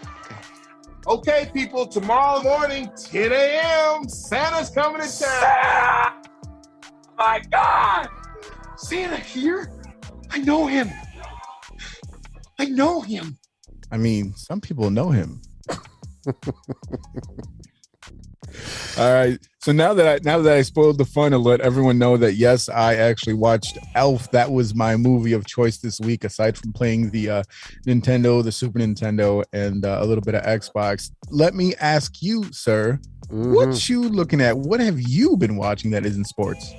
Okay, people, tomorrow morning, 10 a.m., Santa's coming to town. Santa! My God! Santa here? I know him. I mean, some people know him. All right. So now that I spoiled the fun and let everyone know that yes, I actually watched Elf. That was my movie of choice this week, aside from playing the Nintendo, the Super Nintendo, and a little bit of Xbox. Let me ask you, sir, what you looking at? What have you been watching that isn't sports?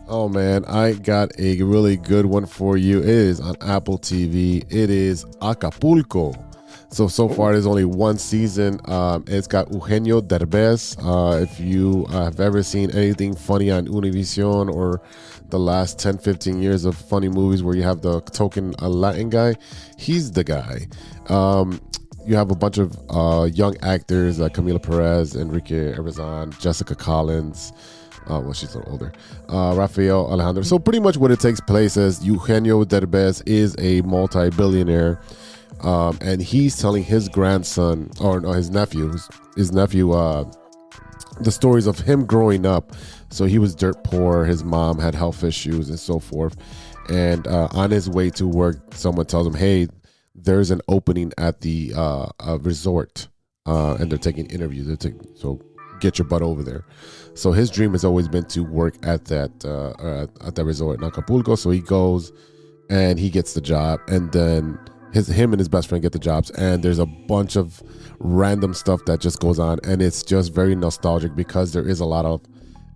Oh man, I got a really good one for you. It is on Apple TV. It is Acapulco. So far, there's only one season. It's got Eugenio Derbez. If you have ever seen anything funny on Univision or the last 10, 15 years of funny movies where you have the token Latin guy, he's the guy. You have a bunch of young actors like Camila Perez, Enrique Erazan, Jessica Collins. Well, she's a little older. Rafael Alejandro. So pretty much what it takes place is Eugenio Derbez is a multi-billionaire. And he's telling his grandson or his nephew, the stories of him growing up. So he was dirt poor. His mom had health issues and so forth. And on his way to work, someone tells him, "Hey, there's an opening at the resort, and they're taking interviews. So get your butt over there." So his dream has always been to work at that resort in Acapulco. So he goes and he gets the job, and then him and his best friend get the jobs, and there's a bunch of random stuff that just goes on, and it's just very nostalgic because there is a lot of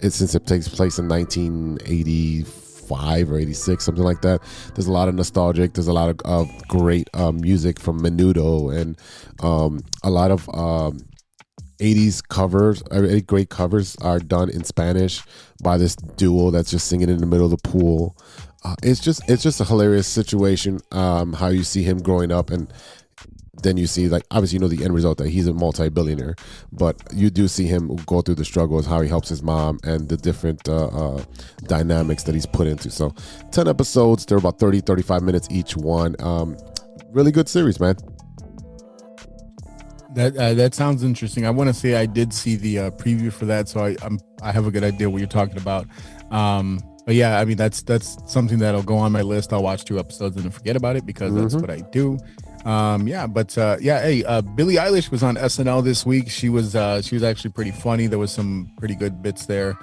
it since it takes place in 1985 or 86, something like that. There's a lot of nostalgic. There's a lot of great music from Menudo and a lot of 80s covers. Great covers are done in Spanish by this duo that's just singing in the middle of the pool. It's just a hilarious situation. How you see him growing up, and then you see, like, obviously the end result that he's a multi-billionaire, but you do see him go through the struggles, how he helps his mom, and the different dynamics that he's put into. So 10 episodes, they're about 30-35 minutes each one. Really good series, man. That sounds interesting. I want to say I did see the preview for that, so I have a good idea what you're talking about. But yeah, I mean, that's something that'll go on my list. I'll watch 2 episodes and then forget about it because that's what I do. Hey, Billie Eilish was on SNL this week. She was actually pretty funny. There was some pretty good bits there.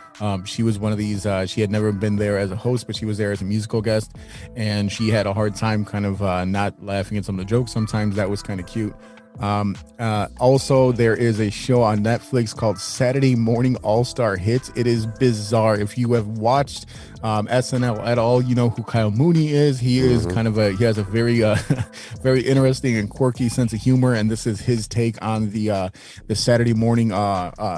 She was one of these, she had never been there as a host, but she was there as a musical guest, and she had a hard time kind of not laughing at some of the jokes. Sometimes that was kind of cute. Also, there is a show on Netflix called Saturday Morning All-Star Hits. It is bizarre. If you have watched SNL at all, you know who Kyle Mooney is. He is he has a very very interesting and quirky sense of humor, and this is his take on the Saturday morning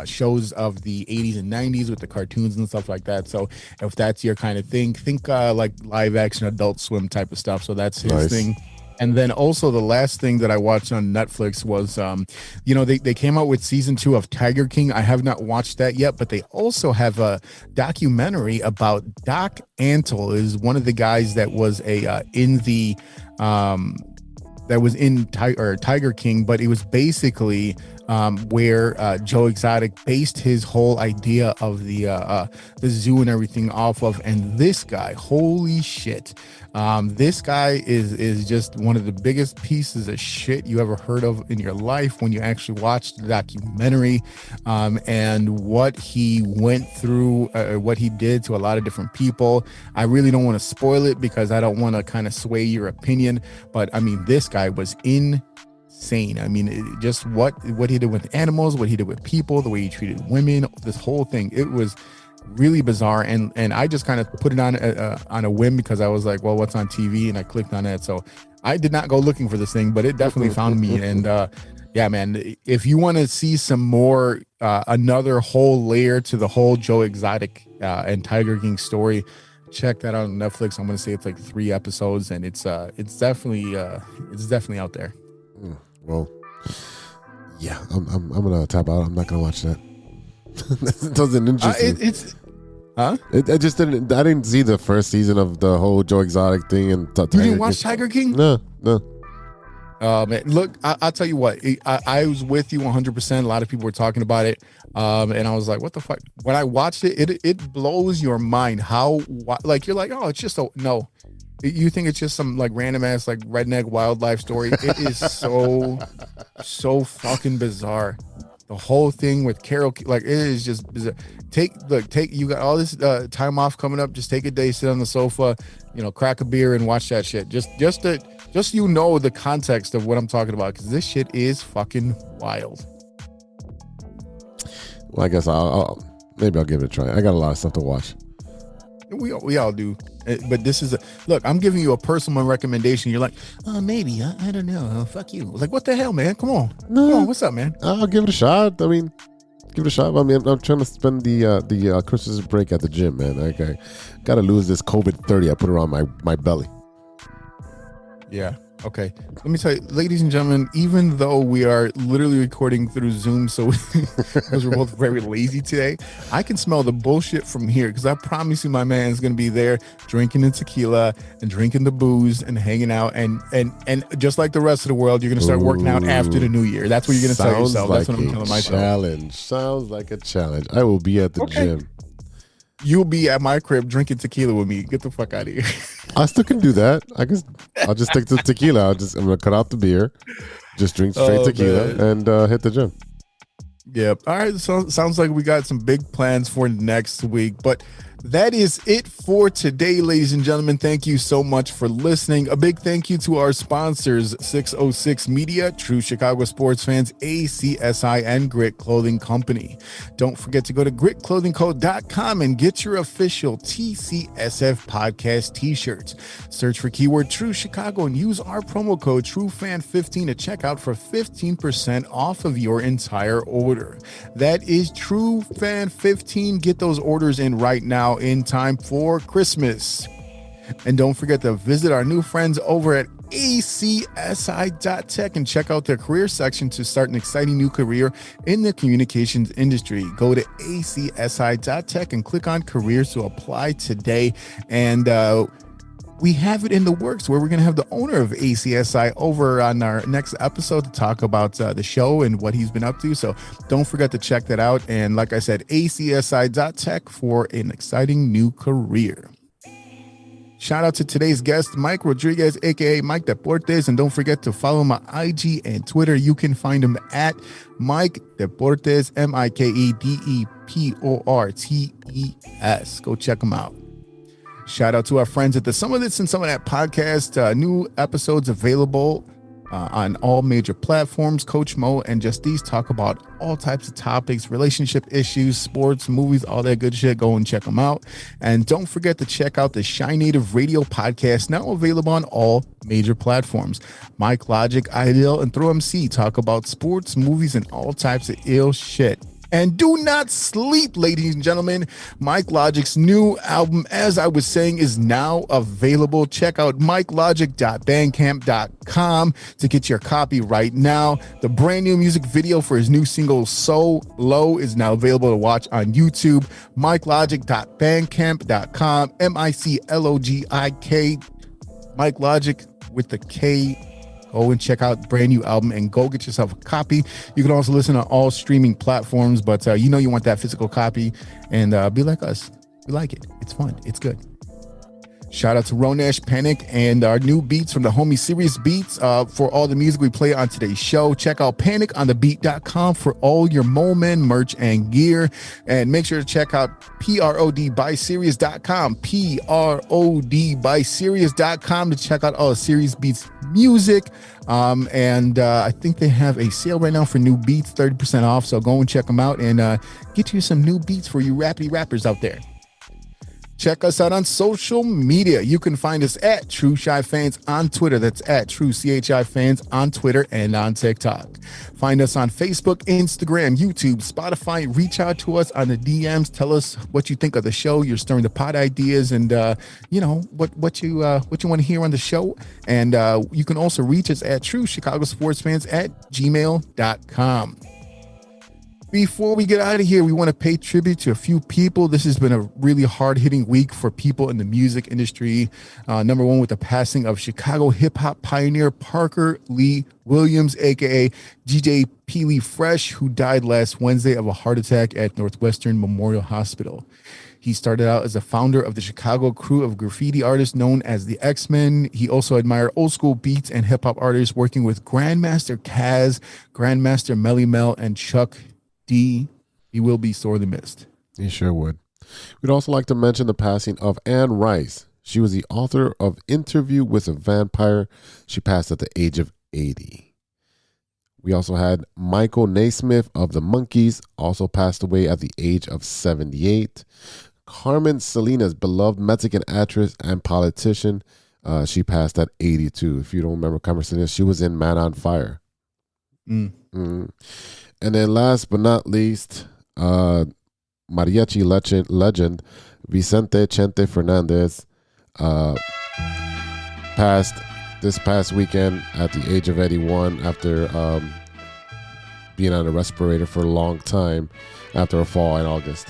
shows of the 80s and 90s with the cartoons and stuff like that. So if that's your kind of thing, think like live action Adult Swim type of stuff. So that's his thing. And then also the last thing that I watched on Netflix was, they came out with season 2 of Tiger King. I have not watched that yet, but they also have a documentary about Doc Antle, is one of the guys that was in Tiger King, but it was basically where Joe Exotic based his whole idea of the zoo and everything off of. And this guy, holy shit, this guy is just one of the biggest pieces of shit you ever heard of in your life when you actually watched the documentary, and what he went through, what he did to a lot of different people. I really don't want to spoil it because I don't want to kind of sway your opinion, but I mean, this guy was insane. I mean, just what he did with animals, what he did with people, the way he treated women, this whole thing, it was really bizarre. And I just kind of put it on a whim because I was like, well, what's on TV? And I clicked on it. So I did not go looking for this thing, but it definitely found me. And yeah, man, if you want to see some more, another whole layer to the whole Joe Exotic and Tiger King story, check that out on Netflix. I'm going to say it's like 3 episodes, and it's definitely out there. Well, yeah, I'm gonna tap out. I'm not gonna watch that. It doesn't interest me. I just didn't. I didn't see the first season of the whole Joe Exotic thing. And you didn't watch Tiger King? No. Man, look, I'll tell you what. I was with you 100%. A lot of people were talking about it, and I was like, "What the fuck?" When I watched it, it blows your mind how like you're like, "Oh, it's just no." You think it's just some like random ass like redneck wildlife story. It is so fucking bizarre. The whole thing with Carol, like, it is just bizarre. You got all this time off coming up. Just take a day, sit on the sofa, crack a beer and watch that shit. Just the context of what I'm talking about, because this shit is fucking wild. Well, I guess maybe I'll give it a try. I got a lot of stuff to watch. We all do, but this is look. I'm giving you a personal recommendation. You're like, oh, maybe I don't know. Fuck you. Like, what the hell, man? Come on, what's up, man? I'll give it a shot. I mean, give it a shot. I mean, I'm trying to spend the Christmas break at the gym, man. I gotta lose this COVID 30. I put it on my belly. Yeah. Okay. Let me tell you, ladies and gentlemen, even though we are literally recording through Zoom, because we're both very lazy today, I can smell the bullshit from here, because I promise you my man's going to be there drinking the tequila and drinking the booze and hanging out. And just like the rest of the world, you're going to start working out after the new year. That's what you're going to tell yourself. Like that's what I'm telling myself. Challenge. Sounds like a challenge. I will be at the gym. You'll be at my crib drinking tequila with me. Get the fuck out of here. I still can do that. I'll just stick to tequila. I'm gonna cut out the beer, just drink straight tequila, and hit the gym. Yeah. All right. So sounds like we got some big plans for next week, but that is it for today, ladies and gentlemen. Thank you so much for listening. A big thank you to our sponsors, 606 Media, True Chicago Sports Fans, ACSI, and Grit Clothing Company. Don't forget to go to gritclothingco.com and get your official TCSF podcast t-shirts. Search for keyword True Chicago and use our promo code TrueFan15 to check out for 15% off of your entire order. That is TrueFan15. Get those orders in right now, in time for Christmas. And don't forget to visit our new friends over at ACSI.tech and check out their career section to start an exciting new career in the communications industry. Go to ACSI.tech and click on careers to apply today. And we have it in the works where we're going to have the owner of ACSI over on our next episode to talk about the show and what he's been up to. So don't forget to check that out. And like I said, ACSI.tech for an exciting new career. Shout out to today's guest, Mike Rodriguez, aka Mike Deportes. And don't forget to follow my IG and Twitter. You can find him at Mike Deportes, MikeDeportes. Go check him out. Shout out to our friends at the Some of This and Some of That podcast. New episodes available on all major platforms. Coach Mo and Justice talk about all types of topics, relationship issues, sports, movies, all that good shit. Go and check them out. And don't forget to check out the Shy Native Radio podcast, now available on all major platforms. Mike Logic, Ideal, and Throw MC talk about sports, movies, and all types of ill shit. And do not sleep, ladies and gentlemen. Mike Logic's new album, as I was saying, is now available. Check out mikelogic.bandcamp.com to get your copy right now. The brand new music video for his new single, So Low, is now available to watch on YouTube. mikelogic.bandcamp.com, MICLOGIK, Mike Logic with the K Go and check out the brand new album and go get yourself a copy. You can also listen on all streaming platforms, but you want that physical copy, and be like us. We like it. It's fun. It's good. Shout out to Ronesh Panic and our new beats from the homie Serious Beats for all the music we play on today's show. Check out paniconthebeat.com for all your Moleman merch and gear. And make sure to check out prodbyserious.com, prodbyserious.com to check out all the Serious Beats music. And I think they have a sale right now for new beats, 30% off. So go and check them out and get you some new beats for you rappers out there. Check us out on social media. You can find us at True Chi Fans on Twitter. That's at True CHI Fans on Twitter and on TikTok. Find us on Facebook, Instagram, YouTube, Spotify. Reach out to us on the DMs. Tell us what you think of the show. You're stirring the pot ideas, and what you want to hear on the show. And you can also reach us at truechicagosportsfans@gmail.com. Before we get out of here, we want to pay tribute to a few people. This has been a really hard-hitting week for people in the music industry. Number one, with the passing of Chicago hip-hop pioneer Parker Lee Williams, a.k.a. DJ P. Lee Fresh, who died last Wednesday of a heart attack at Northwestern Memorial Hospital. He started out as a founder of the Chicago crew of graffiti artists known as the X-Men. He also admired old-school beats and hip-hop artists, working with Grandmaster Caz, Grandmaster Melly Mel, and Chuck D. He will be sorely missed. He sure would. We'd also like to mention the passing of Anne Rice. She was the author of Interview with a Vampire. She passed at the age of 80. We also had Michael Naismith of the Monkees, also passed away at the age of 78. Carmen Salinas, beloved Mexican actress and politician, she passed at 82. If you don't remember Carmen Salinas, she was in Man on Fire. And then last but not least, mariachi legend Vicente Chente Fernandez passed this past weekend at the age of 81 after being on a respirator for a long time after a fall in August.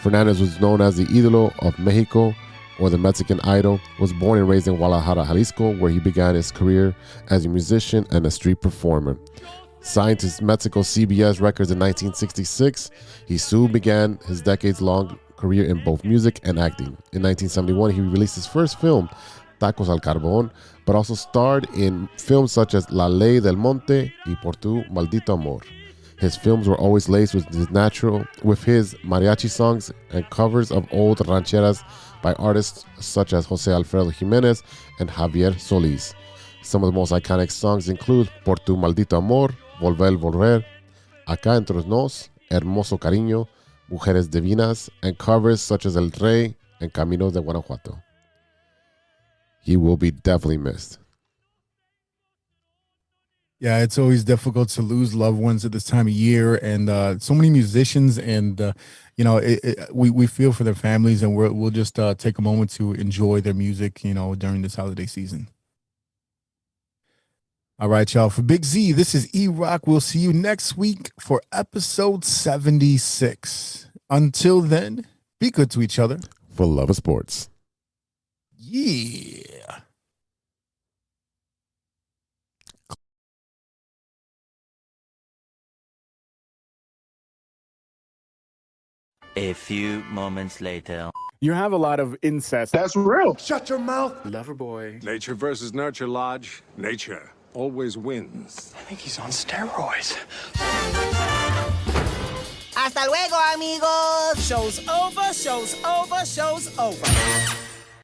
Fernandez was known as the Ídolo of Mexico, or the Mexican Idol. Was born and raised in Guadalajara, Jalisco, where he began his career as a musician and a street performer. Signed to Mexico CBS Records in 1966, he soon began his decades-long career in both music and acting. In 1971, he released his first film, Tacos al Carbón, but also starred in films such as La Ley del Monte y Por Tu Maldito Amor. His films were always laced with his mariachi songs and covers of old rancheras by artists such as Jose Alfredo Jimenez and Javier Solís. Some of the most iconic songs include Por Tu Maldito Amor, Volver, Acá Entre Nos, Hermoso Cariño, Mujeres Divinas, and covers such as El Rey and Caminos de Guanajuato. He will be definitely missed. Yeah, it's always difficult to lose loved ones at this time of year, and so many musicians, and we feel for their families, and we'll just take a moment to enjoy their music, during this holiday season. All right, y'all. For Big Z, this is E-Rock. We'll see you next week for episode 76. Until then, be good to each other. For love of sports. Yeah. A few moments later. You have a lot of incest. That's real. Shut your mouth, lover boy. Nature versus nurture, Lodge. Nature always wins. I think he's on steroids. Hasta luego, amigos. Show's over, show's over, show's over.